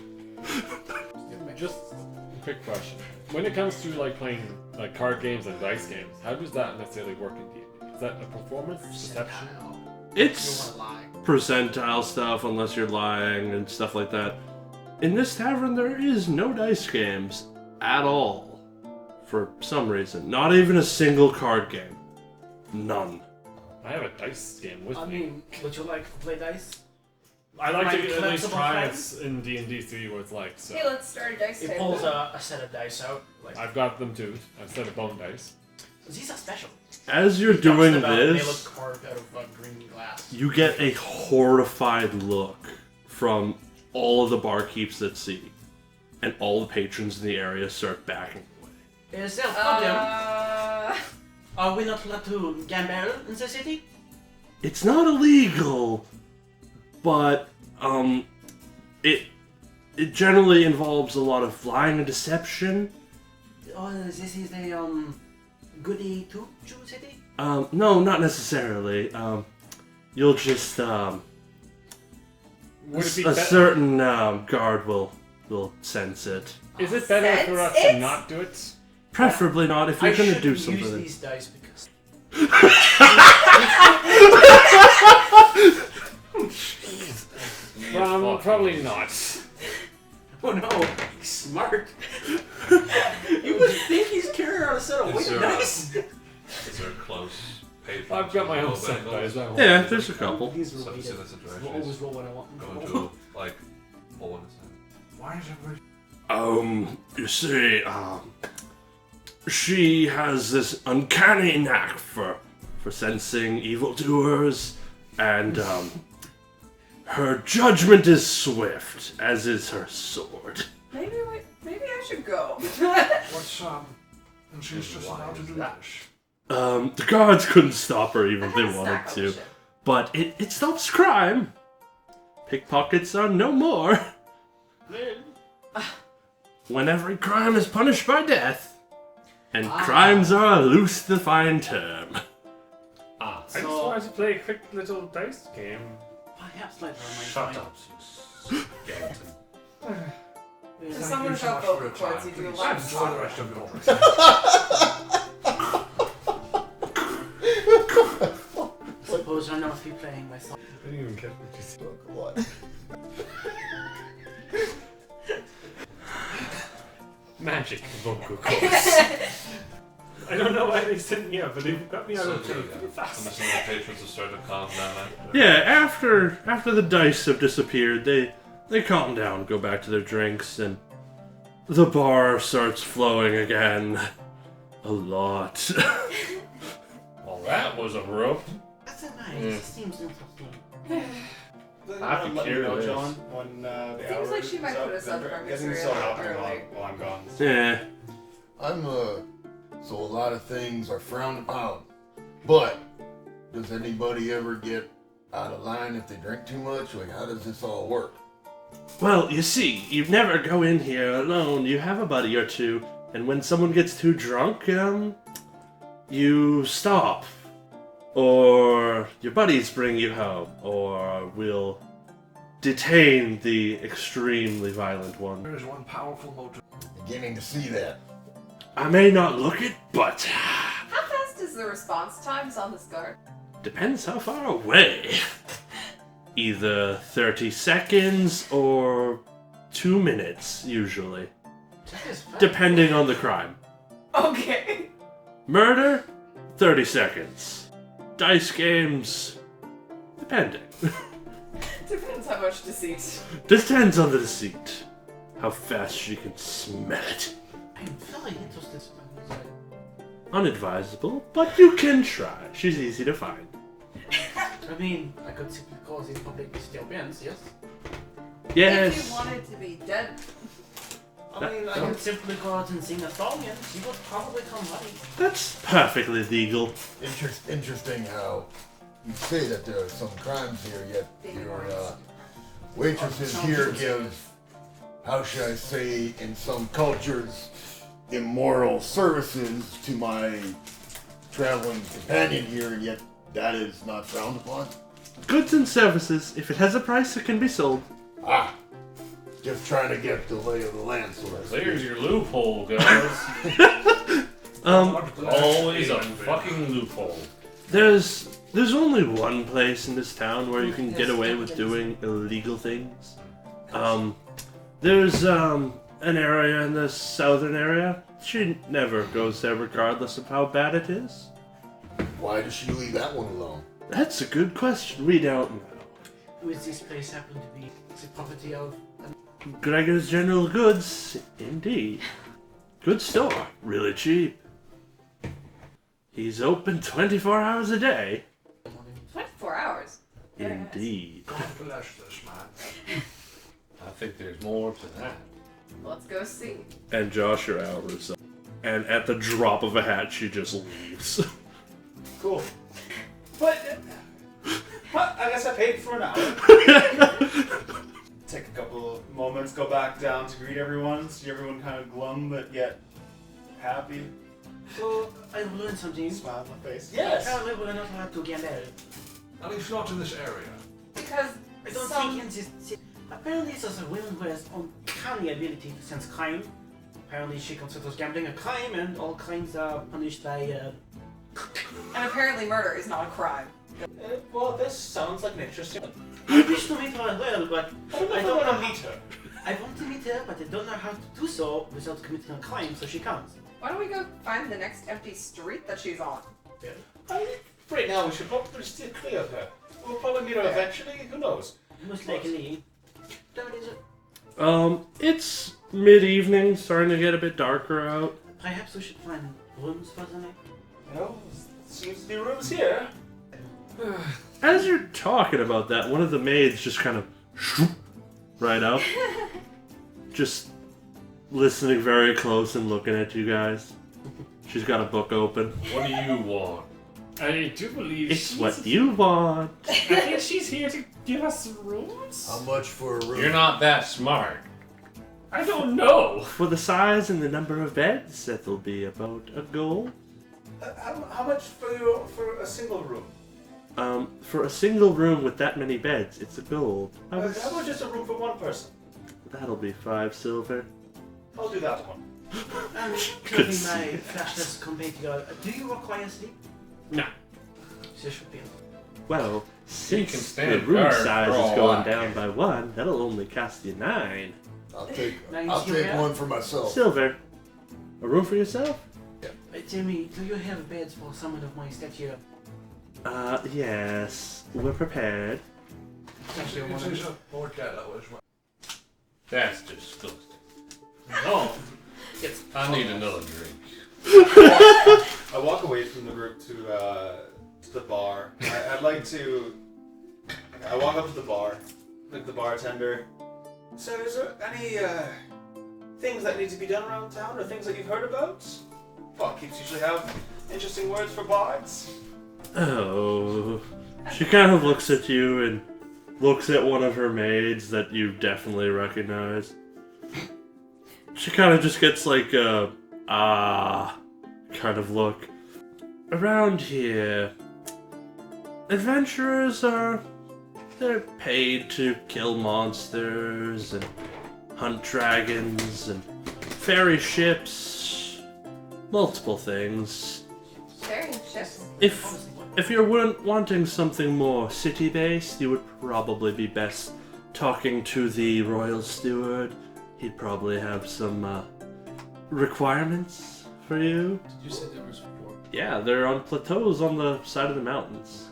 Just a quick question. When it comes to like playing like card games and dice games, how does that necessarily work in D&D? Is that a performance perception? It's percentile stuff unless you're lying and stuff like that. In this tavern, there is no dice games at all. For some reason. Not even a single card game. None. I have a dice game with I me. mean, would you like to play dice? I like my to at least collapsible try friend? it in D&D, see what it's like. So Hey, let's start a dice It table. pulls a set of dice out. Like, I've got them too. I've set a bone dice. these are special. As you're He dumps doing them out and They look this, carved out of green glass. you get a horrified look from all of the barkeeps at sea. And all the patrons in the area start backing away. Is there a problem? Uh, Are we not allowed to gamble in the city? It's not illegal, but it generally involves a lot of lying and deception. Oh, this is a goody two city? No, not necessarily. You'll just Would it be a better? certain guard will sense it. Is it better for us Sense to it? not do it? Preferably not if you're I gonna shouldn't do use something. these dice because Probably not. oh no, he's smart. You would think he's carrying around a set of Is weight there, dice. Is there a close patron? I've got my to own bow set bangles? dice. I won't Yeah, use there's a it. couple. He's So related. in a situation, We'll always roll what I want. going to like pull one aside. Why is everybody? You see, she has this uncanny knack for sensing evildoers, and her judgment is swift, as is her sword. Maybe I should go. What's and she's just allowed to do this. The guards couldn't stop her even if they I had a wanted stack of to, shit. but it stops crime. Pickpockets are no more. When every crime is punished by death, and crimes are a loose-defined term. I just So- wanted to play a quick little dice game. Perhaps later I might Shut find- up, you skeleton. If someone shot vocal cords, you do a lot of Enjoy the rest of your trip. Suppose I'll not be playing my song. I didn't even get what you said. What? Magic vocal cords. I don't know why they sent me up, but they got me out So of the the, pretty fast. some of the patrons have started to calm down after. Yeah, after the dice have disappeared, they calm down, go back to their drinks, and the bar starts flowing again. A lot. Well, that was abrupt. That's a nice. It seems interesting. I'd be Let me know, curious. John, when the Seems hour like she might is up. put us up for Getting misery so a little happy early. while I'm gone. Yeah. I'm so a lot of things are frowned upon. But does anybody ever get out of line if they drink too much? Like, how does this all work? Well, you see, you never go in here alone. You have a buddy or two, and when someone gets too drunk, you stop. Or your buddies bring you home, or we'll detain the extremely violent one. There is one powerful motive. Beginning to see that. I may not look it, but How fast is the response times on this guard? depends how far away. Either 30 seconds or 2 minutes, usually. That is fine. Depending on the crime. Okay. Murder, 30 seconds. Dice games, depending. Depends how much deceit. Depends on the deceit. How fast she can smell it. I'm very interested in that. Unadvisable, but you can try. She's easy to find. I mean, I could simply cause in public disturbance, yes? If Yes. you wanted to be dead. I mean, I could simply go out and sing a song and she would probably come running. That's perfectly legal. Interesting how you say that there are some crimes here, yet your waitresses here give, how should I say, in some cultures, immoral services to my traveling companion here, and yet that is not frowned upon? Goods and services, if it has a price, it can be sold. Ah, just trying to get the lay of the land, so to speak. There's your loophole, guys. Always a fucking loophole. There's only one place in this town where you can get away with doing illegal things. There's an area in the southern area. She never goes there regardless of how bad it is. Why does she leave that one alone? That's a good question. We don't know. Does this place happen to be the property of... Gregor's General Goods, indeed. Good store, really cheap. He's open 24 hours a day. 24 hours. Very nice. Indeed. God bless this man. I think there's more to that. Let's go see. And Josh, your hour is up. And at the drop of a hat, she just leaves. Cool. But I guess I paid for an hour. Take a couple of moments, go back down to greet everyone, see everyone kind of glum but yet happy. So, I've learned something. Smile on my face. Apparently we're not allowed to gamble. At least not in this area. Because I don't think in this. Apparently, there's a woman who has uncanny ability to sense crime. Apparently, she considers gambling a crime, and all crimes are punished by. And apparently, murder is not a crime. Well, this sounds like an interesting. I wish to meet her as well, but I don't want to meet her. I want to meet her, but I don't know how to do so without committing a crime, so she comes. Why don't we go find the next empty street that she's on? Right now, we should probably steer clear of her. We'll probably meet her eventually. Who knows? Most likely. It's mid-evening, starting to get a bit darker out. Perhaps we should find rooms for the night. No, seems to be rooms here. As you're talking about that, one of the maids just kind of right up. Just listening very close and looking at you guys. She's got a book open. What do you want? I do believe It's what you want. I think she's here to give us rooms? How much for a room? You're not that smart. I don't know. For the size and the number of beds, that'll be about a gold. How much for a single room? For a single room with that many beds, it's a gold. How about just a room for one person? That'll be 5 silver. I'll do that one. I'm closing my flashless combat girl. Do you require sleep? No. There should be. Well, can since the stand room guard size for is a going while. down by 1, that'll only cost you 9 I'll take Nice I'll take silver. one for myself. silver. A room for yourself? Tell me, do you have beds for someone of my stature? Yes. We're prepared. Actually, one of It's them. a bordello as well. That's disgusting. No. I need another drink. I walk away from the group to the bar. I'd like to. I walk up to the bar, like the bartender. So, is there any things that need to be done around town, or things that you've heard about? Barkeeps usually have interesting words for bards. Oh. She kind of looks at you and looks at one of her maids that you definitely recognize. She kind of just gets like a, kind of look. Around here, adventurers they're paid to kill monsters and hunt dragons and ferry ships, multiple things. Sharing ships. If you're wanting something more city-based, you would probably be best talking to the royal steward. He'd probably have some requirements for you. Did you say there was 4? Yeah, they're on plateaus on the side of the mountains.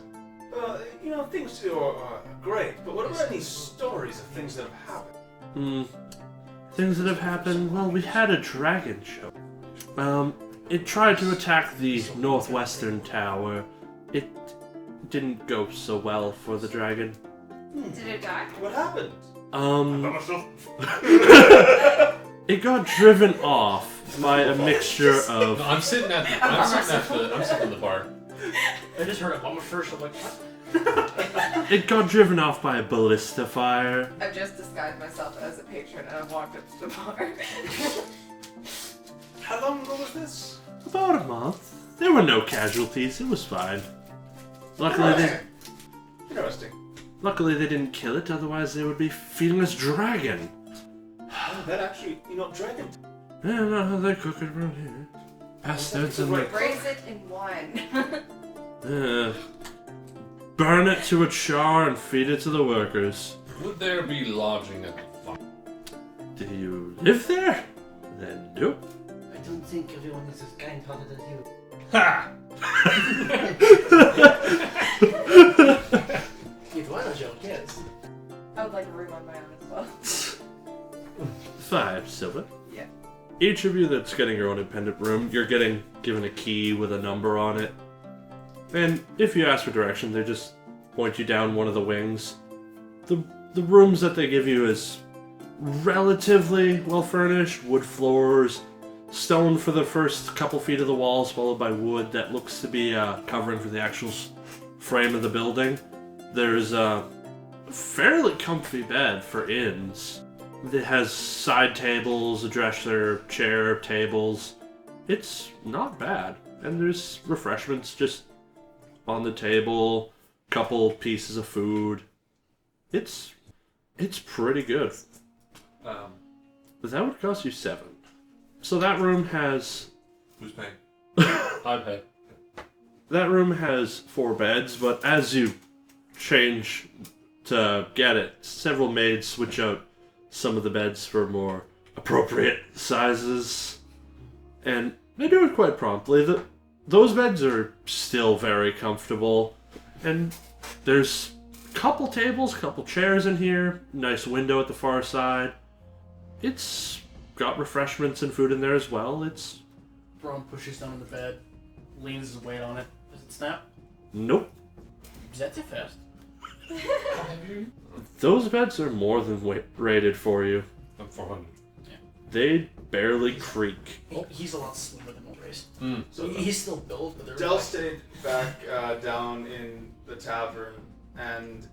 Things to do are great, but what about any stories of things that have happened? Things that have happened, well, we had a dragon show. It tried to attack the northwestern tower. It didn't go so well for the dragon. Did it die? What happened? It got driven off by a mixture of... No, I'm sitting in the bar. I just heard a bomb first. I'm like, what? It got driven off by a ballista fire. I've just disguised myself as a patron and I've walked up to the bar. How long ago was this? About a month. There were no casualties. It was fine. Luckily, they didn't kill it. Otherwise, they would be feeding us dragon. Oh, that actually, dragon. I don't know how they cook it around here. Bastards and like, Raise it in wine. burn it to a char and feed it to the workers. Would there be lodging at the farm? Do you live there? Then nope. I don't think everyone is as kind-hearted as you. Ha! It was a joke, yes. I would like a room on my own as well. 5 silver. Yeah. Each of you that's getting your own independent room, you're getting given a key with a number on it. And if you ask for direction, they just point you down one of the wings. The rooms that they give you is relatively well furnished, wood floors, stone for the first couple feet of the walls, followed by wood that looks to be covering for the actual frame of the building. There's a fairly comfy bed for inns. It has side tables, a dresser, chair, tables. It's not bad. And there's refreshments just on the table, couple pieces of food. It's pretty good. Um, That would cost you 7. So that room has who's paying? I pay. that room has 4 beds, but as you change to get it, several maids switch out some of the beds for more appropriate sizes, and they do it quite promptly. Those beds are still very comfortable, and there's a couple tables, couple chairs in here, nice window at the far side. It's got refreshments and food in there as well. It's... Braum pushes down on the bed, leans his weight on it. Does it snap? Nope. That's it fast. Those beds are more than rated for you. I'm 400. They barely creak. He's a lot slimmer than Maurice. So He's still built, but they're Del like, stayed back down in the tavern, and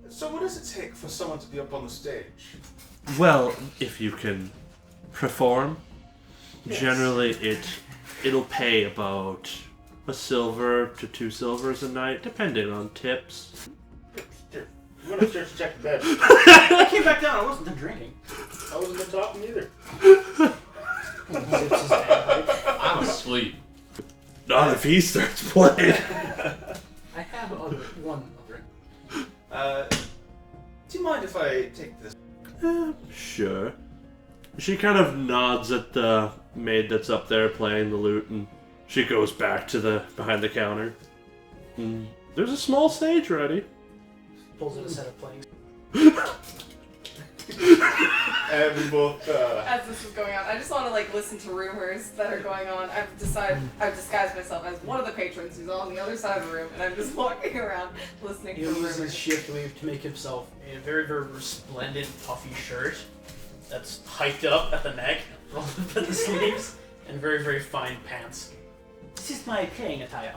so what does it take for someone to be up on the stage? Well, if you can perform, Yes. generally it'll pay about $1 silver to 2 silvers a night, depending on tips. Here, you went upstairs to check the bed. I came back down. I wasn't done drinking. I wasn't done talking either. Zips his head, I'm asleep. Not if he starts playing. I have one other. Do you mind if I take this? Sure. She kind of nods at the maid that's up there playing the lute, and she goes back to the behind the counter. There's a small stage ready. Pulls out a set of playing. And we both. As this is going on, I just want to like listen to rumors that are going on. I've disguised myself as one of the patrons who's on the other side of the room, and I'm just walking around listening He to uses his rumors. shift weave to make himself a very, very resplendent, puffy shirt that's hiked up at the neck, rolled up at the sleeves, and very, very fine pants. This is my playing attire.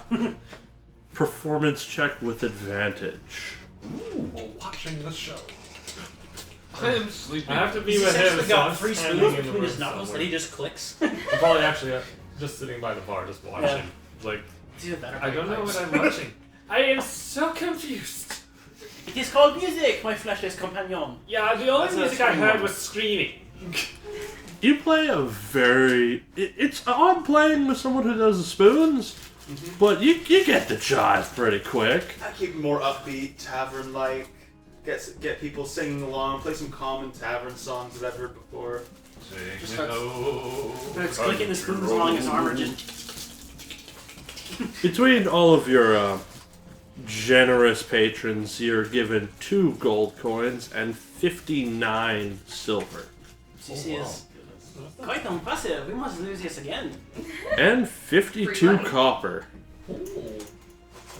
Performance check with advantage. We're watching the show. I am sleeping. I have to be He's with him. essentially So got I'm free standing smooth in the between his room knuckles that somewhere. he just clicks. I'm probably actually just sitting by the bar, just watching. Yeah. Like, It's even better. I don't know what I'm watching. I am so confused. It is called music, my fleshless companion. Yeah, the only That's a music I scream heard one. was screaming. You play a very... It's odd playing with someone who does the spoons, but you get the jive pretty quick. I keep it more upbeat, tavern-like. Get people singing along. Play some common tavern songs that I've heard before. Just starts clicking the spoons along his armor. Just Between all of your generous patrons, you're given 2 gold coins and 59 silver. CC is quite impressive. We must lose this again. And 52 money. copper.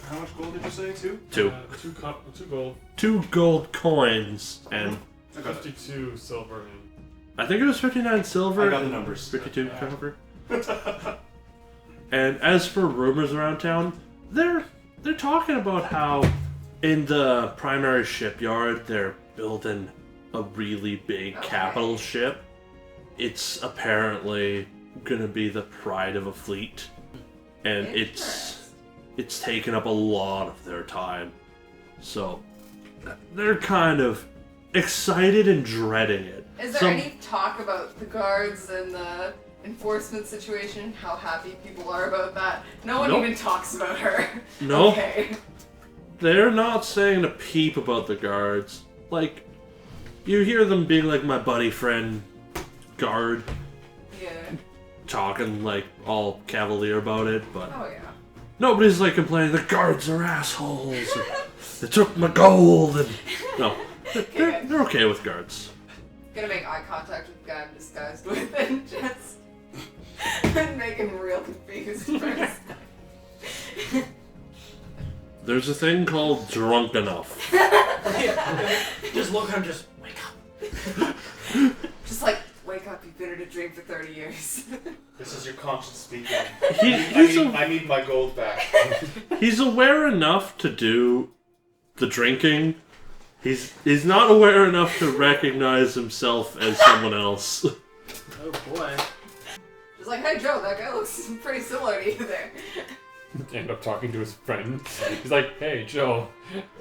How much gold did you say? 2? 2. 2 gold, 2 gold coins and I got it. 52 silver, and I think it was 59 silver. I got the and numbers. 52 copper. And as for rumors around town, they're talking about how in the primary shipyard they're building a really big capital ship. It's apparently gonna be the pride of a fleet, and it's taken up a lot of their time. So they're kind of excited and dreading it. Is there any talk about the guards and the enforcement situation? How happy people are about that? No one Nope. even talks about her. No. Okay. They're not saying a peep about the guards. Like, you hear them being like my buddy friend guard, Yeah. talking like all cavalier about it, but Oh yeah. nobody's like complaining the guards are assholes. They took my gold and no, they're okay with guards. Gonna make eye contact with the guy I'm disguised with and just make him real confused first. There's a thing called drunk enough. Just look at him, just wake up. Just like, wake up, you've been here to drink for 30 years. This is your conscience speaking. I need my gold back. He's aware enough to do the drinking. He's not aware enough to recognize himself as someone else. Oh boy. Just like, hey Joe, that guy looks pretty similar to you there. End up talking to his friend. He's like, "Hey, Joe,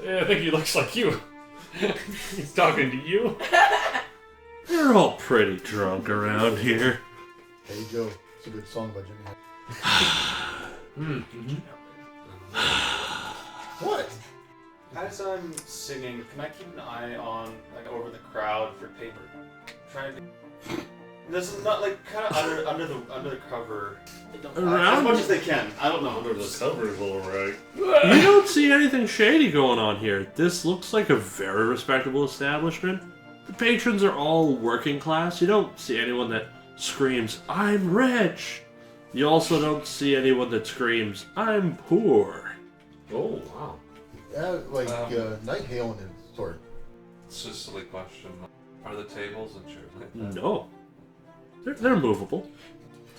I think he looks like you." He's talking to you. They're all pretty drunk around here. Hey Joe, it's a good song by Jimmy. What? As I'm singing, can I keep an eye on, like, over the crowd for paper? Trying to. This is not like kind of under the cover. As much as they can. I don't know. Under the cover's alright. You don't see anything shady going on here. This looks like a very respectable establishment. The patrons are all working class. You don't see anyone that screams, "I'm rich." You also don't see anyone that screams, "I'm poor." Oh, wow. Nighthalen is sort of. It's just a silly question. Are the tables and chairs like that? No. They're movable.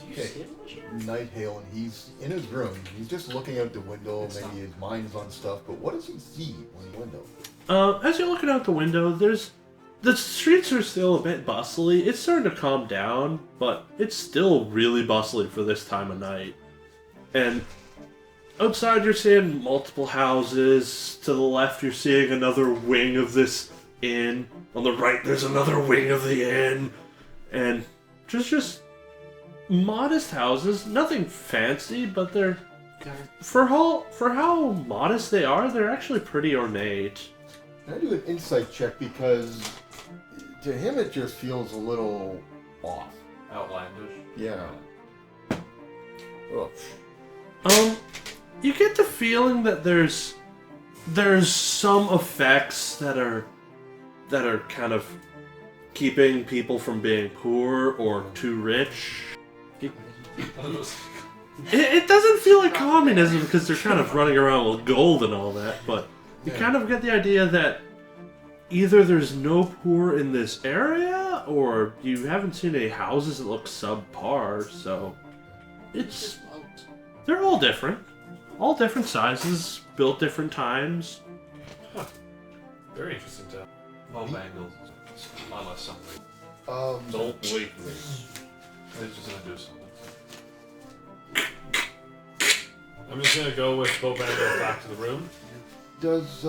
Okay, Nighthalen, he's in his room. He's just looking out the window. Maybe his mind is on stuff. But what does he see on the window? As you're looking out the window, the streets are still a bit bustly. It's starting to calm down, but it's still really bustly for this time of night. And outside you're seeing multiple houses. To the left you're seeing another wing of this inn. On the right there's another wing of the inn. And just modest houses. Nothing fancy, but they're for how modest they are, they're actually pretty ornate. Can I do an insight check because to him it just feels a little off. Outlandish. Yeah. You get the feeling that there's some effects that are kind of keeping people from being poor or too rich. It doesn't feel like communism because they're kind of running around with gold and all that, but you kind of get the idea that either there's no poor in this area or you haven't seen any houses that look subpar, so they're all different. All different sizes, built different times. Very interesting to. Low bangles. Unless something. Don't wake me. They're just gonna do something. I'm just gonna go with Bo Bango back to the room. Does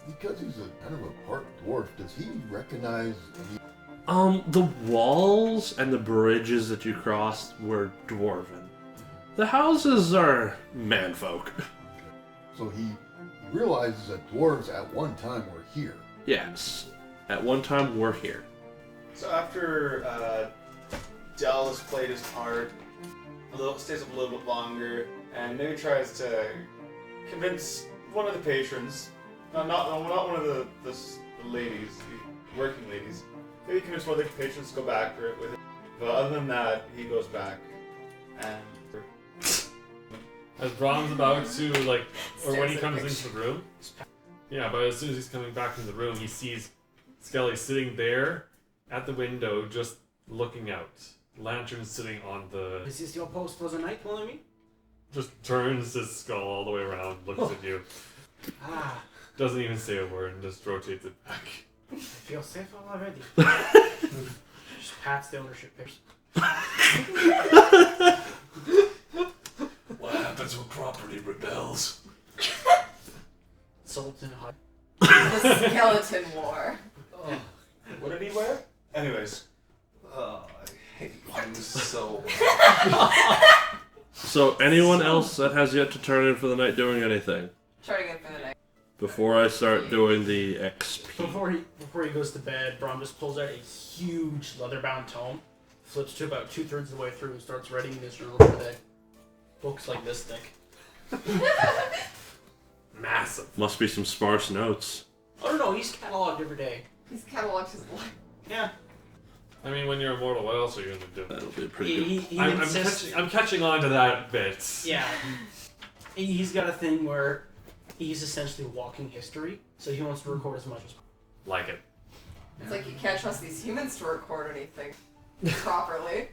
because he's a kind of a part dwarf, does he recognize any? The walls and the bridges that you crossed were dwarven. The houses are manfolk. So he realizes that dwarves at one time were here. Yes. At one time, we're here. So after Del has played his part, stays up a little bit longer, and maybe tries to convince one of the patrons, not one of the ladies, the working ladies, maybe convince one of the patrons to go back for it with him. But other than that, he goes back and. As Braum's about to, or when he comes into the room. Yeah, but as soon as he's coming back into the room, he sees Skully sitting there at the window, just looking out. Lantern sitting on the. Is this your post for the night, mon ami? Just turns his skull all the way around, looks at you. Ah, Doesn't even say a word and just rotates it back. I feel safer already. Just pats the ownership papers. What happens when property rebels? Salt and hot. The Skeleton War. Oh, what did he wear? Anyways. Oh, I hate you so much. So, anyone else that has yet to turn in for the night doing anything? Turning in for the night. Before I start doing the XP. Before he goes to bed, Braum just pulls out a huge leather-bound tome, flips to about 2/3 of the way through, and starts writing in his journal for the day. Books like this thick. Massive. Must be some sparse notes. I don't know, he's cataloged every day. He's cataloged his life. Yeah. I mean, when you're immortal, what else are you gonna do? That'll be pretty good. He I'm insists. catching on to that bit. Yeah. He's got a thing where he's essentially walking history, so he wants to record as much as possible. Like it. It's like you can't trust these humans to record anything properly.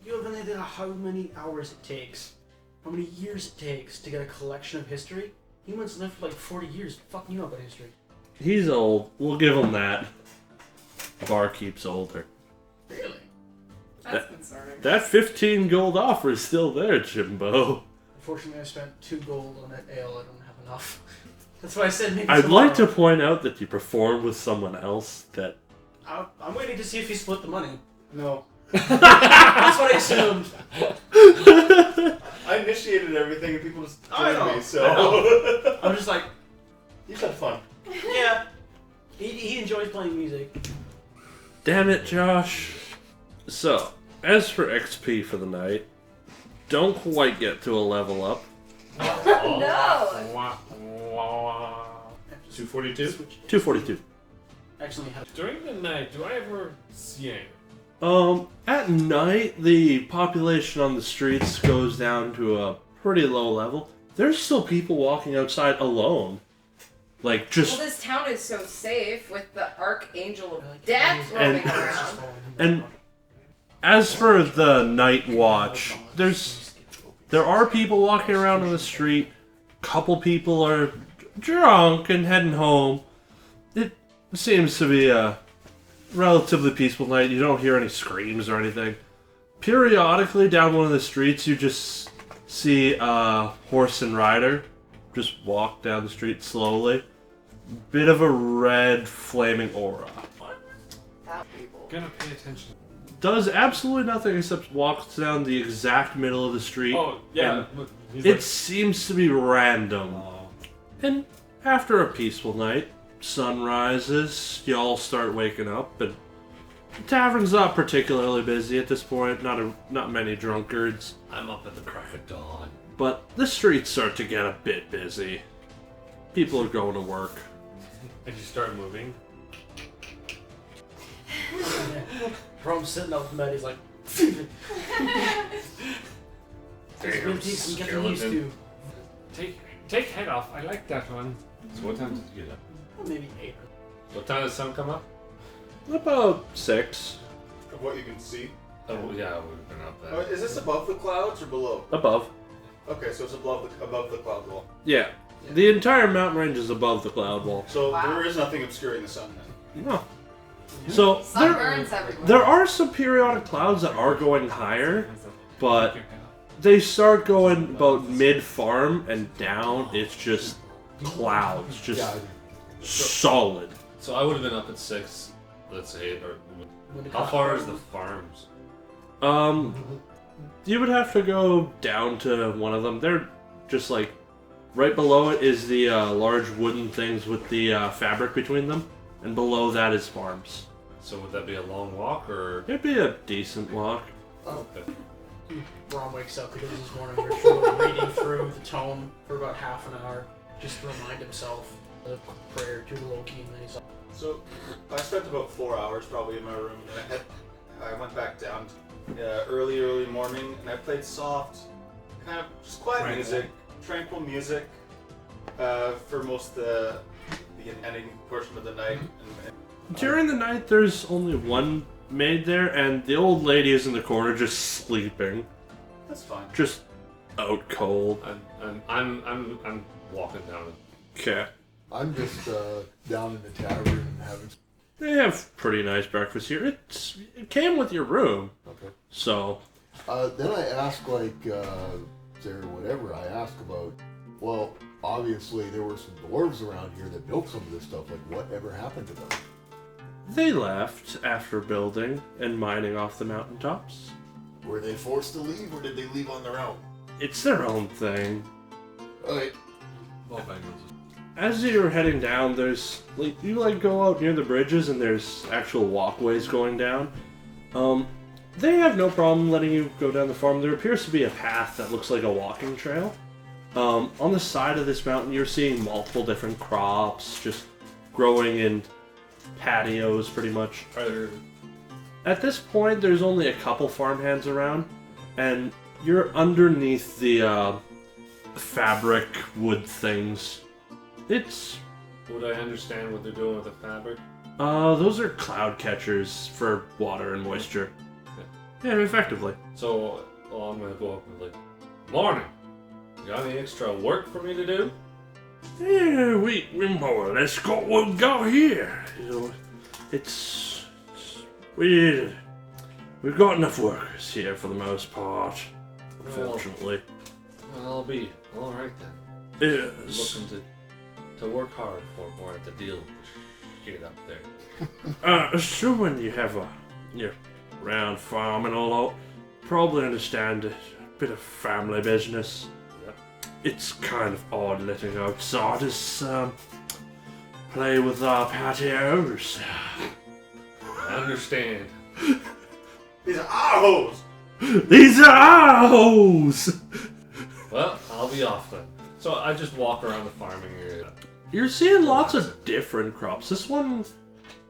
You have any idea how many hours it takes, how many years it takes to get a collection of history? Humans live for like 40 years. Fuck you know about history. He's old. We'll give him that. Barkeep's older. Really? That's concerning. That 15 gold offer is still there, Jimbo. Unfortunately, I spent 2 gold on that ale. I don't have enough. That's why I said maybe I'd tomorrow. like to point out that you performed with someone else that... I'm waiting to see if he split the money. No. That's what I assumed. I initiated everything and people just I joined know. me, so. I'm just like, You had fun. yeah. He enjoys playing music. Damn it, Josh. So, as for XP for the night, don't quite get to a level up. No! 242? 242. Actually, During the night, do I ever see anything? At night, the population on the streets goes down to a pretty low level. There's still people walking outside alone. Like, just... Well, this town is so safe with the Archangel of Death roaming around. And as for the night watch, there are people walking around on the street. Couple people are drunk and heading home. It seems to be a relatively peaceful night. You don't hear any screams or anything. Periodically, down one of the streets, you just see a horse and rider just walk down the street slowly. Bit of a red flaming aura. Gonna pay attention. Does absolutely nothing except walks down the exact middle of the street. Oh, yeah. and He's it seems to be random. Oh. And after a peaceful night, sun rises, y'all start waking up, and the tavern's not particularly busy at this point. Not many drunkards, I'm up at the crack of dawn. but the streets start to get a bit busy. People are going to work. And you start moving. Braum's sitting up in bed. He's like, it's gonna take some getting used to. Take head off. I like that one. So what time did you get up? Maybe 8. What time does the sun come up? About 6. Of what you can see. Oh, yeah, I would have been up Oh, there. is this above the clouds or below? Above. Okay, so it's above the cloud wall. Yeah. The entire mountain range is above the cloud wall. So Wow. there is nothing obscuring the sun then. No. So Sun there, burns everywhere. there are some periodic clouds that are going higher, but they start going about mid-farm and down. It's just clouds, just solid. So I would have been up at 6, let's say. Or how far is the farms? You would have to go down to one of them. They're just like right below it is the large wooden things with the fabric between them, and below that is farms. So would that be a long walk, or...? It'd be a decent walk. Okay. Braum wakes up because this morning we're reading through the tome for about half an hour just to remind himself of prayer to Loki, and then he's like, So I spent about 4 hours probably in my room, and I went back down early morning, and I played soft, kind of just quiet music, tranquil music, for most of the ending portion of the night. During the night, there's only one maid there, and the old lady is in the corner just sleeping, That's fine. just out cold. I'm walking down. Okay. I'm just down in the tavern and having. They have pretty nice breakfast here. It came with your room, Okay. so Then I asked, like, there whatever I asked about. Well, obviously there were some dwarves around here that built some of this stuff. Like, whatever happened to them? they left after building and mining off the mountaintops. Were they forced to leave, or did they leave on their own? It's their own thing. Okay. Well, Bengals. As you're heading down, there's you go out near the bridges and there's actual walkways going down. They have no problem letting you go down the farm. There appears to be a path that looks like a walking trail. On the side of this mountain, you're seeing multiple different crops just growing in patios, pretty much. At this point, there's only a couple farmhands around, and you're underneath the fabric wood things. Would I understand what they're doing with the fabric? Those are cloud catchers for water and moisture. Yeah, effectively. So, I'm gonna go up and like, morning. You got any extra work for me to do? Yeah, we more or less got what we got here. You know, we've got enough workers here for the most part. Unfortunately. Well, I'll be all right then. Yes. Looking to work hard for more at the deal. Get it up there. Sure, when you have your round farm and all out, probably understand a bit of family business. Yep. It's kind of odd letting outsiders play with our patios. I understand. These are our holes! These are our holes! Well, I'll be off then. So I just walk around the farming area. You're seeing lots of different crops. This one,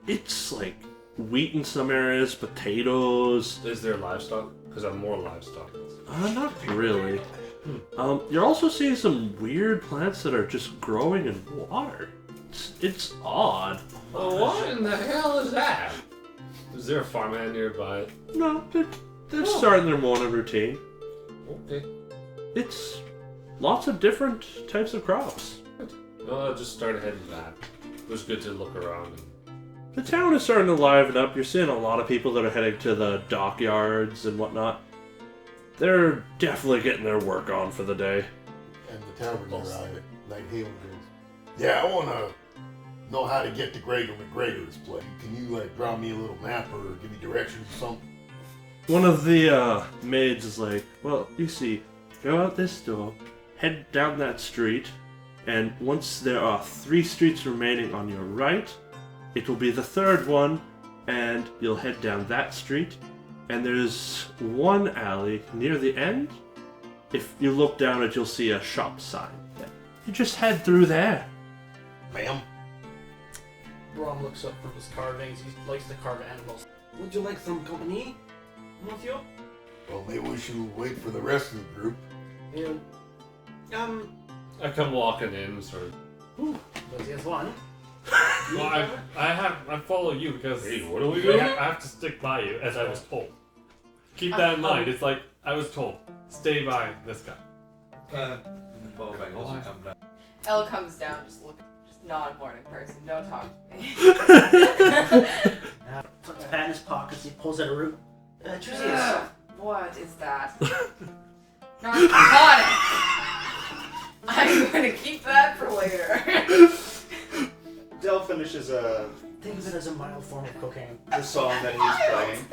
it's like wheat in some areas, potatoes. Is there livestock? Because I'm more livestock. Not really. You're also seeing some weird plants that are just growing in water. It's odd. Well, what in the hell is that? Is there a farmhand nearby? No, they're starting their morning routine. Okay. It's lots of different types of crops. Well, I'll just start heading back. It was good to look around. The town is starting to liven up. You're seeing a lot of people that are heading to the dockyards and whatnot. They're definitely getting their work on for the day. And the tavern near Nighthalen goes, yeah, I want to know how to get to Gregor McGregor's place. Can you draw me a little map or give me directions or something? One of the maids is like, well, you see, go out this door, head down that street, and once there are 3 streets remaining on your right, it will be the 3rd one, and you'll head down that street, and there's one alley near the end. If you look down it, you'll see a shop sign. You just head through there. Ma'am? Braum looks up from his carvings. He likes to carve animals. Would you like some company, monsieur? Well, maybe we should wait for the rest of the group. Yeah. I come walking in, sort of. There's one. Well, I follow you because Hey, what are we I doing? have to stick by you as I was told. Keep that in mind. It's like I was told, stay by this guy. Bow bangles come down. Elle comes down, just not a morning person. Don't talk to me. Puts a hat in his pockets. He pulls out a root. Choose this. What is that? Narcotic. I'm gonna keep that for later. Del finishes Think of it as a mild form of cocaine. the song that he's playing.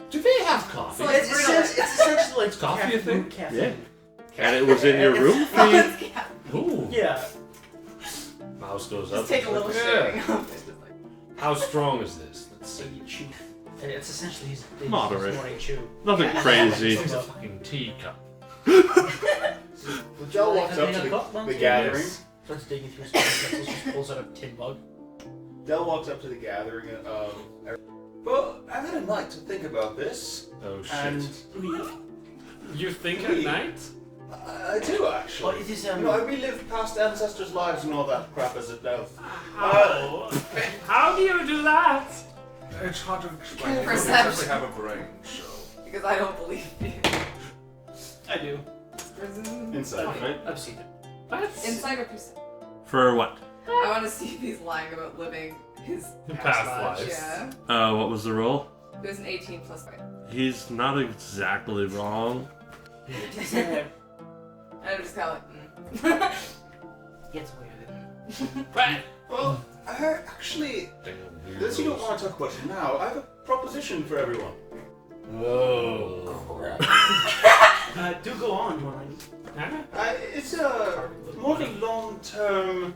Do they have coffee? So It's essentially like Coffee, you think? caffeine. Yeah. And it was in your room? Ooh. Yeah. Mouse goes up. Just take a little shaving off. It's just like, How strong is this? Let's see. Chew. It's essentially his Moderate. morning chew. Nothing crazy. It's a fucking teacup. Del walks up to the gathering. Starts digging through his pencils, just pulls out a tin mug. Del walks up to the gathering. Well, I've had a night to think about this, Oh shit. and You think at night? I do actually. Oh, it is You know, I relive past ancestors' lives and all that crap as it does. How do you do that? It's hard to explain. You don't Perception. exactly have a brain, so. because I don't believe you. I do. Inside, right? I've seen it. That's Insight or perception? For what? I want to see if he's lying about living his Past lives. lives. Yeah. What was the roll? It was an 18 plus 5. He's not exactly wrong. And I'm just kind of like, Gets away with it. Well, actually, since you don't want to talk about it now, I have a proposition for everyone. Oh, crap. Do go on, Warren. It's more of a long-term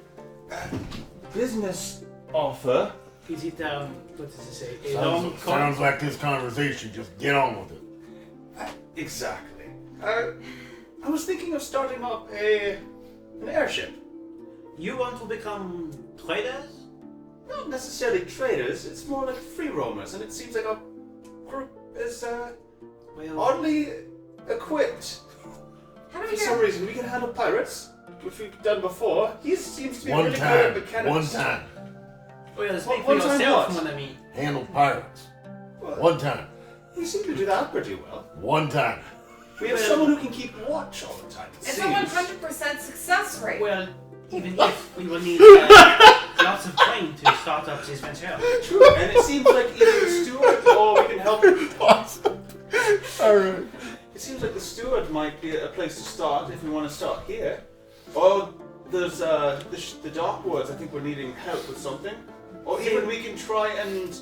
business offer. Is it, what does it say? A Sounds like this conversation. Just get on with it. Exactly. I was thinking of starting up an airship. You want to become traders? Not necessarily traders, it's more like free roamers, and it seems like our group is Well, oddly equipped. how do For we some get reason, we can handle pirates, which we've done before. He seems to be One really good at time. mechanics. One time. speak for one time yourself, what? mon ami. Handle pirates. Well, One time. we seem to do that pretty well. One time. We have someone who can keep watch all the time. It It's a seems. 100% success rate. Well, even if we will need lots of time to start up this venture. True, and it seems like either the steward or we can help. Alright. it seems like the steward might be a place to start if we want to start here. Or there's the Dark Woods. I think we're needing help with something. Or even we can try and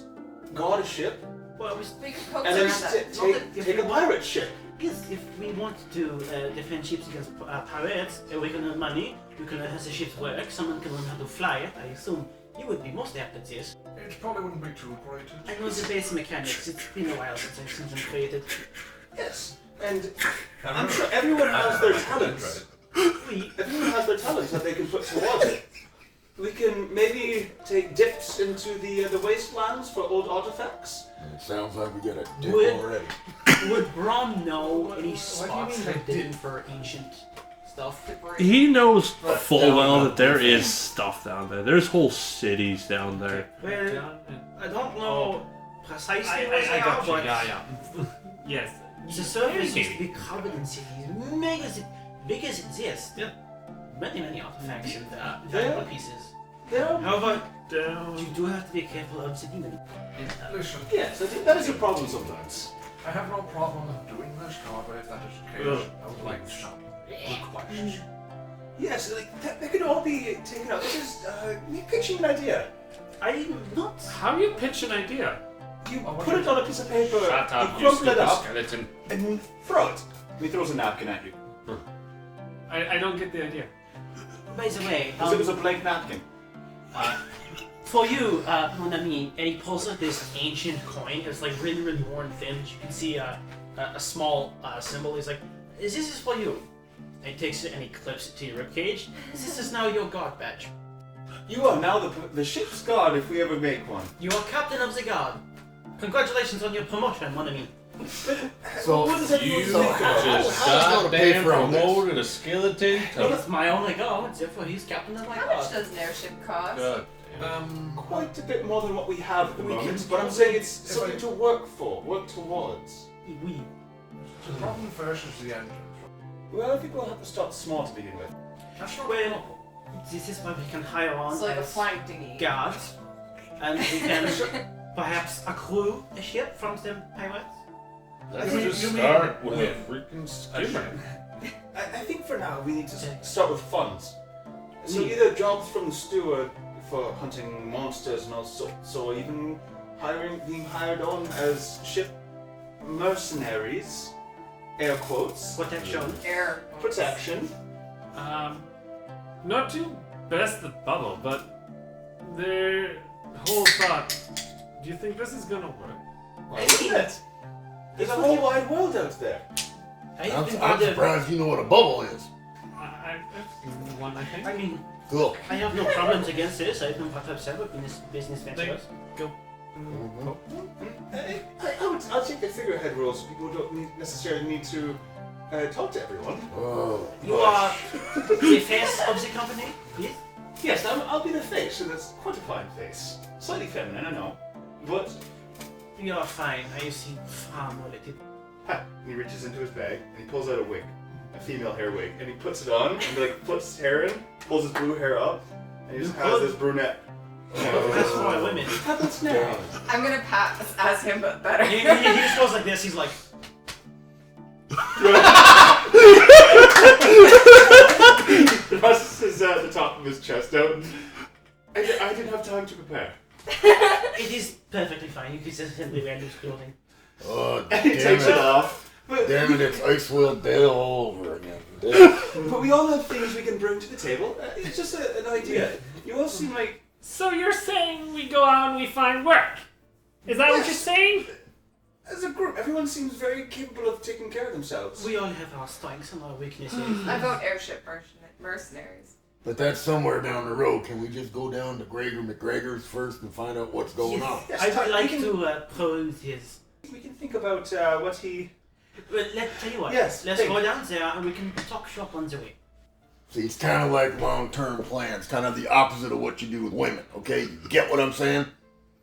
guard a ship Well, We could poke and around then that. take a pirate ship. yes, if we want to defend ships against pirates, we can earn money. We can learn how the ships work. Someone can learn how to fly it. I assume you would be most apt at this. It probably wouldn't be too great. I know the base mechanics. It's been a while since I've seen them created. Yes, and I'm sure everyone has their talents. Everyone has their talents that they can put towards it. We can maybe take dips into the wastelands for old artifacts. It sounds like we got a dip Would- already. Would Braum know any What do you spots mean that they hidden for ancient stuff? He knows full well that there is stuff down there. There's whole cities down there. Well, I don't know precisely where I they are, got you. but Yeah. Yes. the surface used to Maybe. be covered in cities, big as it is. There are many artifacts and valuable pieces. However, you do have to be careful of the demon. Listen, Yes, I think that is a problem sometimes. I have no problem doing this, however, if that is the case, I would like some requests. Yes, like they could all be taken out. This is me pitching an idea. I'm not. How do you pitch an idea? You put it on a piece of paper, Shut up, you you crumple it stupid up, skeleton. and throw it. He throws a napkin at you. I don't get the idea. By the way, It was a blank napkin. for you, mon ami, and he pulls out this ancient coin. It's like really worn thin. You can see a small symbol. He's like, "This is for you." And he takes it and he clips it to your ribcage. This is now your guard badge. You are now the ship's guard if we ever make one. You are captain of the guard. Congratulations on your promotion, mon ami. So What does everyone You think? just how's it gonna pay goddamn for all this? promoted a skeleton to It's my only go. Therefore, he's captain of my How guard. much does an airship cost? God. Quite a bit more than what we have at the We moment, can- but I'm saying it's if something I- to work for, work towards. We. The problem first is the engine. Well, I think we'll have to start small to begin with. That's not Well, this is why we can hire on It's like a as flying dinghy. guards, and we can perhaps accrue a ship from the pirates. Let's You just mean- start with a Wait. freaking a skimmer. ship. I think for now we need to start with funds. So Mm. either jobs from the steward for hunting monsters and all sorts, or even being hired on as ship mercenaries, air quotes, Protection. Air. protection. Not to burst the bubble, but the whole thought. Do you think this is gonna work? Isn't it? There's a whole wide world out there. I'm surprised you know what a bubble is. I've one, I think. I mean, Cool. I have no problems against this. I can perhaps have a business ventures. I'll take the figurehead role so people don't necessarily need to talk to everyone. Oh, You are the face of the company, yes? Yes, I'll be the face, and it's quite a fine face. Slightly feminine, I know. But, You are fine. I see far more like it. he reaches into his bag, and he pulls out a wig. A female hair wig. And he puts it on, and like flips his hair in, pulls his blue hair up, and he just has this brunette. That's for women. What happens now? I'm gonna pass as him, but better. He just goes like this. He's like, Thrusts the top of his chest out. I didn't have time to prepare. it is perfectly fine. You can just simply wear loose clothing. oh And he damn takes it it. off. But, Damn it, it's Icewind Dale all over again. but we all have things we can bring to the table. It's just an idea. You all seem like... So you're saying we go out and we find work? Is that what you're saying? As a group, everyone seems very capable of taking care of themselves. We all have our strengths and our weaknesses. I vote airship mercenaries. But that's somewhere down the road. Can we just go down to Gregor McGregor's first and find out what's going on? Yes, I would like we can- to peruse his. We can think about what he... Well, let's tell you what. Yes, Let's think. go down there and we can talk shop on the way. See, it's kind of like long-term plans, kind of the opposite of what you do with women, okay? You get what I'm saying?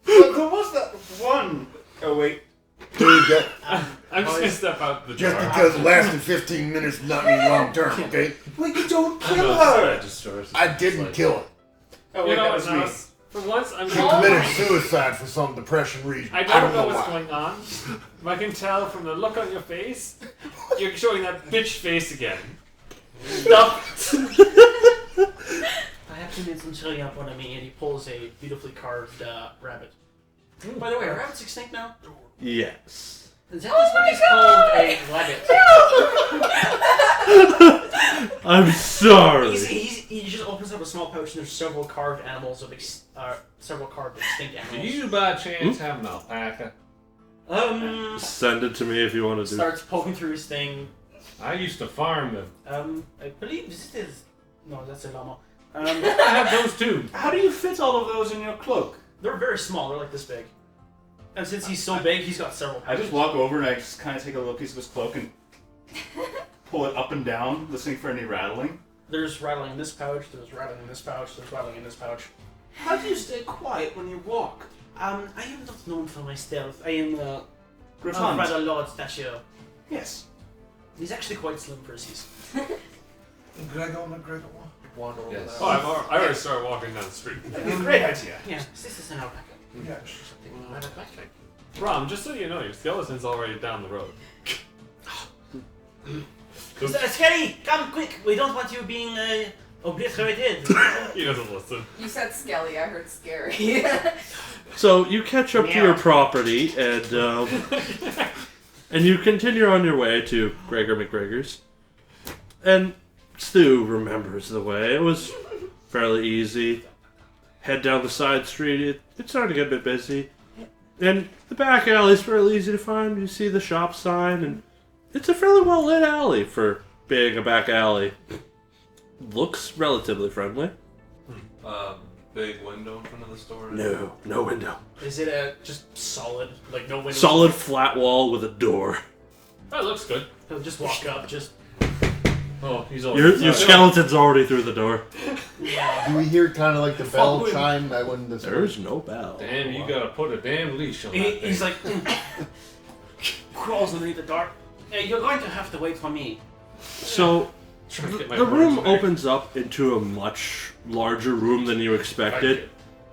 But there was that one... Oh, wait. Dude, that, I'm just gonna step out the just door. because it lasted 15 minutes does not mean long-term, okay? Wait, you don't I'm kill not her! registers. I didn't kill it. Oh, You wait, know that what, was me. Nas? For once, I'm She gonna. committed suicide for some depression reason. I don't know know what's why. going on, but I can tell from the look on your face You're showing that bitch face again. Stop. I have 2 minutes until you upon me, and he pulls a beautifully carved rabbit. By the way, are rabbits extinct now? Yes. Is that what is called a rabbit? I'm sorry. He just opens up a small pouch, and there's several carved animals of several carved extinct Do animals. you by chance have an alpaca? Send it to me if you want to do. Starts poking through his thing. I used to farm them. I believe this is no, that's a llama. I have those too. How do you fit all of those in your cloak? They're very small. They're like this big. And since he's so big, he's got several I pouches. just walk over and I just kind of take a little piece of his cloak and pull it up and down, listening for any rattling. There's rattling in this pouch. There's rattling in this pouch. There's rattling in this pouch. How do you stay quiet when you walk? I am not known for my stealth. I am of Griffon. rather large stature. Yes. He's actually quite slim for his size. Gregor, McGregor, wander over Yes. there. Oh, I already started walking down the street. That'd be a great idea. Yeah, this is an alpaca. Yeah. Something an alpaca. Braum, just so you know, your skeleton's already down the road. Skully, come quick! We don't want you being obliterated. He doesn't listen. You said Skelly, I heard scary. So you catch up to your Meow. property and you continue on your way to Gregor McGregor's. And Stu remembers the way. It was fairly easy. Head down the side street. It's starting to get a bit busy. And the back alley is fairly easy to find. You see the shop sign, and it's a fairly well lit alley for being a back alley. Looks relatively friendly. Big window in front of the store. No window. Is it just solid, like no windows? Solid flat wall with a door. That looks good. He'll just walk up, just Oh, he's all. Your skeleton's already through the door. Do we hear kind of like the bell chime that when this There's no bell. Damn, you gotta put a damn leash on that thing. he's like crawls underneath the door. Hey, you're going to have to wait for me. So Trying to get my the room words right. opens up into a much larger room than you expected.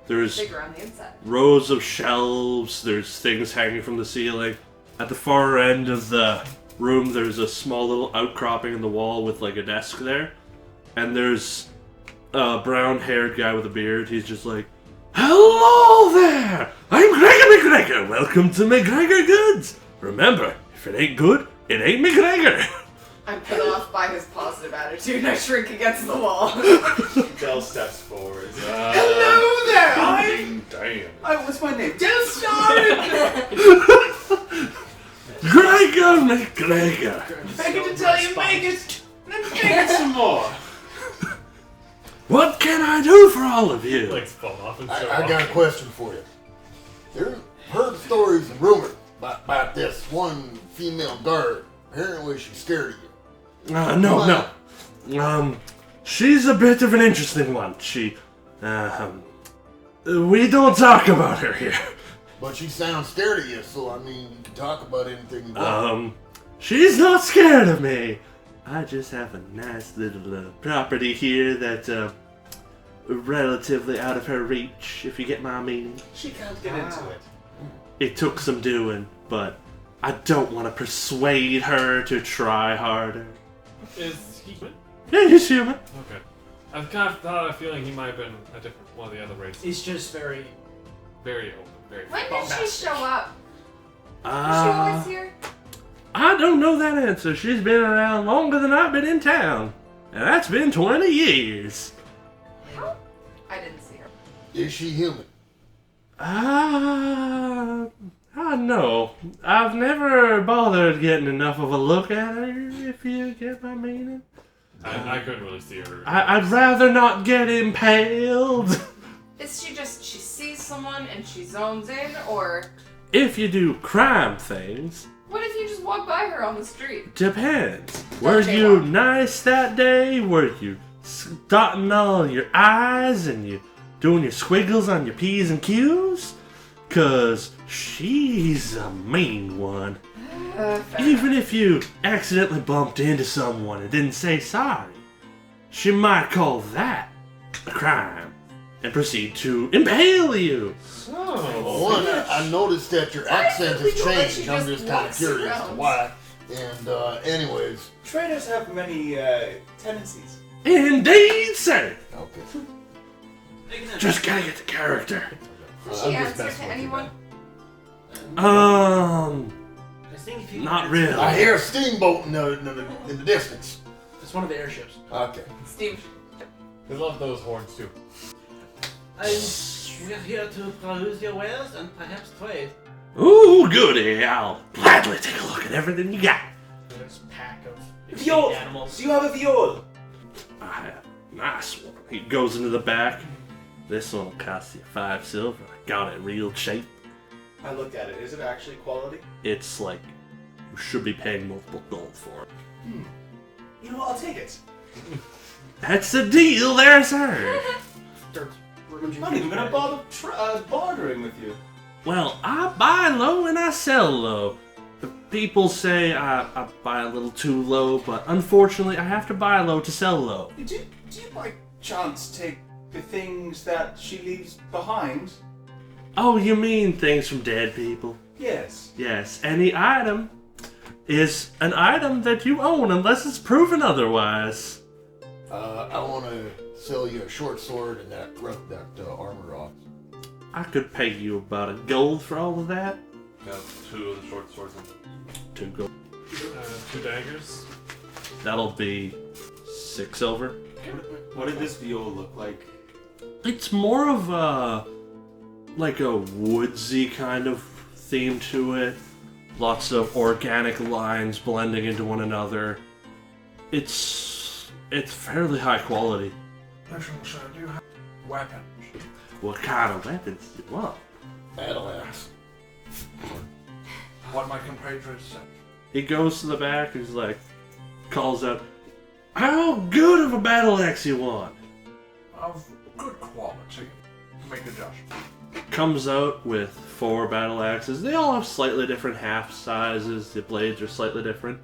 There's Bigger on the inside. rows of shelves, there's things hanging from the ceiling. At the far end of the room, there's a small little outcropping in the wall with like a desk there. And there's a brown-haired guy with a beard. He's just like, "Hello there! I'm Gregor McGregor. Welcome to McGregor Goods. Remember, if it ain't good, it ain't McGregor." I'm put off by his positive attitude and I shrink against the wall. Del steps forward. Hello there! Damn. What's my name? Delsarin! Gregor McGregor. Make it to tell you, make it! Then make it some more! What can I do for all of you? Legs fall off and I got a question for you. There's heard stories and rumors about this one female guard. Apparently she's scared of you. No. She's a bit of an interesting one. We don't talk about her here. But she sounds scared of you, so I mean, you can talk about anything you want. She's not scared of me. I just have a nice little property here that's relatively out of her reach, if you get my meaning. She can't get into it. It took some doing, but I don't want to persuade her to try harder. Is he human? Yeah, he's human. Okay. I've kind of thought a feeling he might have been a different one of the other races. He's just very. Very open, very When did she show up? Was she Uh, always here? I don't know that answer. She's been around longer than I've been in town. And that's been 20 years. How? I didn't see her. Is she human? I know. I've never bothered getting enough of a look at her, if you get my meaning. I couldn't really see her. I'd rather not get impaled. Is she just, she sees someone and she zones in, or If you do crime things, what if you just walk by her on the street? depends. Were you nice that day? Were you dotting all your I's and you doing your squiggles on your P's and Q's? 'Cause she's a mean one. Fair Even if you accidentally bumped into someone and didn't say sorry, she might call that a crime and proceed to impale you. One, I noticed that your accent has illegal that changed. she I'm just just kind of walks curious as to around? why. And anyways, Traders have many tendencies. Indeed, sir. okay. Just gotta get the character. Does she answer to anyone? I think if you Not really. I hear a steamboat in the distance. It's one of the airships. Okay. Steve. We love those horns too. We're here to peruse your wares and perhaps trade. Ooh, goody. I'll gladly take a look at everything you got. There's a pack of Viol! animals. Do you have a viol? I have a nice one. He goes into the back. This one will cost you 5 silver. I got it real cheap. I looked at it. Is it actually quality? It's like you should be paying multiple gold for it. You know what? I'll take it. That's a deal there, sir. I'm not even gonna bother bartering with you. Well, I buy low and I sell low. The people say I buy a little too low, but unfortunately I have to buy low to sell low. Do you by chance take the things that she leaves behind? Oh, you mean things from dead people? Yes. Yes, any item is an item that you own unless it's proven otherwise. I want to sell you a short sword and that armor off. I could pay you about a gold for all of that. Got 2 of the short swords. 2 gold. 2 daggers. That'll be 6 silver. What did this viol look like? It's more of like a woodsy kind of theme to it. Lots of organic lines blending into one another. It's fairly high quality. Listen, sir, do you have weapons? What kind of weapons do you want? Battle axe. What my compatriots said. He goes to the back and he's like, calls out, "How good of a battle axe you want?" Of good quality. Make adjustments. Comes out with 4 battle axes. They all have slightly different half sizes. The blades are slightly different.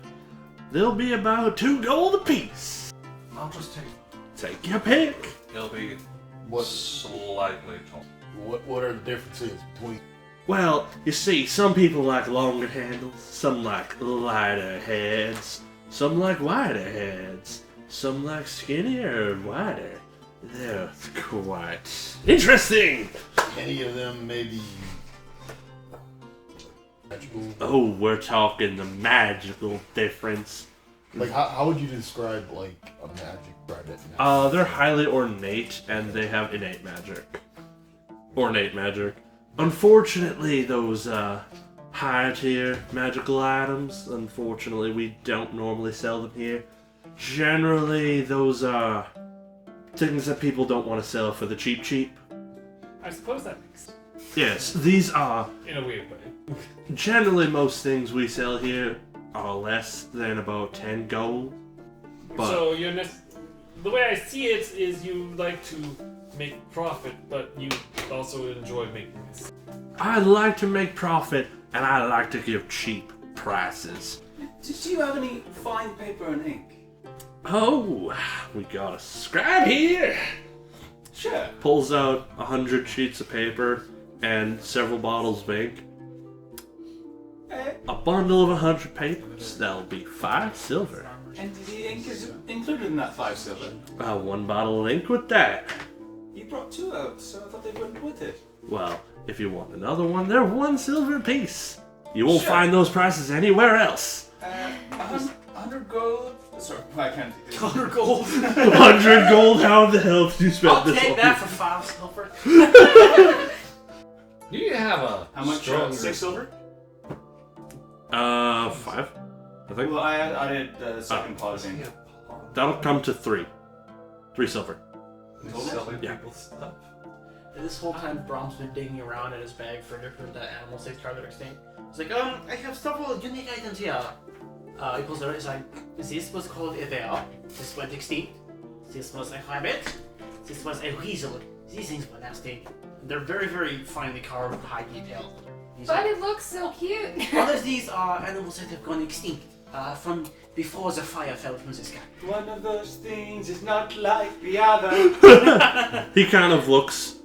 They'll be about 2 gold apiece. I'll just Take your pick. He'll be What slightly tall. what are the differences between? Well, you see, some people like longer handles, some like lighter heads, some like wider heads, some like skinnier and wider. That's quite interesting. Any of them maybe magical? Oh, we're talking the magical difference. Like how would you describe like a magic private? They're highly ornate and they have innate magic. Ornate magic. Unfortunately, those higher tier magical items, unfortunately, we don't normally sell them here. Generally, those are things that people don't want to sell for the cheap. I suppose that makes sense. Yes, these are In a weird way. generally most things we sell here are less than about 10 gold. But So the way I see it is you like to make profit, but you also enjoy making this. I like to make profit and I like to give cheap prices. Do you have any fine paper and ink? Oh, we got a scribe here. Sure. Pulls out 100 sheets of paper and several bottles of ink. A bundle of 100 papers. That'll be 5 silver. And the ink is included in that 5 silver. 1 bottle of ink with that. You brought 2 out, so I thought they wouldn't with it. Well, if you want another one, they're 1 silver apiece. You won't Sure. find those prices anywhere else. 100 gold. Sorry, I can't. 100 gold. 100 gold. How the hell did you spend I'll this? take on? that for 5 silver. Do you have a How much? stronger... 6 silver? 5. I think Well, I added the second pot of ink. that'll come to 3. 3 silver. Selling Yeah. people's stuff. This whole time, Braum's been digging around in his bag for different animals they've tried to extinct. He's like, I have several unique items here. He pulls it out, he's like, this was called a bear. This went extinct. This was a rabbit. This was a weasel. These things were nasty. They're very, very finely carved with high detail. He's But like, it looks so cute. all of these are animals that have gone extinct from before the fire fell from the sky. One of those things is not like the other. He kind of looks,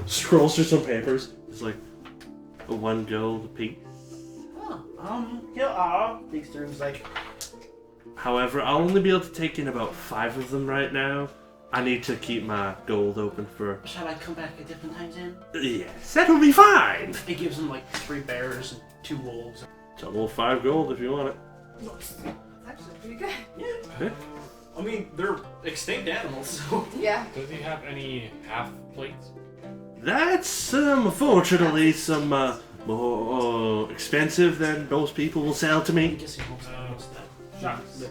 scrolls through some papers. He's like, 1 gold apiece. Oh, Thinks through. He's like, However, I'll only be able to take in about 5 of them right now. I need to keep my gold open for... shall I come back at different times then? Yes, that'll be fine! It gives him like 3 bears and 2 wolves. It's a little 5 gold if you want it. That's actually pretty good. Yeah. I mean, they're extinct animals, so. Yeah. Does he have any half plates? That's, unfortunately, some, more expensive than most people will sell to I'm me. guessing most of that. Shucks.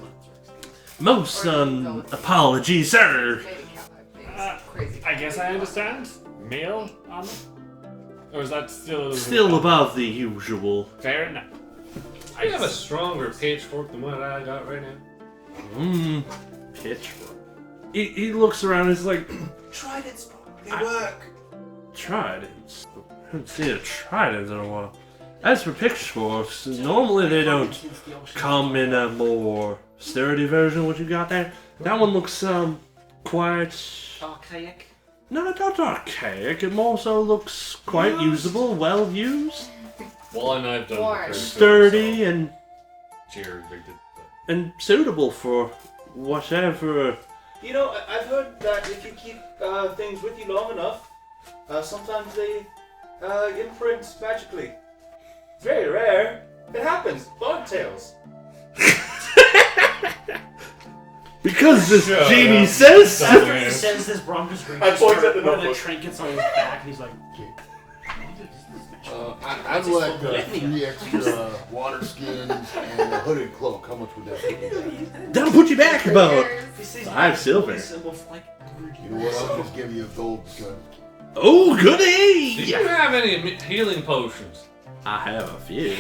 Most, apologies, sir! Maybe count that. Crazy. I guess I understand. Male armor? Or is that still... Still above the usual. Fair enough. I have a stronger pitchfork than what I got right now. Pitchfork. He looks around and is like, Tridents, they work. tridents? I haven't seen a trident in a while. As for pitchforks, normally they don't come in a more sturdy version of what you got there. That one looks, quite... Archaic. No, not archaic. It more so looks quite usable, well used, Well, and I've done Warren. very sturdy, good, and so cheer rigged it. and suitable for whatever. You know, I've heard that if you keep things with you long enough, sometimes they imprint magically. Very rare. It happens. Bobtails. Because this Sure, genie yeah. says so. After he says this, Brom just reaches I point for at the one of the notebook. trinkets on his back, and he's like, I'd like 3 extra water skins and a hooded cloak. How much would that be? That'll put you back about Bears. 5 silver. symbol for like, You know what? I'll just give you a gold because Oh, Do goody! you have any healing potions? I have a few.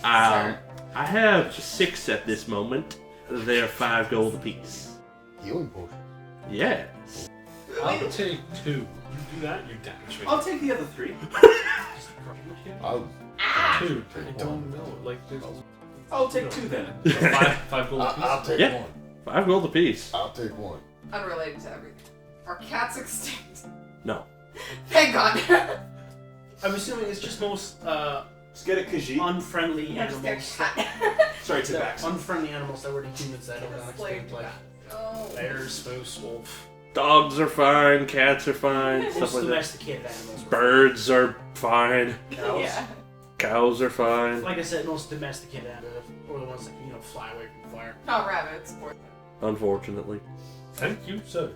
Sir. I have 6 at this moment. They're 5 gold apiece. healing potions. Yes. I'll take 2. You do that, you damage me. I'll take the other 3. I'll 2. take I one. don't know. Like, there's I'll take 2 then. 5 gold apiece. I'll take Yeah. one. 5 gold apiece. I'll take one. Unrelated to everything. Are cats extinct? No. Thank God. I'm assuming it's just most Let's get a Khajiit. unfriendly Just their animals. cat. Sorry, to The back. unfriendly animals that were the humans that are not Slave extinct, like Oh. bears, moose, wolf. Dogs are fine, cats are fine, stuff Most like that. domesticated animals. Birds are fine, Cows. Yeah. cows are fine. Like I said, most domesticated animals are the ones that can, fly away from fire. Not rabbits. Or... Unfortunately. Thank you, sir.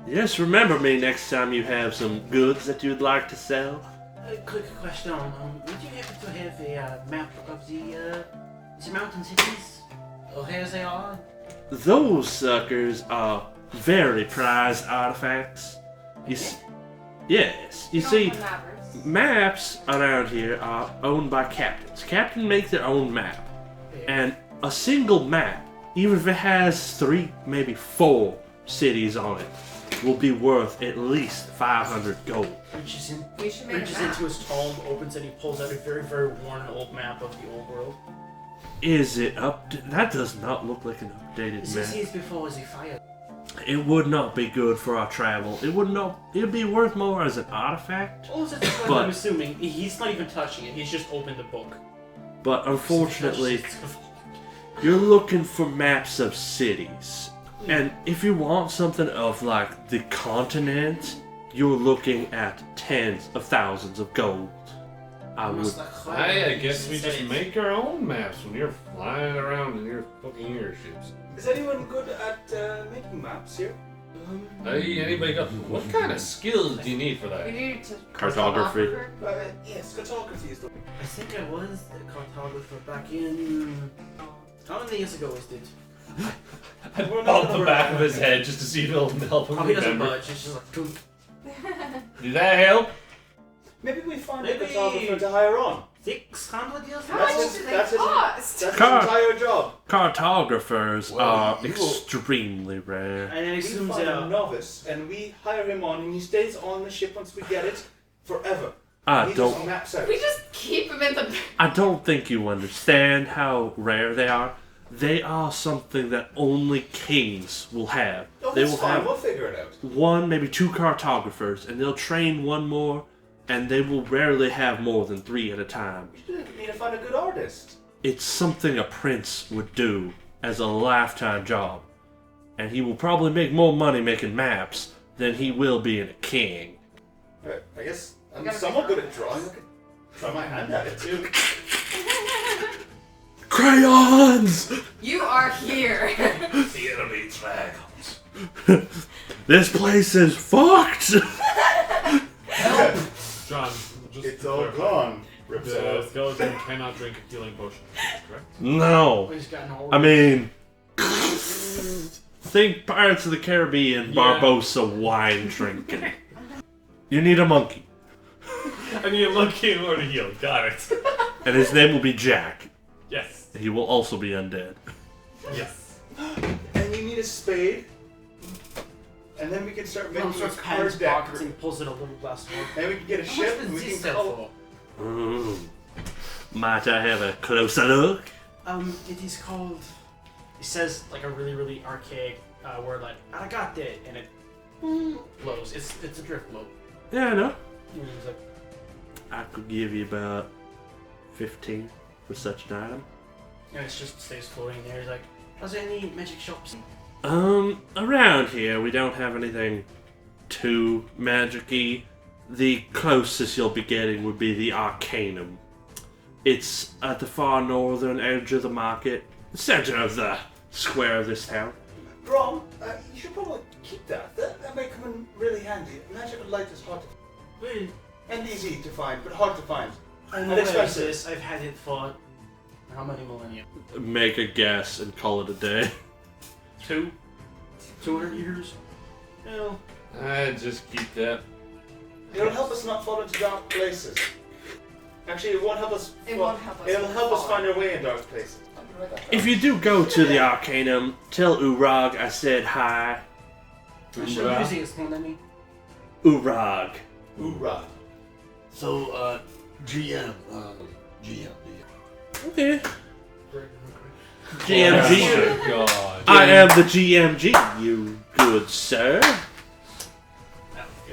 Yes, remember me next time you have some goods that you'd like to sell. A quick question: would you happen to have a map of the mountain cities, or as they are? Those suckers are very prized artifacts. Yes, you see, maps around here are owned by captains. Captain makes their own map, and a single map, even if it has 3, maybe 4 cities on it, will be worth at least 500 gold. We should make a Reaches map. into his tome, opens it, he pulls out a very, very worn old map of the old world. Is it that does not look like an updated This map. is before he fired. It would not be good for our travel. It'd be worth more as an artifact. Also, that's what But- I'm assuming he's not even touching it. He's just opened the book. But unfortunately, you're looking for maps of cities. And if you want something of like the continent, you're looking at tens of thousands of gold. I guess we just make our own maps when you're flying around in your fucking airships. Is anyone good at making maps here? Hey, anybody got... What kind of skills do you need for We that? need to Cartography. Yes, cartography is the... I think I was a cartographer back in. How many years ago was it? I bump the back of his head just to see if it'll help him Oh, he doesn't remember. budge. It's just like. Toom. Did that help? Maybe we find Maybe- a cartographer to hire on. 600 years How That's much his- do they that's his- cost? That's Car- his entire job. Cartographers Well, are you will- extremely rare. And then he We assumes find a novice and we hire him on and he stays on the ship once we get it forever. I He just don't maps out. We just keep him in the. I don't think you understand how rare they are. They are something that only kings will have. Oh, They that's will fine. have We'll figure it out. 1, maybe 2 cartographers, and they'll train one more, and they will rarely have more than 3 at a time. You need to find a good artist. It's something a prince would do as a lifetime job, and he will probably make more money making maps than he will being a king. I guess I'm gotta somewhat make good at drawing. I could try my hand at it too. Crayons! You are here. The enemy dragons. This place is fucked! John, just It's to all clarify, gone. Rips it The out. skeleton cannot drink healing potions, correct? No. He's gotten old. I mean, think Pirates of the Caribbean, Yeah. Barbosa wine drinking. You need a monkey, I need a monkey in order to heal. Got it. and his name will be Jack. Yes. He will also be undead. Yes. And we need a spade. And then we can start making From a sorts of card pants, deck. pockets, and pulls it a little glass door. And we can get a How ship much and does we this can sell call. for? Might I have a closer look? It is called. It says like a really, really archaic word like "aragate" and it blows. It's a drift blow. Yeah, I know. It's like, I could give you about 15 for such an item. and it just stays floating there. He's like, "Are there any magic shops?" Around here we don't have anything too magic-y. The closest you'll be getting would be the Arcanum. It's at the far northern edge of the market, the center of the square of this town. Braum, you should probably keep that. That may come in really handy. Magical light is hard to Well, and easy to find, but hard to find. I And know where expensive. this. I've had it for how many millennia? Make a guess and call it a day. 200 years. No, I just keep that. it'll help us not fall into dark places. Actually, it won't help us. It won't help us It'll help us fall. find our way in dark places. If you do go to the Arcanum, tell Urag I said hi. I should be using his name. Urag. Hoorah! So, GM. Okay. GMG. Oh my god. I am the GMG, you good sir.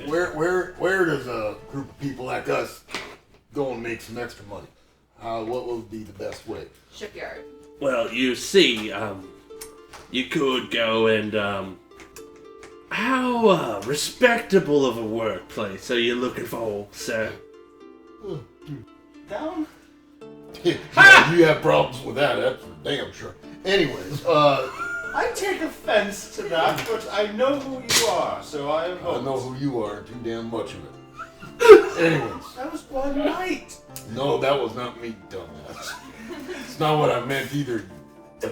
Where does a group of people like us go and make some extra money? What would be the best way? Shipyard. Well, you see, you could go and, how respectable of a workplace are you looking for, sir? Down? Yeah, you have problems with that, that's for damn sure. Anyways, I take offense to that, but I know who you are, so I I know who you are, too damn much of it. Anyways, That was one night. no, that was not me, dumbass. It's not what I meant either. I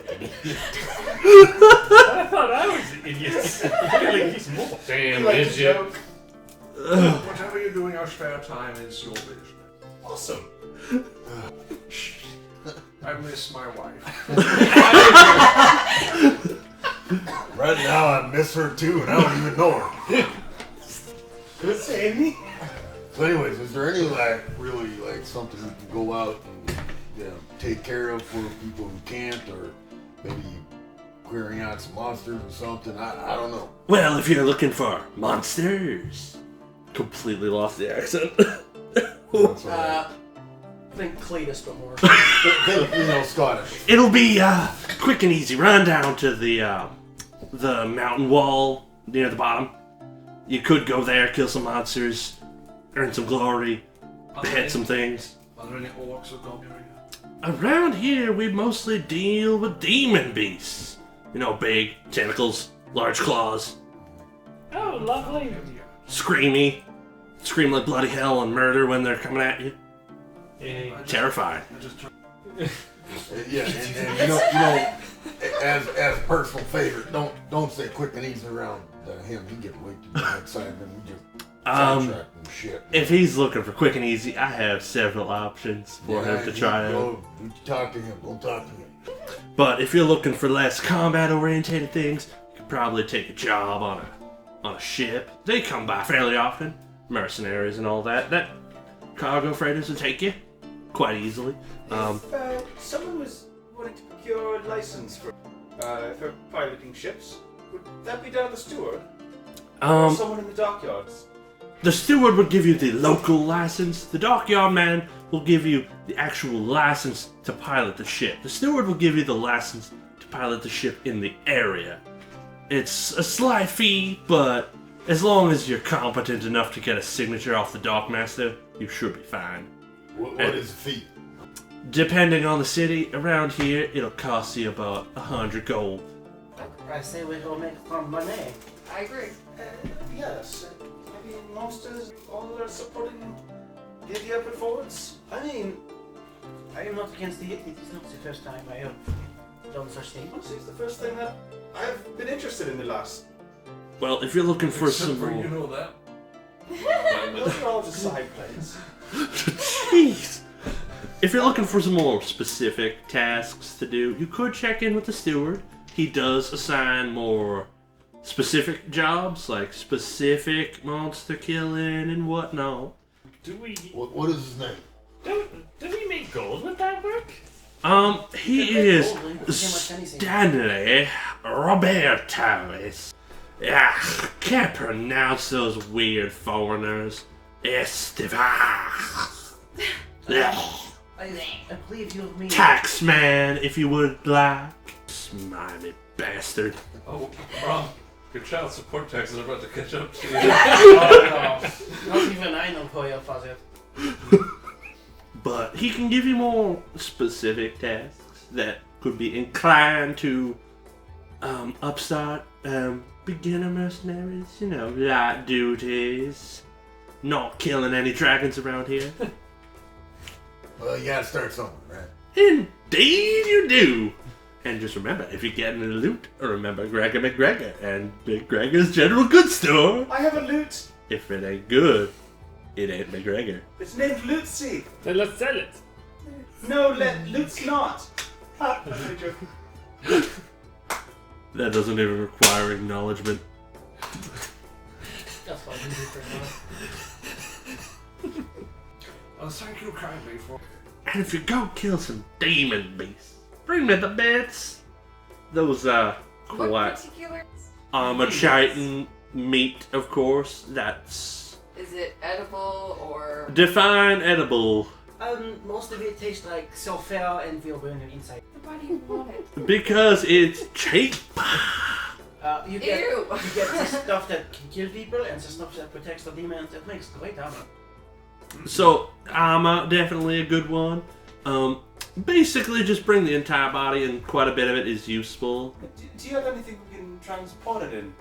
thought I was an idiot. Really, he's more. Damn Like a idiot. joke. Whatever you do in your spare time is your business. Awesome. I miss my wife. Right now, I miss her too, and I don't even know her. Good Amy. So anyways, is there any, like, really, like, something you can go out and, take care of for people who can't, or maybe clearing out some monsters or something? I don't know. Well, if you're looking for monsters. Completely lost the accent. That's all right. Think Cletus, but more. Filipino Scottish. It'll be quick and easy. Run down to the mountain wall near the bottom. You could go there, kill some monsters, earn some glory, hit some things. Are there any orcs or goblins? Around here, we mostly deal with demon beasts. You know, big tentacles, large claws, Oh, lovely. screamy, scream like bloody hell and murder when they're coming at you. Terrifying. I just try- Yeah, and you know, as personal favor, don't say quick and easy around him. He get way too excited, and we just sidetrack and shit. If he's looking for quick and easy, I have several options for him to try out. Don't talk to him. Don't talk to him. But if you're looking for less combat-oriented things, you could probably take a job on a ship. They come by fairly often, mercenaries and all that. That cargo freighters will take you quite easily. If someone was wanting to procure a license for piloting ships, would that be down the steward? Or someone in the dockyards? the steward will give you the local license. The dockyard man will give you the actual license to pilot the ship. The steward will give you the license to pilot the ship in the area. It's a slight fee, but as long as you're competent enough to get a signature off the dockmaster, you should be fine. What is the fee? Depending on the city, around here, it'll cost you about 100 gold. I say we go make some money. I agree. Yes, maybe monsters all are supporting the idea put forwards. I mean, I am not against it. It is not the first time I have done such things. honestly, it's the first thing that I've been interested in the last. Well, if you're looking for Except some for more... you know that. Those are all just side plays. Jeez! If you're looking for some more specific tasks to do, you could check in with the steward. He does assign more specific jobs, like specific monster killing and whatnot. Do we What is his name? do we make gold with that work? He is Stanley Roberto. Can't pronounce those weird foreigners. Estevar. I believe you mean. Taxman, if you would like. Smiley bastard. Oh, Braum, your child support taxes are about to catch up to you. Oh no. Not even I know how you fuzz it. But he can give you more specific tasks that could be inclined to upstart beginner mercenaries, you know, light duties, not killing any dragons around here. Well, you gotta start somewhere, right? Indeed you do! And just remember, if you get any loot, remember Gregor McGregor and Big Gregor's General Goods Store. I have a loot. If it ain't good, it ain't McGregor. It's named Lootsy. Then let's sell it. No, Loot's not. Ha, that's a joke. That doesn't even require acknowledgement. That's what I can do for now. Oh, thank you kindly for... And if you go kill some demon beasts, bring me the bits. Those, What quite particular? chitin meat, of course. That's... Is it edible or? Define edible. Most of it tastes like sulfur and will burn your inside. Why do you want it? Because it's cheap. You get Ew. the stuff that can kill people and the stuff that protects the demons. It makes great armor. So, armor, definitely a good one. Basically just bring the entire body and quite a bit of it is useful. Do you have anything we can transport it in?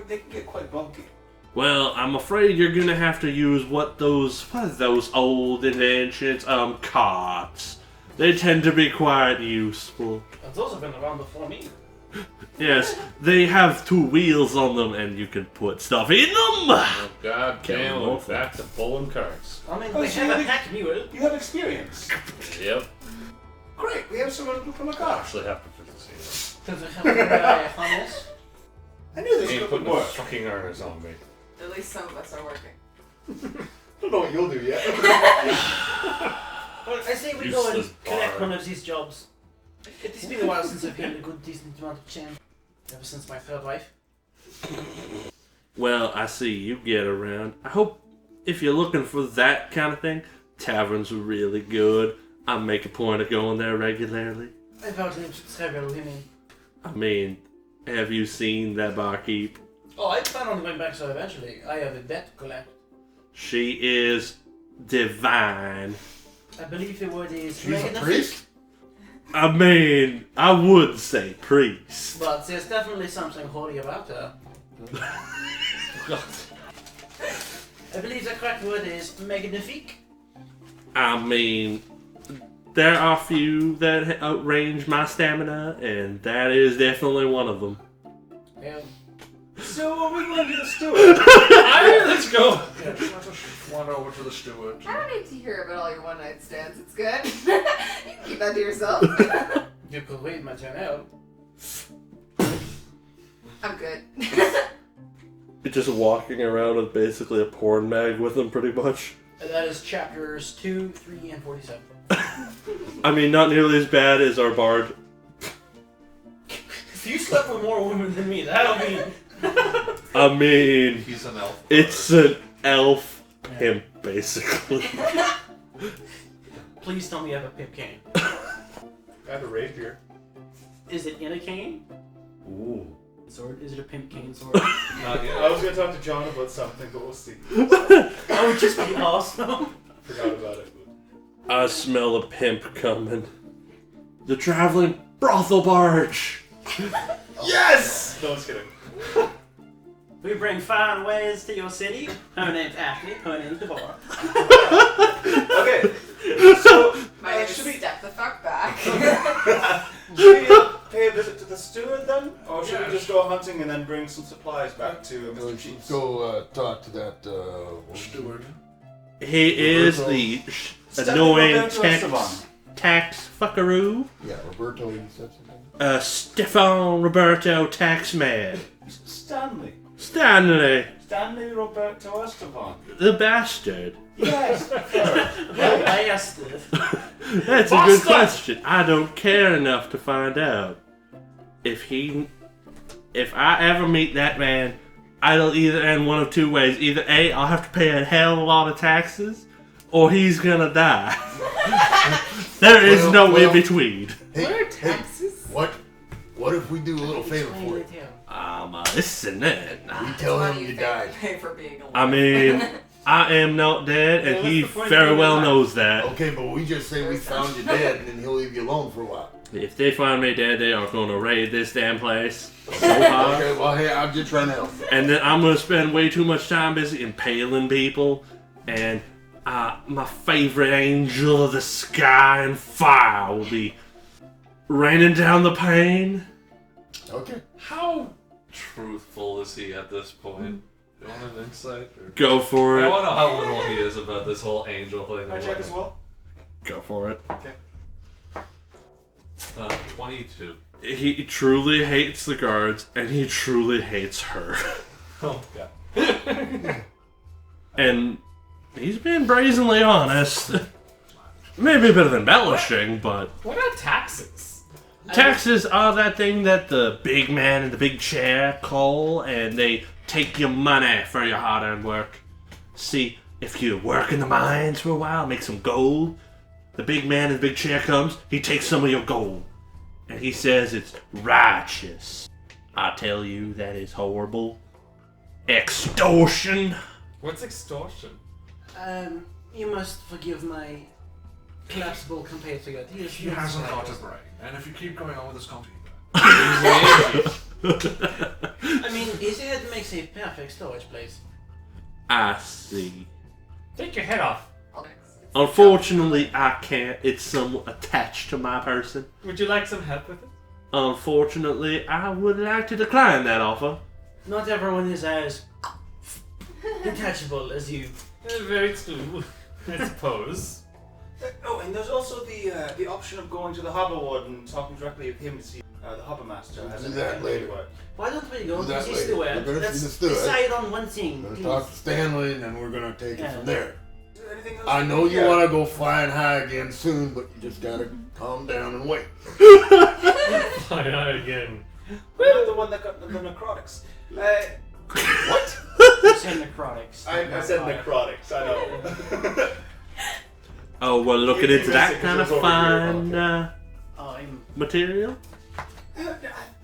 They can get quite bulky. Well, I'm afraid you're gonna have to use what are those old inventions? Carts. They tend to be quite useful. And those have been around before me. Yes, they have 2 wheels on them and you can put stuff in them! Oh, God Kill damn, them we're off. back to pulling carts. I mean, Oh, they so have you a pack mule. You have experience. Yep. Great, we have someone who from a car. Actually have proficiency. Does it have a harness? I knew He this ain't could putting the work. fucking harness on me. At least some of us are working. I don't know what you'll do yet. Well, I say we go and Useless collect bar. one of these jobs. It has been a while since I've had a good, decent amount of chance. Ever since my third wife. Well, I see you get around. I hope if you're looking for that kind of thing, taverns are really good. I make a point of going there regularly. I've outlived several women. I mean, have you seen that barkeep? Oh, I plan on going back so eventually. I have a debt to collect. She is divine. I believe the word is She's a magnific, priest? I mean, I would say priest. but there's definitely something holy about her. I believe the correct word is magnifique. I mean, there are few that outrange my stamina, and that is definitely one of them. Yeah. So are we going to the steward? Let's go! Yeah, just want to wander over to the steward. I don't need to hear about all your one night stands. It's good. You can keep that to yourself. You could read my journal. I'm good. You're just walking around with basically a porn mag with them, pretty much. And that is chapters 2, 3, and 47. I mean, not nearly as bad as our bard. If you slept with more women than me, that'll be... I mean, He's an elf. it's a elf pimp, basically. Please tell me you have a pimp cane. I have a rapier. Is it in a cane? Ooh. Sword? Is it a pimp cane sword? Not yet. I was gonna talk to John about something, but we'll see. That would just be awesome. Forgot about it. I smell a pimp coming. The traveling brothel barge. Yes! No one's kidding. We bring fine ways to your city. Her name's Ashley. Her name's Dwarf. Okay. So, My name is should we step the fuck back. should we pay a visit to the steward then, or should we just go hunting and then bring some supplies back to Mr. Chiefs? Go talk to that Steward. He is the annoying tax fuckaroo. Yeah, Roberto, you said something? Stefan Roberto Taxman. Stanley Stanley, Roberto Esteban. the bastard. Yes. Bastard. That's a good question. I don't care enough to find out. If I ever meet that man, I'll either end one of two ways. Either A, I'll have to pay a hell of a lot of taxes, or he's gonna die. There is no in between. Hey, taxes? What if we do a little favor for you? Listen then. We tell Why him do you think died. I pay for being alive? I mean, I am not dead, and what's he the point of very being well alive? knows that. Okay, but we just say we found you dead, and then he'll leave you alone for a while. If they find me dead, they are gonna raid this damn place so hard. Okay, well, hey, I'm just trying to help. And then I'm gonna spend way too much time busy impaling people. And my favorite angel of the sky and fire will be raining down the pain. Okay. How truthful is he at this point? You want an insight? Or... Go for I it. want to know how little he is about this whole angel thing. Can I check as well? Go for it. 22. He truly hates the guards, and he truly hates her. Oh, God. And he's being brazenly honest. Maybe a bit of embellishing, but What are taxes? taxes are that thing that the big man in the big chair call, and they take your money for your hard-earned work. See, if you work in the mines for a while, make some gold, the big man in the big chair comes, he takes some of your gold, and he says it's righteous. I tell you, that is horrible. Extortion. What's extortion? You must forgive my collapsible compatriot. He hasn't got a brain, and if you keep going on with this content, I mean, his head makes a perfect storage place. I see. Take your head off. Unfortunately, I can't. It's somewhat attached to my person. Would you like some help with it? Unfortunately, I would like to decline that offer. Not everyone is as detachable as you. Very true, I suppose. Oh, and there's also the option of going to the Harbour Warden and talking directly with him to see the Harbour Master. We'll do that later. Why don't we go Do that to the later. steward? We're gonna see Let's the steward. decide on one thing. We're please. gonna talk to Stanley, and then we're gonna take it Yeah. from there. Anything else? I know you want to go flying high again soon, but you just gotta calm down and wait. Fly high again. Well, the one that got the necrotics. What? You said necrotics. I said necrotics. I know. Oh, well, looking You into that missed it 'cause kind it of was over fine I'm material.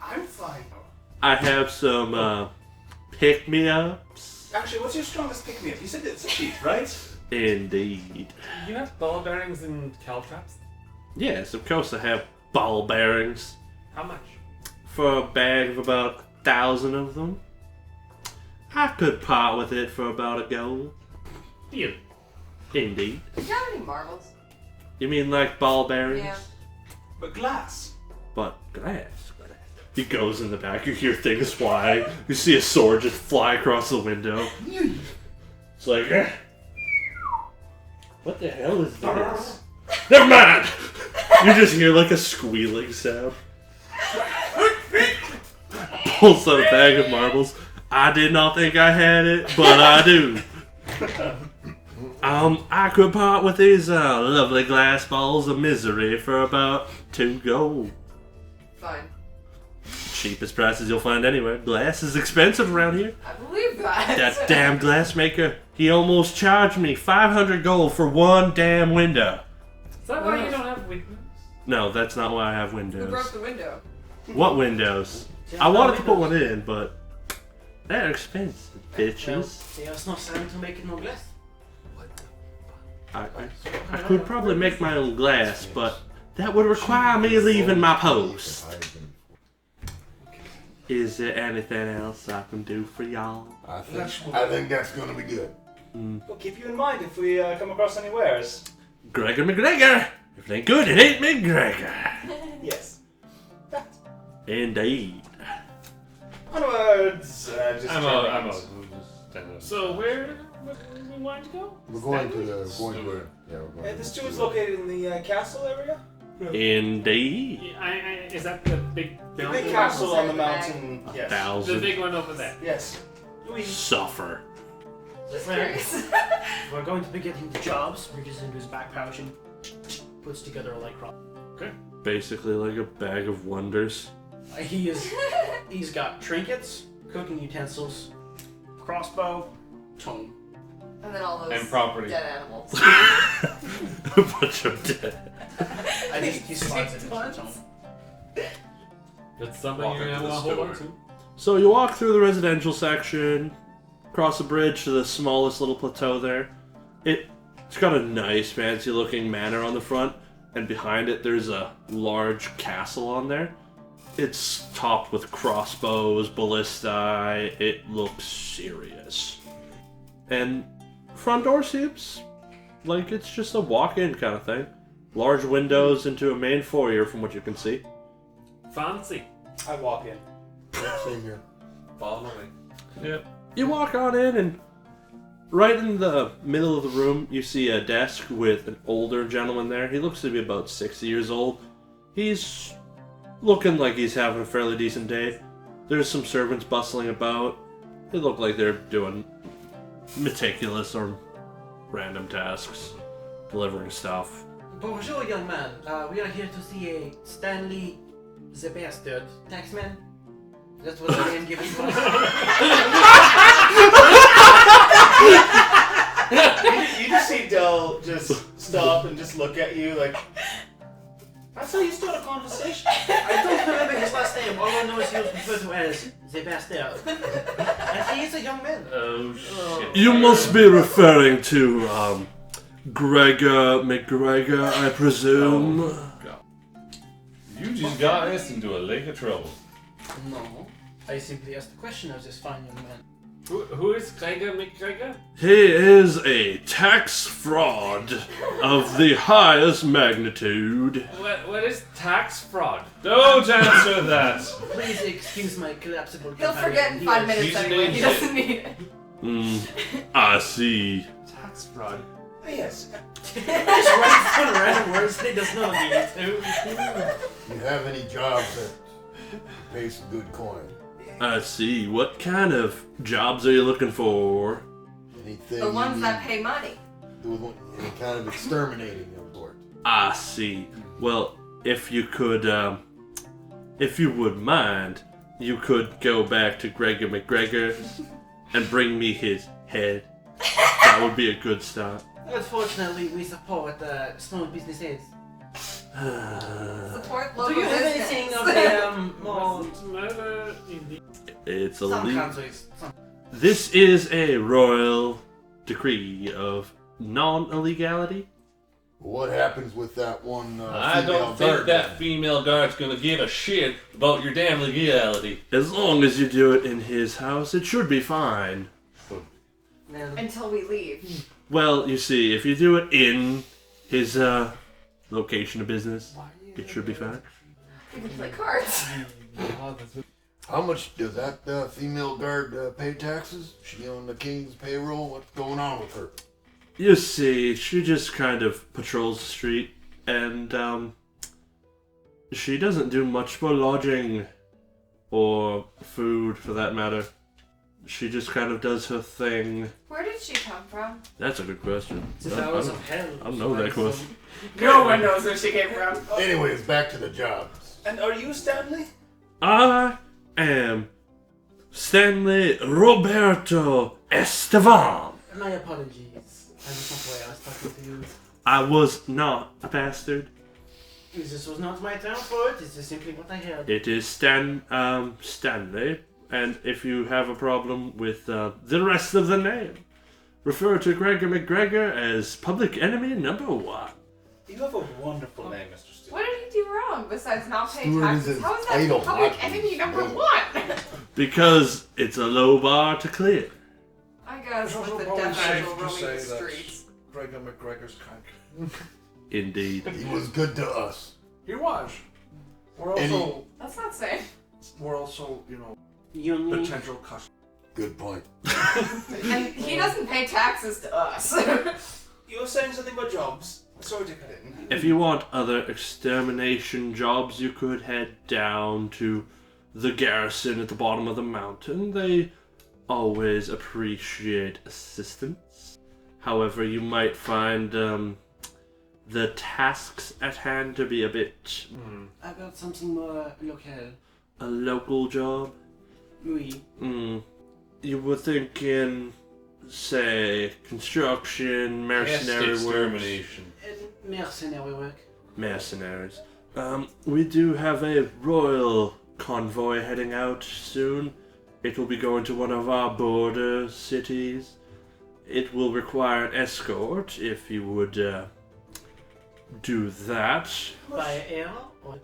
I'm fine. I have some pick-me-ups. Actually, what's your strongest pick-me-up? You said it's a sheet, right? Indeed. You have ball bearings and caltrops? Yes, of course I have ball bearings. How much? For a bag of about 1,000 of them. I could part with it for about a gold. Deal. Indeed. You got any marbles? You mean like ball bearings? Yeah. But glass. But glass. He goes in the back, you hear things fly, you see a sword just fly across the window. It's like, what the hell is this? Never mind! You just hear like a squealing sound. Pulls out a bag of marbles. I did not think I had it, but I do. I could part with these lovely glass balls of misery for about 2 gold. Fine. cheapest prices you'll find anywhere. Glass is expensive around here. I believe that. That damn glassmaker, he almost charged me 500 gold for one damn window. Is that why you don't have windows? No, that's not why I have Who windows. broke the window? What windows? I wanted to put one in, but they're expensive, bitches. There's no time to make it no glass. I could probably make my own glass, but that would require me leaving my post. Is there anything else I can do for y'all? I think that's gonna be good. We'll keep you in mind if we come across any wares. Gregor McGregor! If it ain't good, it ain't McGregor! Yes. Indeed. Onwards! I'm out. So where we want to go? We're going to the The steward's located in the castle area. Indeed. Is that the big The building? big castle on the mountain. Yes. The 1,000. big one over there. Yes. Suffer. Just curious. We're going to be getting the jobs. Reaches into his back pouch and puts together a light crop. Basically like a bag of wonders. He's got trinkets, cooking utensils, crossbow, tome. And then all those And property. dead animals. A bunch of dead. I think he slides it into the tome. That's something Walk you're up gonna to want the to hold on steward. to. So you walk through the residential section, cross a bridge to the smallest little plateau there. It's got a nice, fancy-looking manor on the front, and behind it there's a large castle on there. It's topped with crossbows, ballistae. It looks serious. And front door seems like it's just a walk-in kind of thing. Large windows into a main foyer from what you can see. Fancy. I walk in. Same here. Follow me. Yep. You walk on in, and right in the middle of the room, you see a desk with an older gentleman there. He looks to be about 60 years old. He's looking like he's having a fairly decent day. There's some servants bustling about. They look like they're doing meticulous or random tasks, delivering stuff. Bonjour, young man. We are here to see a Stanley the Bastard taxman. That's what the name given to us. You just see Del just stop and just look at you like. That's how you start a conversation. I don't remember his last name. All I know is he was referred to as the Bastard. And he is a young man. Oh shit. You must be referring to, Gregor McGregor, I presume. Oh, God. You just got us into a lake of trouble. No. I simply asked the question of this fine young man. Who is Gregor McGregor? He is a tax fraud of the highest magnitude. What is tax fraud? Don't answer that. Please excuse my collapsible He'll companion. forget in He 5 is- minutes he's anyway. He an doesn't need it. I see. Tax fraud. Yes. Just writes down random words that he does not need to. You have any jobs that pay some good coin? I see. What kind of jobs are you looking for? Anything? The you ones need? that pay money. Any kind of exterminating of sort. I see. Well, if you could, if you would mind, you could go back to Gregor McGregor and bring me his head. That would be a good start. Unfortunately, we support small businesses. Support Do local you have business. anything of the more... It's a Some legal. countries. This is a royal decree of non-illegality. What happens with that one I female don't think guard? that female guard's gonna give a shit about your damn legality. As long as you do it in his house, it should be fine. Well, Until we leave. Well, you see, if you do it in his location of business, it should be fine. We can play cards. How much does that female guard pay taxes? She on the king's payroll? What's going on with her? You see, she just kind of patrols the street, and she doesn't do much for lodging or food, for that matter. She just kind of does her thing. Where did she come from? That's a good question. the powers of hell. I know that question. No one knows where she came from. Anyways, back to the jobs. And are you Stanley? am Stanley Roberto Estevan. My apologies. I was not aware I was talking to you. I was not a bastard. This was not my term for it. This is simply what I heard. It is Stanley, and if you have a problem with the rest of the name, refer to Gregor McGregor as public enemy number 1. You have a wonderful name, Mr. Stewart. What did he do wrong besides not paying Stewart is taxes? his How is title, that public not enemy his number name. 1? Because it's a low bar to clear. I guess It's with also the probably death safe angel to roaming say the that streets. Gregor McGregor's kind. Indeed. He was good to us. He was. We're And also, That's not safe. You need... potential customers. Good point. And he doesn't pay taxes to us. You were saying something about jobs. Sorry to cut in. If you want other extermination jobs, you could head down to the garrison at the bottom of the mountain. They always appreciate assistance. However, you might find the tasks at hand to be a bit I got something more local. a local job. Oui. You were thinking, say, construction, mercenary work. extermination. Mercenary work. Mercenaries. We do have a royal convoy heading out soon. It will be going to one of our border cities. It will require an escort if you would do that. By air or...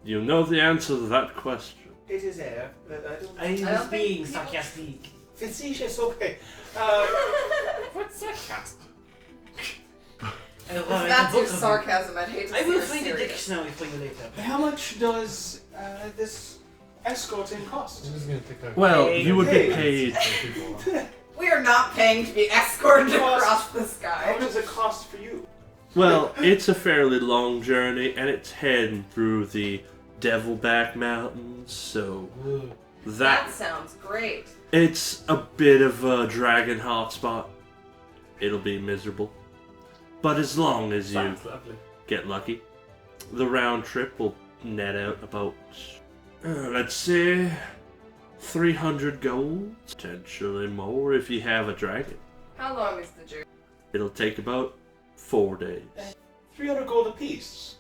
You know the answer to that question. It is air. But I don't. I was don't being think- sarcastic. Facetious, okay. What's sarcasm? That's your sarcasm. I'd hate to I see will her find a serious. dictionary for you later. How much does this escorting cost? I'm just gonna take that. Well, Hey, you would be hey. paid. We are not paying to be escorted Cost. across the How sky. does it cost for you? Well, it's a fairly long journey, and it's heading through the Devilback Mountains, so That sounds great. it's a bit of a dragon hotspot. It'll be miserable. But as long as you Sounds lovely. get lucky, the round trip will net out about, let's say, 300 gold, potentially more if you have a dragon. How long is the journey? It'll take about 4 days. 300 gold apiece.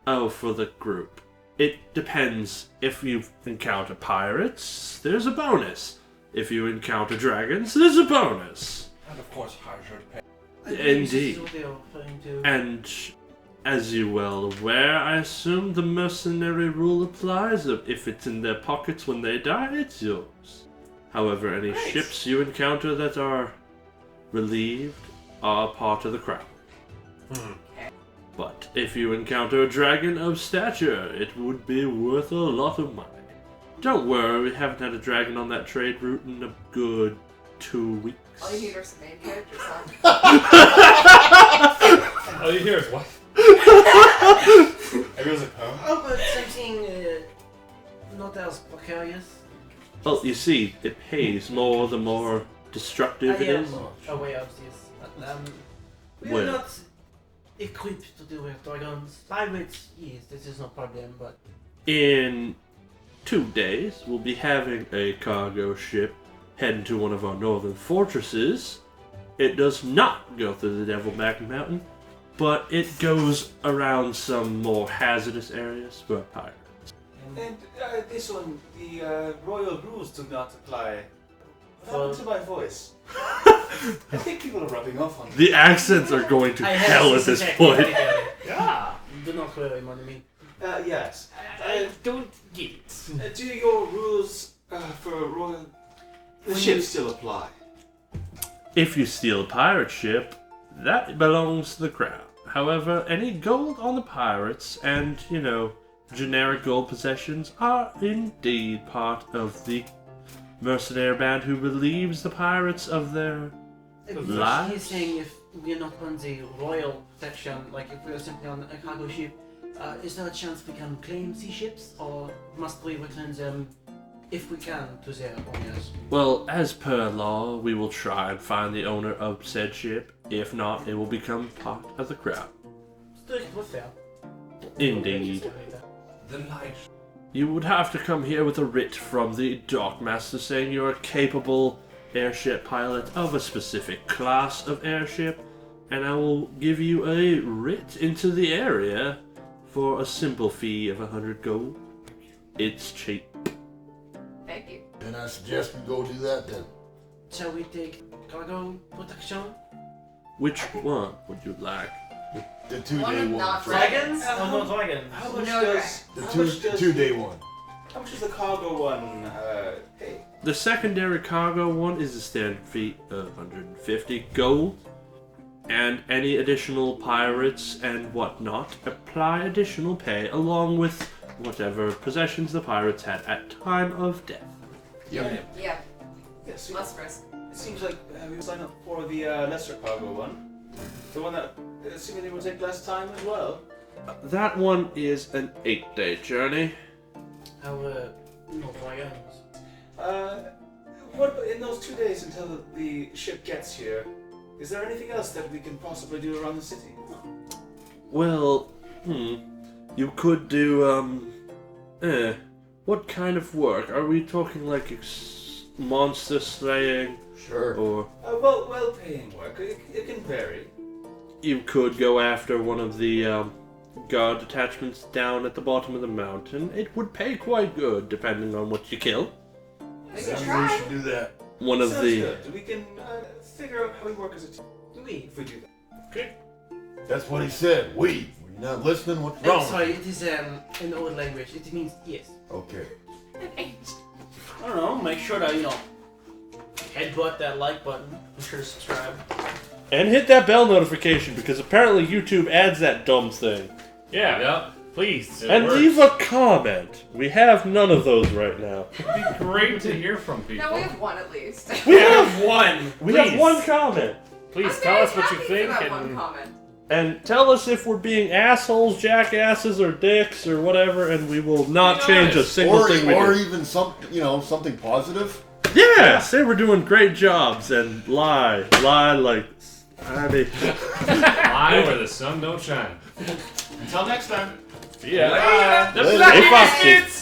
Oh, for the group. It depends. If you encounter pirates, there's a bonus. If you encounter dragons, there's a bonus. And of course, hazard pay. Indeed. This is what they are referring to. And as you're well aware, I assume the mercenary rule applies. If it's in their pockets when they die, it's yours. However, any Right. ships you encounter that are relieved are part of the crown. But if you encounter a dragon of stature, it would be worth a lot of money. Don't worry, we haven't had a dragon on that trade route in a good 2 weeks. All you need are some main characters, huh? All you hear is what? Everyone's like, huh? Oh, but something not as precarious. Well, you see, it pays more the more destructive it is. Aware of this. But, we are Well. not equipped to deal with dragons. Pirates, yes, this is no problem, but... In 2 days, we'll be having a cargo ship heading to one of our northern fortresses. It does not go through the Devilback Mountain, but it goes around some more hazardous areas for pirates. And this one, the royal rules do not apply. What happened to my voice? I think people are rubbing off on me. The accents are going to I have hell at this exactly point. what I heard. Yeah. Do not worry, mon ami. Yes. I don't get it. Do your rules for royal... The ships still apply? If you steal a pirate ship, that belongs to the crown. However, any gold on the pirates and, generic gold possessions are indeed part of the mercenary band who relieves the pirates of their lives. He's saying if we're not on the royal section, like if we're simply on a cargo ship, is there a chance we can claim these ships, or must we return them, if we can, to their owners? Well, as per law, we will try and find the owner of said ship. If not, it will become part of the crown. Strict but fair. Indeed. The light. you would have to come here with a writ from the Dockmaster saying you're a capable airship pilot of a specific class of airship, and I will give you a writ into the area for a simple fee of 100 gold. It's cheap. Thank you. And I suggest we go do that then. Shall we take cargo protection? Which one would you like? The One 2-day of one. not Dragons? How- Oh, no, dragons. How much No does The how two, much does 2-day one. how much does the cargo one pay? The secondary cargo one is a standard fee of 150 gold, and any additional pirates and whatnot apply additional pay along with whatever possessions the pirates had at time of death. Yep. Yeah, Yes. less risk. It seems like we will sign up for the lesser cargo one. The one that seemingly will take less time as well. That one is an 8-day journey. How, no dragons. What about in those 2 days until the ship gets here? Is there anything else that we can possibly do around the city? Well, you could do, what kind of work? Are we talking like monster slaying, Sure. or Well-paying work. It can vary. you could go after one of the guard detachments down at the bottom of the mountain? It would pay quite good, depending on what you kill. We can Maybe we try. should do that. One of Sounds the good. We can figure out how we work as a team if we do that. That's what he said. We. Were you not listening? What's Oh, wrong? sorry, it is an old language. It means yes. Okay. I don't know, make sure to, headbutt that like button. Be sure to subscribe. and hit that bell notification because apparently YouTube adds that dumb thing. Yeah. Yep. Please. It And works. leave a comment. We have none of those right now. It'd be great to hear from people. No, we have one at least. We have one. we Please. have one comment. Please I'm tell very us what you happy for think that one and comment. And tell us if we're being assholes, jackasses, or dicks, or whatever, and we will not change a single thing we Or do. even something positive. Yeah, say we're doing great jobs, and lie like... I mean, Lie where the sun don't shine. Until next time. see ya. Bye. The Later. Black Hey, Foxy. Biscuits!